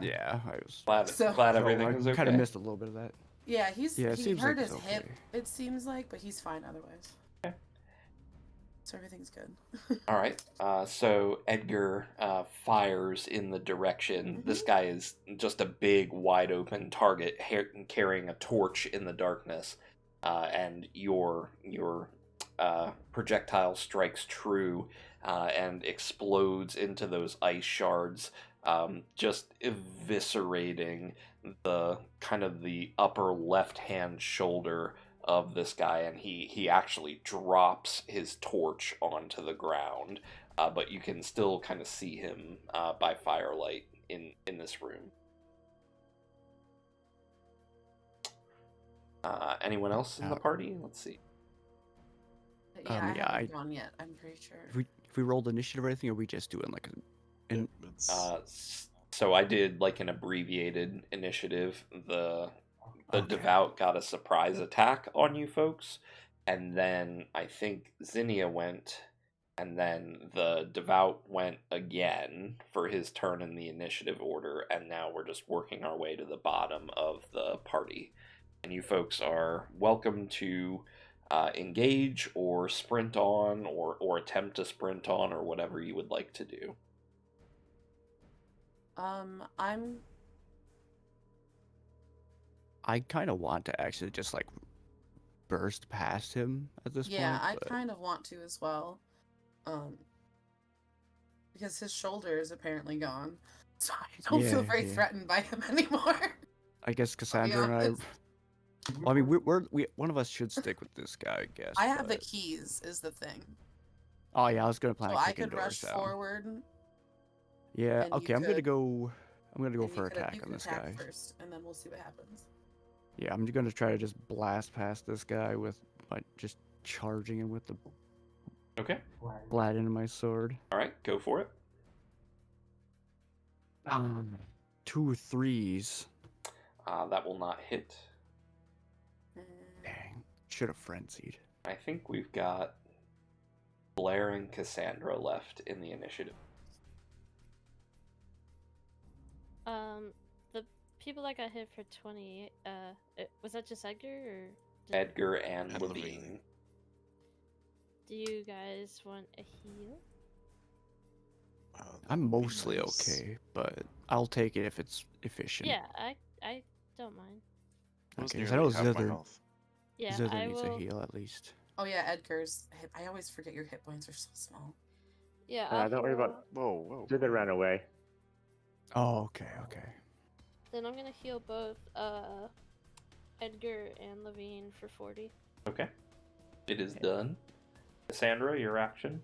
Yeah, I was. Glad, So- glad So everything I is okay. kind of missed a little bit of that. Yeah, Yeah, it he seems hurt like his it's hip. okay. It seems like, but he's fine otherwise. Okay. So everything's good. All right. So Edgar fires in the direction. This guy is just a big, wide open target, carrying a torch in the darkness, and your projectile strikes true and explodes into those ice shards, just eviscerating the kind of the upper left-hand shoulder of this guy, and he actually drops his torch onto the ground, but you can still kind of see him by firelight in this room. Anyone else in the party? Let's see. Yeah, I yeah, haven't gone yet, I'm pretty sure. If we rolled initiative or anything, or are we just doing like an So I did like an abbreviated initiative. The Okay. devout got a surprise attack on you folks, and then I think Zinnia went, and then the devout went again for his turn in the initiative order, and now we're just working our way to the bottom of the party. And you folks are welcome to engage or sprint on, or attempt to sprint on, or whatever you would like to do. I kind of want to actually just like burst past him at this point. Yeah, I but- kind of want to as well. Because his shoulder is apparently gone. So I don't feel Yeah, very yeah. threatened by him anymore. I guess Cassandra and I. honest. Well, I mean, we one of us should stick with this guy, I guess. I have the but- keys, is the thing. Oh yeah, I was gonna plan So on I kicking could rush doors down. forward. Yeah. and Okay, you I'm gonna could- go. I'm gonna go and you for could- attack you on could this attack guy. first, and then we'll see what happens. Yeah, I'm gonna try to just blast past this guy with just charging him with the Okay. blade into my sword. All right, go for it. 2 3s. That will not hit. Dang, should have frenzied. I think we've got Blair and Cassandra left in the initiative. The people that got hit for 20, was that just Edgar or did- Edgar and And Levine. Levine. Do you guys want a heal? that I'm would be mostly nice. okay, but I'll take it if it's efficient. Yeah, I don't mind. That was Okay, 'cause nearly I know half my Zither, health. Yeah, Zither I needs will. a heal at least. Oh yeah, Edgar's hit. I always forget your hit points are so small. Yeah, I'll Don't worry heal- about. Whoa. Zither ran away. Oh, okay. Then I'm gonna heal both Edgar and Levine for 40. Okay. It is done. Cassandra, your action.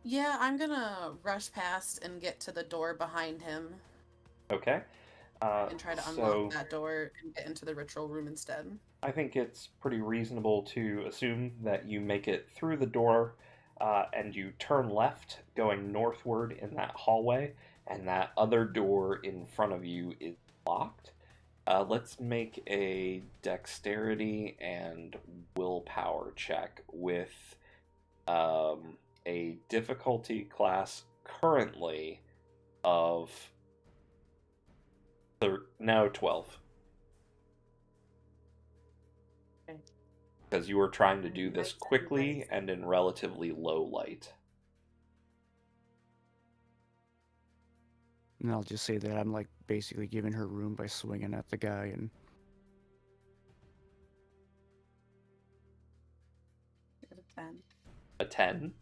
Yeah, I'm gonna rush past and get to the door behind him Okay. and try to unlock So that door and get into the ritual room instead. I think it's pretty reasonable to assume that you make it through the door and you turn left going northward in that hallway, and that other door in front of you is locked. Let's make a dexterity and willpower check with a difficulty class currently of 12. Okay. Because you were trying to do this Nice, quickly nice. and in relatively low light. And I'll just say that I'm like basically giving her room by swinging at the guy and Get a 10. A 10?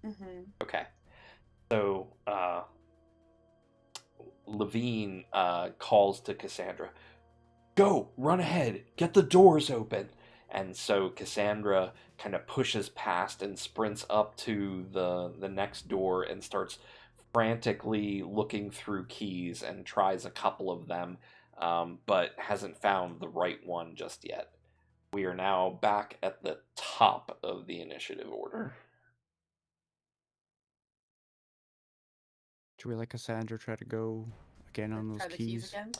Mm-hmm. Okay. So, Levine calls to Cassandra, "Go, run ahead, get the doors open." And so Cassandra kind of pushes past and sprints up to the next door and starts frantically looking through keys and tries a couple of them, but hasn't found the right one just yet. We are now back at the top of the initiative order. should we let Cassandra try to go again on those Try the keys again.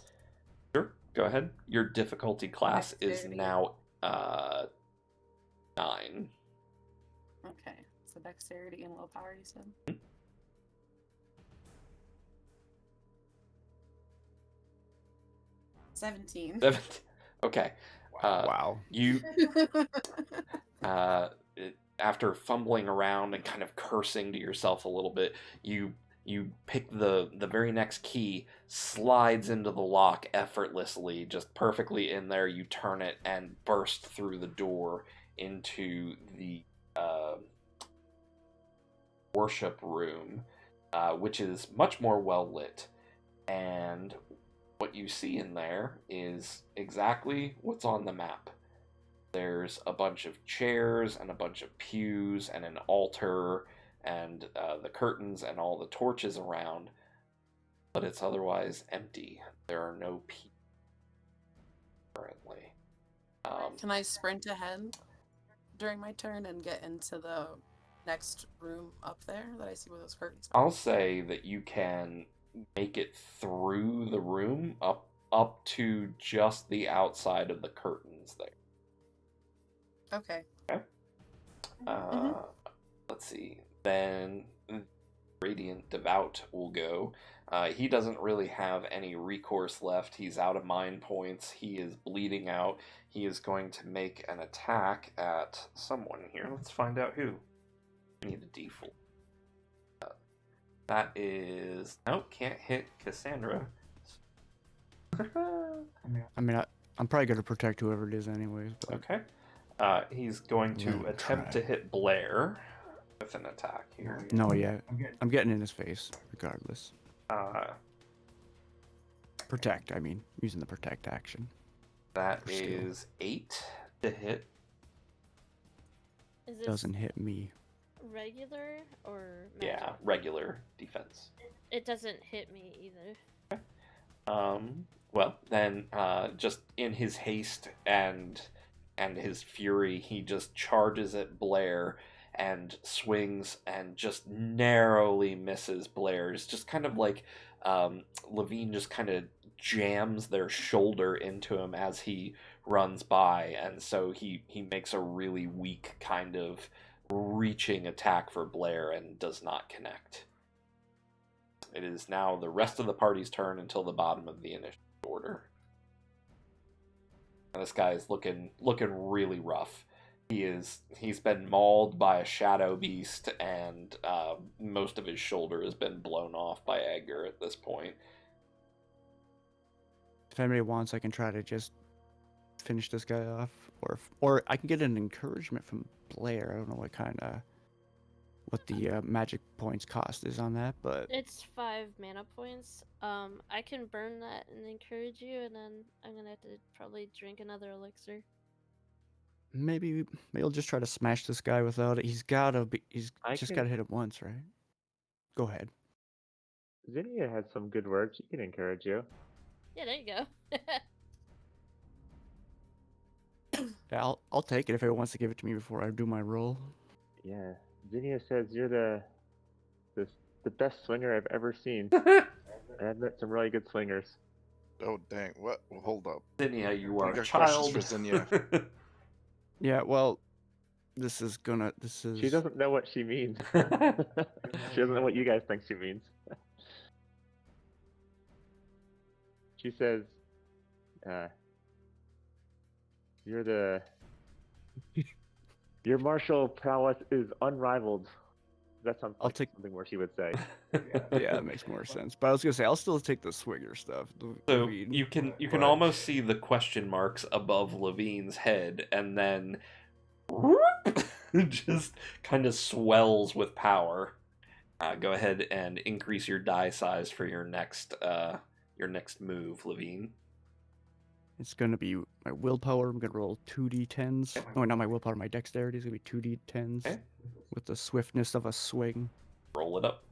Sure, go ahead. Your difficulty class is Dexterity. now 9. Okay, so dexterity and willpower, you said? 17. 7. Okay. Wow. You after fumbling around and kind of cursing to yourself a little bit, you pick the very next key, slides into the lock effortlessly, just perfectly in there. You turn it and burst through the door into the worship room, which is much more well lit. And what you see in there is exactly what's on the map. There's a bunch of chairs and a bunch of pews and an altar and the curtains and all the torches around, but it's otherwise empty. There are no people currently. Can I sprint ahead during my turn and get into the next room up there that I see where those curtains are? I'll say that you can make it through the room up to just the outside of the curtains there. Okay. Let's see. Then Radiant Devout will go. He doesn't really have any recourse left. He's out of mind points. He is bleeding out. He is going to make an attack at someone here. Let's find out who. I need a D4. That is... Nope, can't hit Cassandra. I mean, I'm probably going to protect whoever it is anyways. But... Okay. He's going to Let him attempt try. to hit Blair with an attack here. No, yeah. I'm getting in his face, regardless. Protect, I mean, using the protect action. That For skill. is 8 to hit. Is this Doesn't hit me. regular or magic? Yeah, regular defense. It doesn't hit me either. Well, then, just in his haste and his fury, he just charges at Blair and swings and just narrowly misses Blair. It's just kind of like Levine just kind of jams their shoulder into him as he runs by, and so he makes a really weak kind of reaching attack for Blair and does not connect. It is now the rest of the party's turn until the bottom of the initiative order. And this guy is looking really rough. He's been mauled by a shadow beast, and most of his shoulder has been blown off by Edgar at this point. If anybody wants, I can try to just finish this guy off, or I can get an encouragement from Blair. I don't know what the magic points cost is on that, but It's 5 mana points. I can burn that and encourage you, and then I'm gonna have to probably drink another elixir. maybe I'll just try to smash this guy without it. He's gotta can- hit him once, right? Go ahead. Zinnia has some good words. She can encourage you. Yeah, there you go. Yeah, I'll take it if it wants to give it to me before I do my roll. Yeah. Zinnia says you're the best swinger I've ever seen. I've met some really good swingers. Oh dang! What? Well, hold up. Zinnia, you I are a got child. questions for Zinnia. Yeah, well, this is. She doesn't know what she means. She doesn't know what you guys think she means. She says, your martial prowess is unrivaled. That sounds I'll like take- something where she would say. Yeah, it makes more sense. But I was gonna say I'll still take the swinger stuff. So Levine, you can but- almost see the question marks above Levine's head, and then just kind of swells with power. Go ahead and increase your die size for your next move, Levine. It's gonna be my willpower. I'm gonna roll 2d10s. No, not my willpower. My dexterity is gonna be 2d10s Okay. with the swiftness of a swing. Roll it up.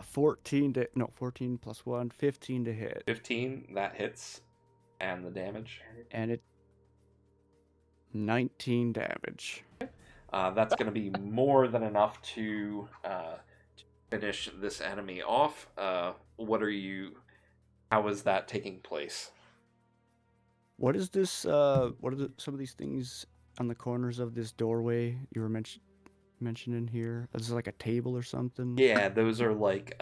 14 plus 1, 15 to hit, 15, that hits. And the damage. and it 19 damage. That's going to be more than enough to finish this enemy off. How is that taking place? What is this? What are some of these things on the corners of this doorway you were mentioning here? Is it like a table or something? Yeah, those are like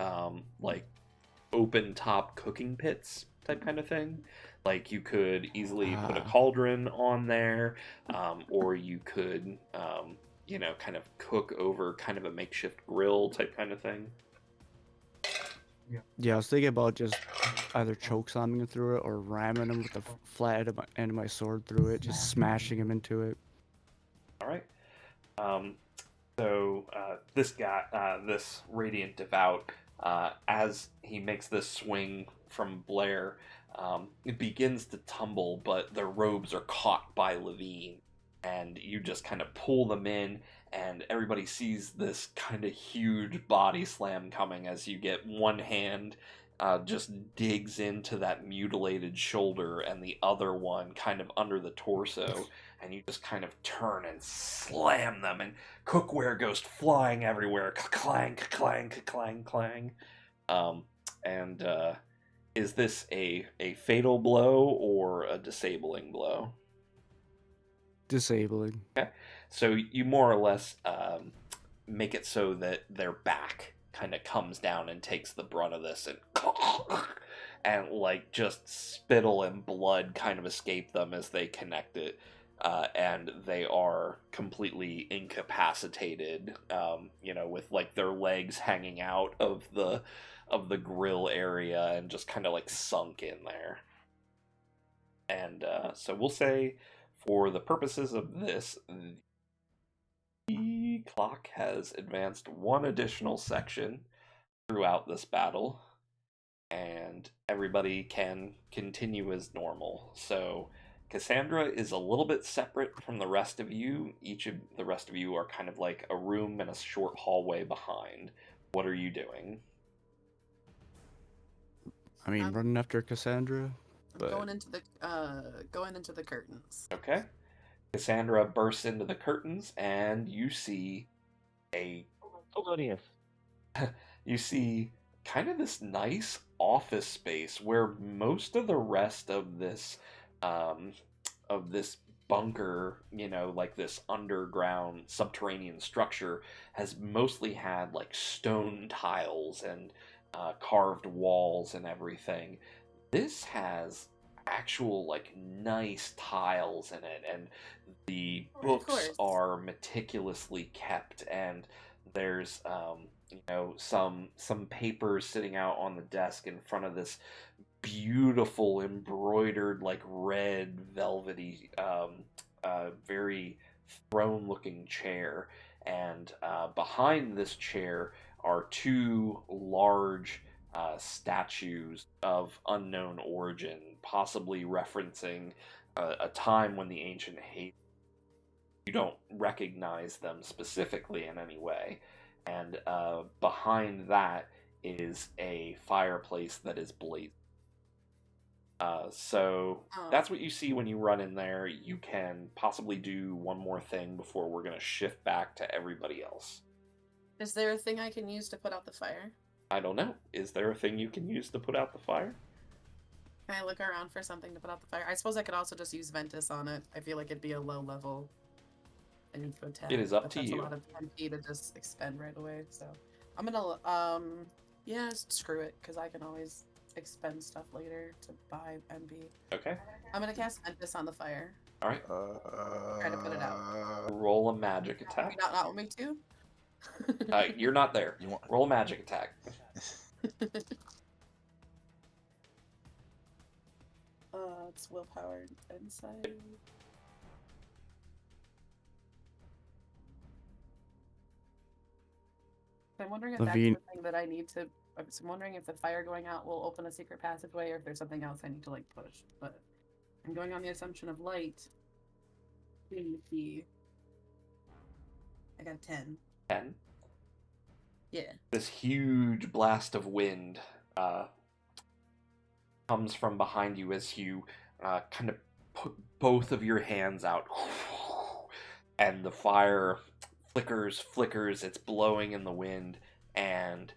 open top cooking pits type kind of thing. Like you could easily put a Ah. cauldron on there, or you could kind of cook over kind of a makeshift grill type kind of thing. Yeah, I was thinking about just either chokeslamming through it or ramming him with the flat end of my sword through it, just smashing him into it. All right. So this guy, this Radiant Devout, As he makes this swing from Blair, it begins to tumble, but their robes are caught by Levine, and you just kind of pull them in, and everybody sees this kind of huge body slam coming as you get one hand just digs into that mutilated shoulder, and the other one kind of under the torso, and you just kind of turn and slam them, and cookware goes flying everywhere. Clang, clang, clang, clang. And is this a fatal blow or a disabling blow? Disabling. Okay. So you more or less make it so that their back kind of comes down and takes the brunt of this, and like just spittle and blood kind of escape them as they connect it. And they are completely incapacitated, with like their legs hanging out of the grill area and just kind of like sunk in there. And so we'll say, for the purposes of this, the clock has advanced one additional section throughout this battle, and everybody can continue as normal. So Cassandra is a little bit separate from the rest of you. Each of the rest of you are kind of like a room and a short hallway behind. What are you doing? I mean, I'm- running after Cassandra. I'm But- going into the curtains. Okay. Cassandra bursts into the curtains, and you see you see kind of this nice office space where most of the rest of this bunker, like this underground subterranean structure, has mostly had like stone tiles and carved walls and everything. This has actual like nice tiles in it, and the books course. are meticulously kept, and there's some papers sitting out on the desk in front of this beautiful embroidered like red velvety very throne looking chair, and behind this chair are two large statues of unknown origin, possibly referencing a time when the ancient hate. You don't recognize them specifically in any way. And behind that is a fireplace that is blazing. So that's what you see when you run in there. You can possibly do one more thing before we're going to shift back to everybody else. Is there a thing I can use to put out the fire? I don't know. Is there a thing you can use to put out the fire? Can I look around for something to put out the fire? I suppose I could also just use Ventus on it. I feel like it'd be a low level thing to attack. It is up but to that's you. a lot of MP to just expend right away. So I'm gonna yeah, screw it, because I can always expend stuff later to buy MP. Okay. I'm gonna cast Ventus on the fire. All right. Try to put it out. Roll a magic You attack. not want me to? You're not there. You want? Roll a magic attack. It's willpower and insight. I'm wondering if Levine- that's the thing that I need to. I'm wondering if the fire going out will open a secret passageway, or if there's something else I need to like push. But I'm going on the assumption of light being the key. I got a 10. 10. Yeah. This huge blast of wind comes from behind you as you kind of put both of your hands out, and the fire flickers, it's blowing in the wind, and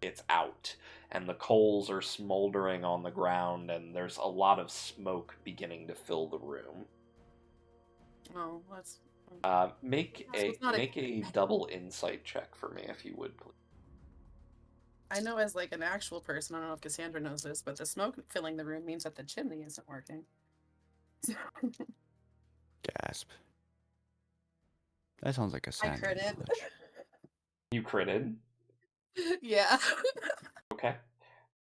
it's out, and the coals are smoldering on the ground, and there's a lot of smoke beginning to fill the room. Oh, let's. Make So it's not a double insight check for me, if you would, please. I know as like an actual person, I don't know if Cassandra knows this, but the smoke filling the room means that the chimney isn't working. Gasp. That sounds like a sign. critted. You critted. Yeah. Okay.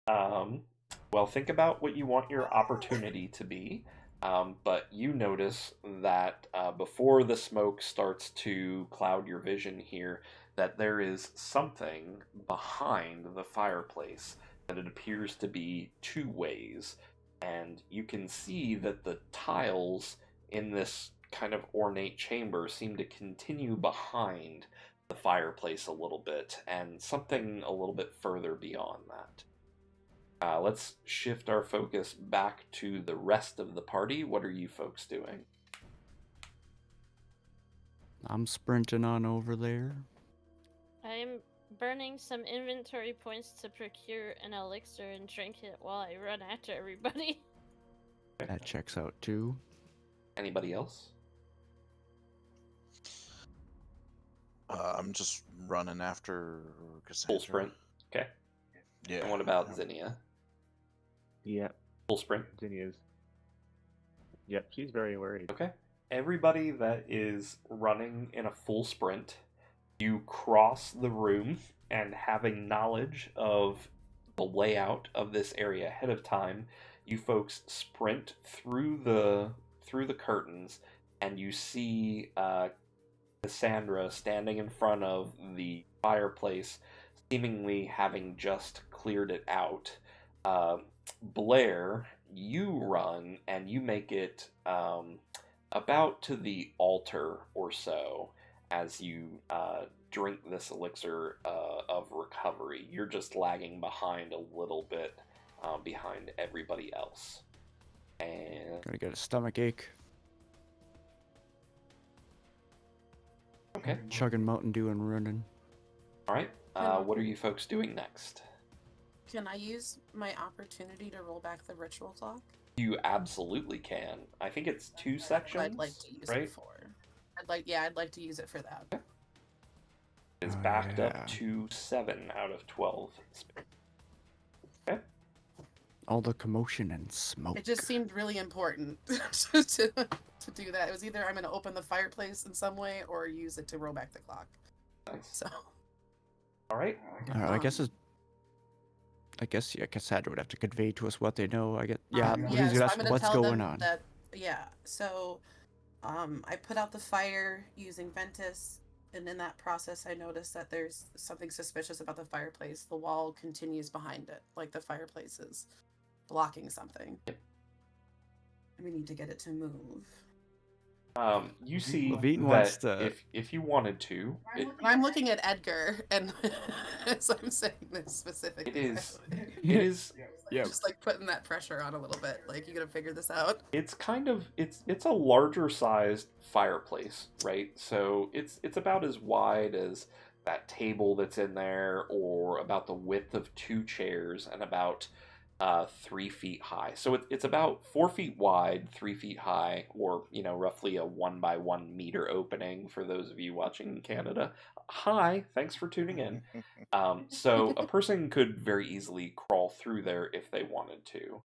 Well, think about what you want your opportunity to be. But you notice that before the smoke starts to cloud your vision here, that there is something behind the fireplace, that it appears to be two ways. And you can see that the tiles in this kind of ornate chamber seem to continue behind the fireplace a little bit, and something a little bit further beyond that. Let's shift our focus back to the rest of the party. What are you folks doing? I'm sprinting on over there. I'm burning some inventory points to procure an elixir and drink it while I run after everybody. That checks out too. Anybody else? I'm just running after Cassandra. Full sprint. Okay. Yeah. And what about Zinnia? Yep, Full sprint. Zinnia's. Yep, she's very worried. Okay. Everybody that is running in a full sprint, you cross the room, and having knowledge of the layout of this area ahead of time, you folks sprint through the curtains, and you see Cassandra standing in front of the fireplace, seemingly having just cleared it out. Blair, you run and you make it about to the altar or so as you drink this elixir of recovery. You're just lagging behind a little bit behind everybody else. And Gonna get a stomach ache. okay, Chugging Mountain Dew and running. all right. What are you folks doing next? Can I use my opportunity to roll back the ritual clock? You absolutely can. I think it's 2 sections, I'd like to use right? it for. I'd like to use it for that. It's Oh, backed yeah. up to 7 out of 12. Okay. All the commotion and smoke. It just seemed really important to do that. It was either I'm going to open the fireplace in some way or use it to roll back the clock. Nice. So. All right. I guess yeah, Cassandra would have to convey to us what they know. I guess yeah. Yeah, Louise would so ask I'm gonna what's tell going them on. that so I put out the fire using Ventus, and in that process I noticed that there's something suspicious about the fireplace. The wall continues behind it, like the fireplace is blocking something. And we need to get it to move. You see Levine that wants to- if you wanted to, I'm looking at Edgar, and so I'm saying this specifically. it is Yeah. Just like putting that pressure on a little bit. Like, you gotta figure this out. it's kind of it's a larger sized fireplace, right? So it's about as wide as that table that's in there, or about the width of 2 chairs, and about 3 feet high. So it's about 4 feet wide, 3 feet high, or roughly a 1 by 1 meter opening for those of you watching in Canada. Hi, thanks for tuning in. So a person could very easily crawl through there if they wanted to.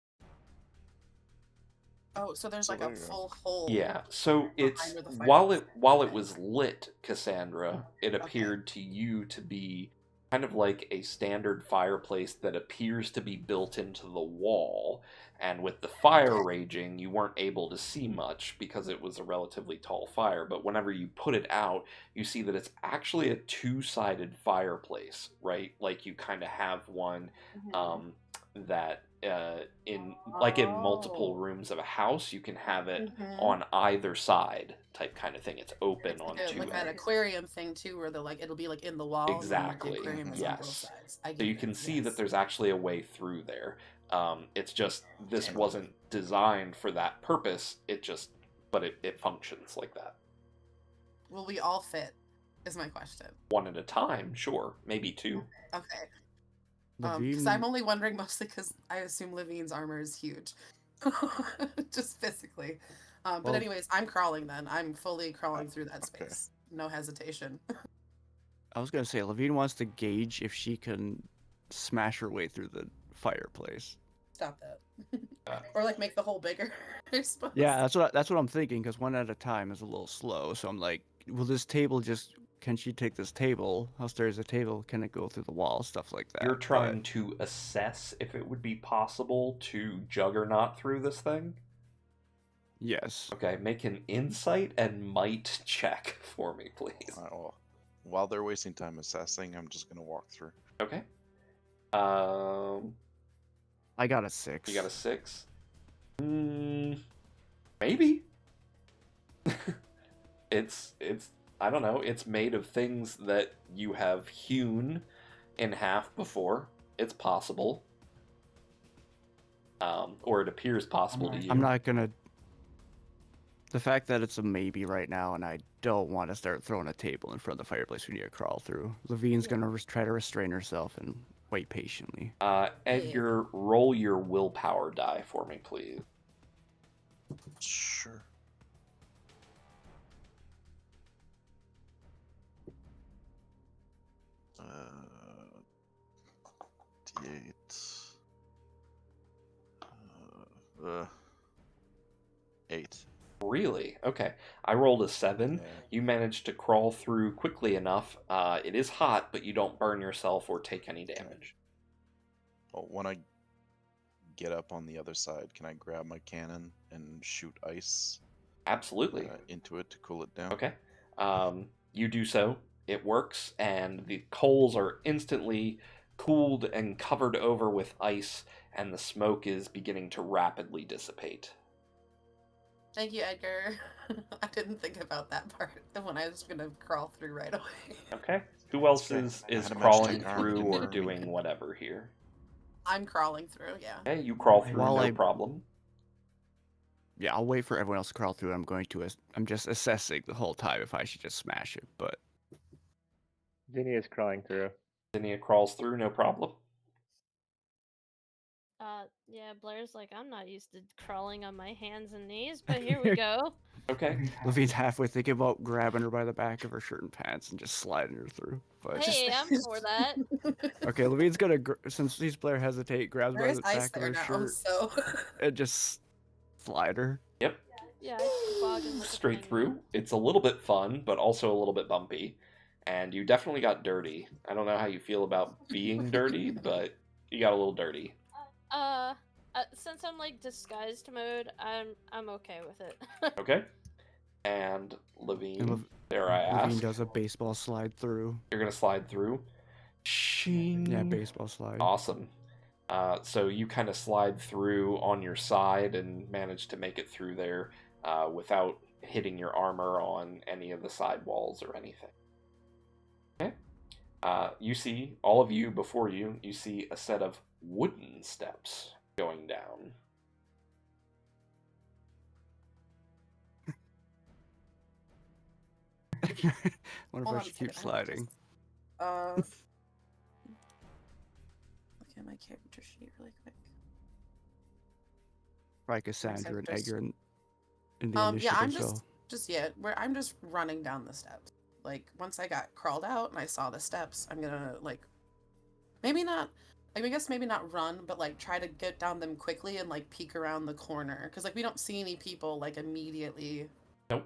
Oh, so there's So like a there you go. full hole. Yeah, so it's where the while fireplace it was lit, Cassandra, it appeared to you to be kind of like a standard fireplace that appears to be built into the wall, and with the fire raging, you weren't able to see much because it was a relatively tall fire, but whenever you put it out, you see that it's actually a 2-sided fireplace, right? Like you kind of have one that in multiple Oh. rooms of a house, you can have it Mhm. on either side type kind of thing. It's open on Yeah, 2 like that ends. aquarium thing too, where it'll be like in the wall. Exactly, And then, like, the aquarium is on both yes. sides. I So get you it, can see yes. that there's actually a way through there. It's just this Okay. wasn't designed for that purpose. But it functions like that. Will we all fit? Is my question. 1 at a time, sure, maybe 2. Okay. Levine, Because I'm only wondering mostly because I assume Levine's armor is huge, just physically. But Well- anyways, I'm crawling then. I'm fully crawling through that okay. space. No hesitation. I was gonna say Levine wants to gauge if she can smash her way through the fireplace. Stop that. Or like make the hole bigger. I suppose. Yeah, that's what I'm thinking. Because 1 at a time is a little slow. So I'm like, will this table just? Can she take this table? How there's a table? Can it go through the wall? Stuff like that. You're But- trying to assess if it would be possible to juggernaut through this thing? Yes. Okay, make an insight and might check for me, please. Oh, while they're wasting time assessing, I'm just gonna walk through. Okay. I got a 6. You got a 6. Maybe. it's I don't know. It's made of things that you have hewn in half before. It's possible. Or it appears possible to you. I'm not gonna. The fact that it's a maybe right now, and I don't want to start throwing a table in front of the fireplace we need to crawl through. Levine's gonna try to restrain herself and wait patiently. Edgar, roll your willpower die for me, please. Sure. D8. 8. Really? Okay. I rolled a 7. Yeah. You managed to crawl through quickly enough. It is hot, but you don't burn yourself or take any damage. Well, when I get up on the other side, can I grab my cannon and shoot ice Absolutely. into it to cool it down? Okay. You do so. It works, and the coals are instantly cooled and covered over with ice, and the smoke is beginning to rapidly dissipate. Thank you, Edgar. I didn't think about that part when I was gonna crawl through right away. Okay. Who else Okay. is I had a crawling magic arm through or confirming doing it. whatever here? I'm crawling through, yeah. Okay, you crawl through, While no I- problem. Yeah, I'll wait for everyone else to crawl through. I'm just assessing the whole time if I should just smash it, but Zinnia is crawling through. Zinnia crawls through, no problem. Yeah, Blair's like, I'm not used to crawling on my hands and knees, but here we go. Okay. Levine's halfway thinking about grabbing her by the back of her shirt and pants and just sliding her through. But Hey, I'm for that. okay, Levine's gonna since sees Blair hesitate, grabs There by is the ice back of there her now, shirt so and just slide her. Yep. Yeah, I bog him like a Straight penguin. through. It's a little bit fun, but also a little bit bumpy. And you definitely got dirty. I don't know how you feel about being dirty, but you got a little dirty. Since I'm like disguised mode, I'm okay with it. Okay. And Levine, And dare I Levine ask, does a baseball slide through. you're gonna slide through. Shing. Yeah, baseball slide. Awesome. So you kind of slide through on your side and manage to make it through there without hitting your armor on any of the side walls or anything. Okay. You see, all of you before you, you see a set of wooden steps going down. What hold on if I a should keep second, I have to sliding? just, look at my character sheet really quick. Probably Cassandra and first. Edgar in the Yeah, initiative. I'm so I'm just running down the steps. Like once I got crawled out and I saw the steps, I'm gonna like maybe not like I guess maybe not run, but like try to get down them quickly and like peek around the corner because like we don't see any people like immediately. Nope.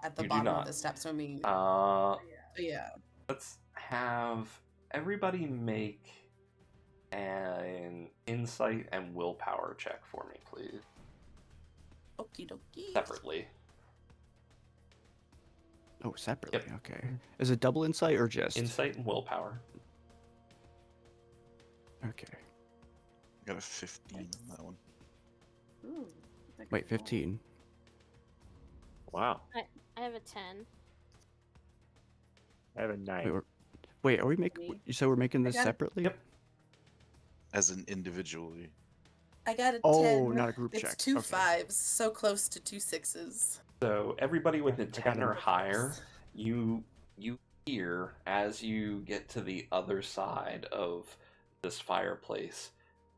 At the You do bottom not. of the steps when we. Yeah. Let's have everybody make an insight and willpower check for me, please. Okie dokie. Separately. oh, separately. Yep. Okay. Is it double insight or just Insight and willpower. Okay. I got a 15 on that one. Ooh, Wait, 15. Wow. I have a 10. I have a 9. Wait, are we making? Me? You said we're making this got it. separately? Yep. As an individually. I got a 10. Oh, not a group It's check. 2 Okay. 5s, so close to 2 6s. So everybody with a got 10 or it. higher, you hear as you get to the other side of this fireplace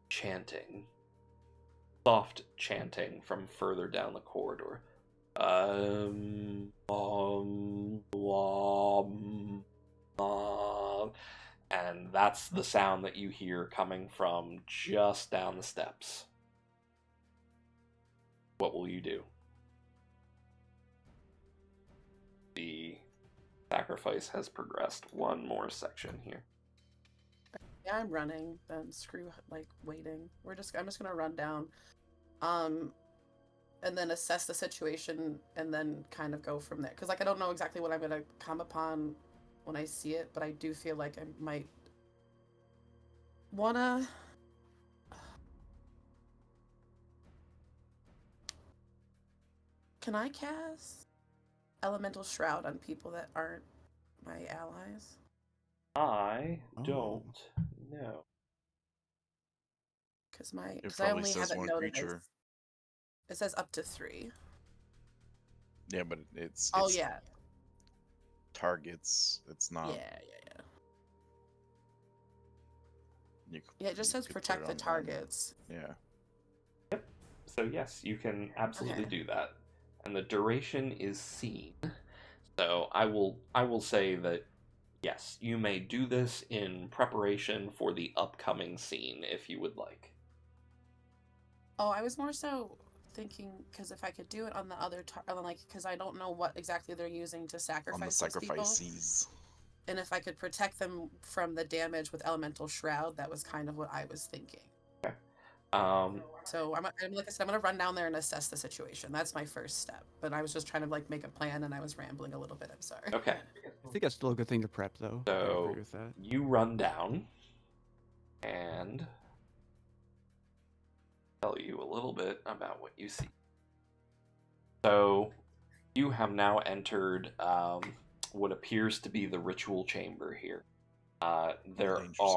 chanting. Soft chanting from further down the corridor. And that's the sound that you hear coming from just down the steps. What will you do? The sacrifice has progressed one more section here. Yeah, I'm running. Then screw like waiting. I'm just gonna run down, and then assess the situation, and then kind of go from there. Cause like I don't know exactly what I'm gonna come upon when I see it, but I do feel like I might wanna. Can I cast Elemental Shroud on people that aren't my allies? I Oh. don't know. Because It I probably only have says it one noted creature. it says up to 3. Yeah, but it's Oh yeah, targets. It's not. yeah. You, Yeah, it just you says could put protect it the on targets. Yeah. So yes, you can absolutely Okay. do that, and the duration is seen. So I will say that yes, you may do this in preparation for the upcoming scene if you would like. Oh, I was more so thinking because if I could do it on the other because I don't know what exactly they're using to On the sacrifice those people, sacrifices. and if I could protect them from the damage with Elemental Shroud, that was kind of what I was thinking. Um, So I'm like I said, I'm gonna run down there and assess the situation. That's my first step. But I was just trying to like make a plan, and I was rambling a little bit. I'm sorry. okay, I think that's still a good thing to prep, though. I so agree with that. you run down and tell you a little bit about what you see. So you have now entered what appears to be the ritual chamber here. There danger zone.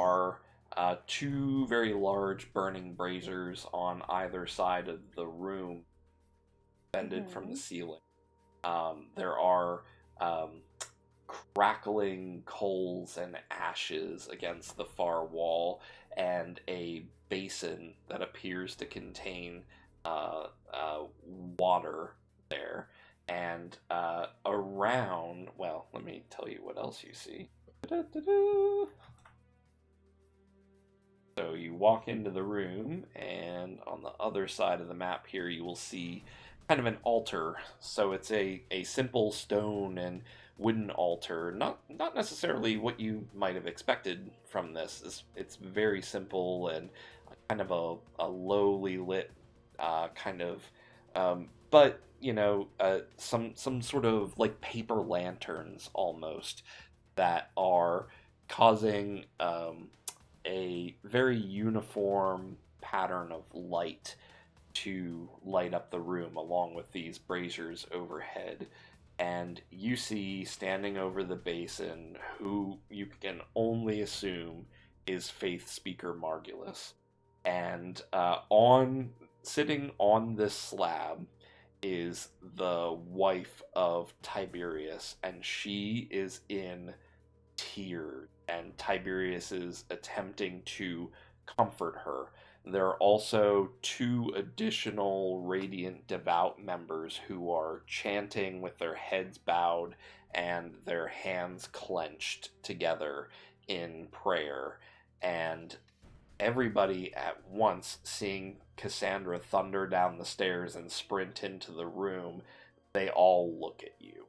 are 2 very large burning braziers on either side of the room, suspended from the ceiling. There are crackling coals and ashes against the far wall, and a basin that appears to contain water there. And around, well, let me tell you what else you see. Da-da-da-da. So you walk into the room, and on the other side of the map here, you will see kind of an altar. So it's a simple stone and wooden altar. Not necessarily what you might have expected from this. It's very simple and kind of a lowly lit kind of, but some sort of like paper lanterns almost that are causing a very uniform pattern of light to light up the room along with these braziers overhead. And you see standing over the basin who you can only assume is Faith Speaker Margulis. And on sitting on this slab is the wife of Tiberius, and she is in tears, and Tiberius is attempting to comfort her. There are also 2 additional Radiant Devout members who are chanting with their heads bowed and their hands clenched together in prayer. And everybody at once, seeing Cassandra thunder down the stairs and sprint into the room, they all look at you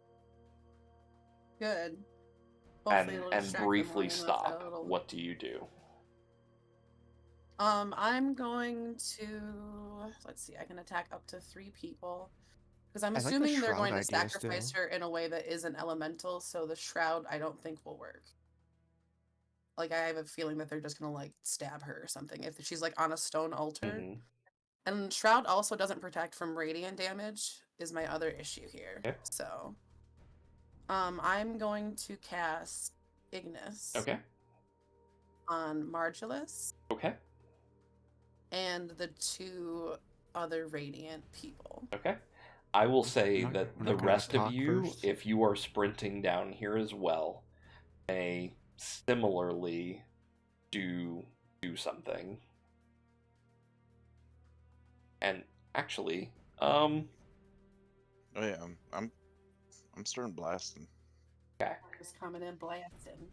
Good. Hopefully it'll and distract them briefly long enough that stop. it'll- What do you do? I'm going to let's see. I can attack up to 3 people because I'm I like the assuming they're shroud going to idea sacrifice still. her in a way that isn't elemental. So the shroud I don't think will work. Like I have a feeling that they're just gonna like stab her or something if she's like on a stone altar. Mhm. And shroud also doesn't protect from radiant damage is my other issue here. Okay. So I'm going to cast Ignis Okay. on Margulis Okay. and the 2 other radiant people. Okay. I will say Not- that we're the not gonna rest of talk you, first? if you are sprinting down here as well, may similarly do something. And actually, Oh yeah, I'm starting blasting. okay. Just coming in blasting.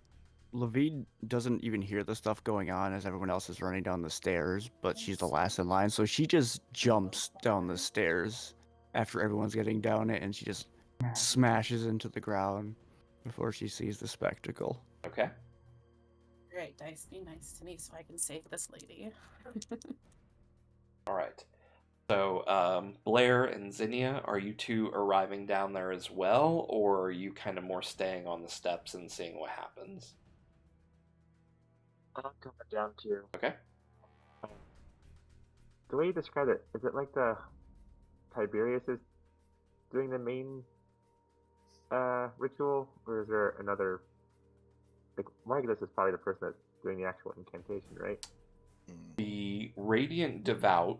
Levine doesn't even hear the stuff going on as everyone else is running down the stairs, but she's the last in line, so she just jumps down the stairs after everyone's getting down it, and she just smashes into the ground before she sees the spectacle. Okay. Great, dice, be nice to me so I can save this lady. All right. So, Blair and Zinnia, are you two arriving down there as well, or are you kind of more staying on the steps and seeing what happens? I'm coming down to you. Okay. The way you described it, is it like the Tiberius is doing the main ritual, or is there another? Like Margulis is probably the person that's doing the actual incantation, right? The Radiant Devout,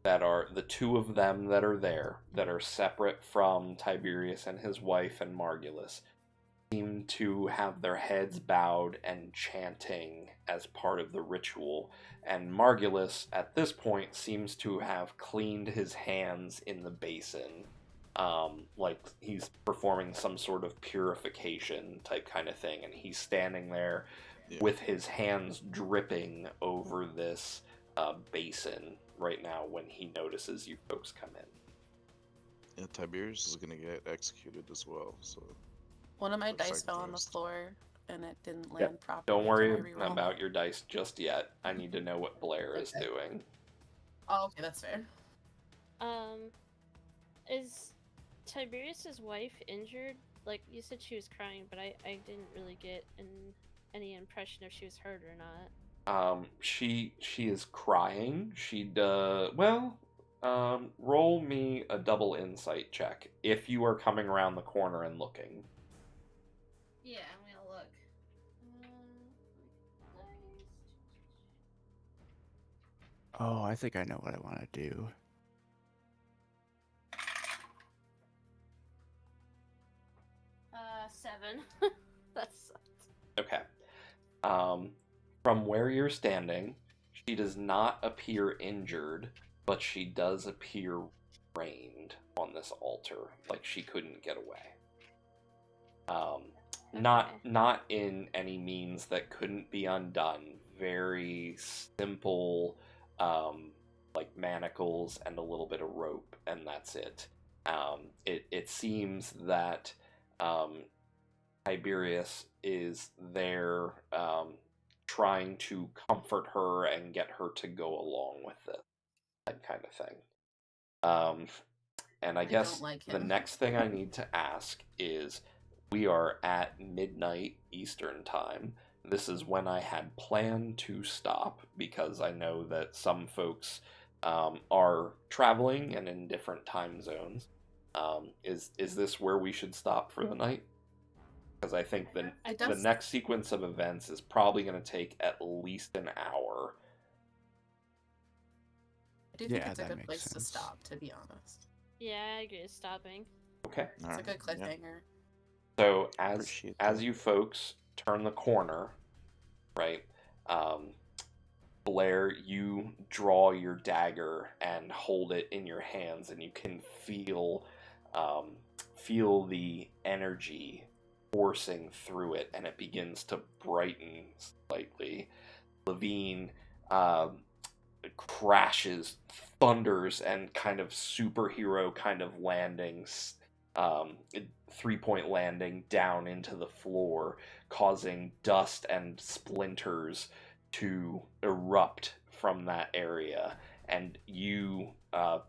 that are the two of them that are there, that are separate from Tiberius and his wife and Margulis, seem to have their heads bowed and chanting as part of the ritual. And Margulis, at this point, seems to have cleaned his hands in the basin. Like he's performing some sort of purification type kind of thing. And he's standing there with his hands dripping over this basin right now when he notices you folks come in. Yeah, Tiberius is gonna get executed as well, so... One of my Looks dice like fell on the first. floor, and it didn't land properly. Don't worry Can I re-roll? about your dice just yet. I need to know what Blair is Okay. doing. Oh, okay, that's fair. Is Tiberius's wife injured? Like, you said she was crying, but I didn't really get any impression if she was hurt or not. She is crying. Roll me a double insight check if you are coming around the corner and looking. Yeah, I'm gonna look. Oh, I think I know what I want to do. Seven. That sucked. Okay. From where you're standing, she does not appear injured, but she does appear restrained on this altar, like she couldn't get away. Not in any means that couldn't be undone. Very simple, like manacles and a little bit of rope, and that's it. It seems that Tiberius is there trying to comfort her and get her to go along with it, that kind of thing. And I guess don't like the him. next thing I need to ask is, we are at midnight Eastern time. This is when I had planned to stop, because I know that some folks are traveling and in different time zones. Is this where we should stop for the night? Because I think the next sequence of events is probably going to take at least an hour. I do think Yeah, it's a that good makes place to sense. stop, to be honest. Yeah, I agree with stopping. Okay. It's a good cliffhanger. So Appreciate as that. you folks turn the corner, right? Blair, you draw your dagger and hold it in your hands, and you can feel the energy coursing through it, and it begins to brighten slightly. Levine crashes, thunders, and kind of superhero kind of landings, 3-point landing down into the floor, causing dust and splinters to erupt from that area. And you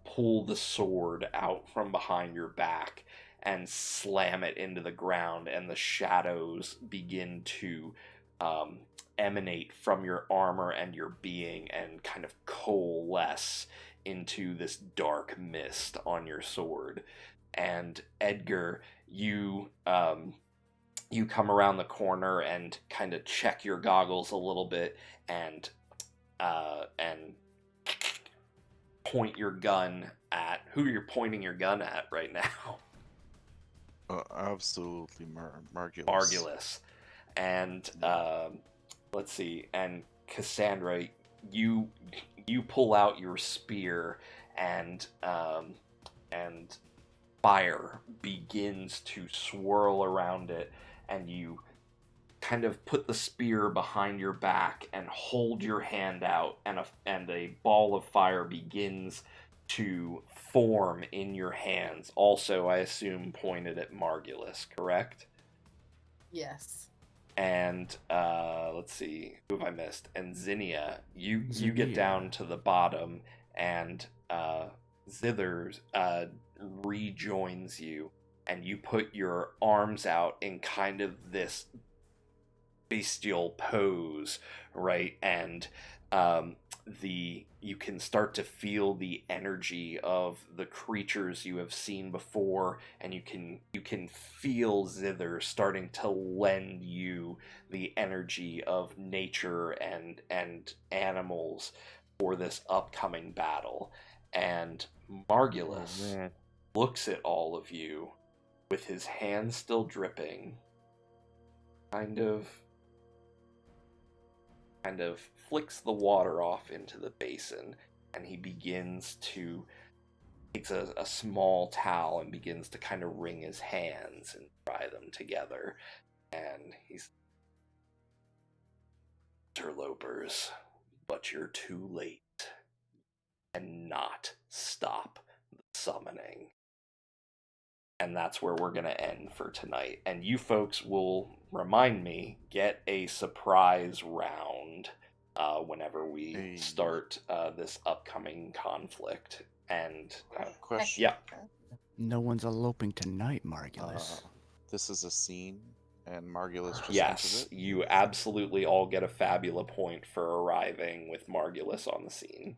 pull the sword out from behind your back and slam it into the ground, and the shadows begin to emanate from your armor and your being and kind of coalesce into this dark mist on your sword. And Edgar, you come around the corner and kind of check your goggles a little bit and point your gun at who you're pointing your gun at right now. Absolutely, Margulis. Margulis. And let's see, and Cassandra, you pull out your spear, and fire begins to swirl around it, and you kind of put the spear behind your back and hold your hand out, and a ball of fire begins to form in your hands. Also, I assume pointed at Margulis, correct? Yes. And let's see, who have I missed? And Zinnia, you get Zinnia. down to the bottom, and Zither rejoins you, and you put your arms out in kind of this bestial pose, right? And you can start to feel the energy of the creatures you have seen before, and you can feel Zither starting to lend you the energy of nature and animals for this upcoming battle. And Margulis man. looks at all of you with his hands still dripping, kind of flicks the water off into the basin, and he takes a small towel and begins to kind of wring his hands and dry them together. And he's, interlopers, but you're too late. And not stop the summoning. And that's where we're going to end for tonight. And you folks will, remind me, get a surprise round whenever we start this upcoming conflict. And Question. yeah, No one's eloping tonight, Margulis. This is a scene, and Margulis just yes, entered it. you absolutely all get a Fabula point for arriving with Margulis on the scene.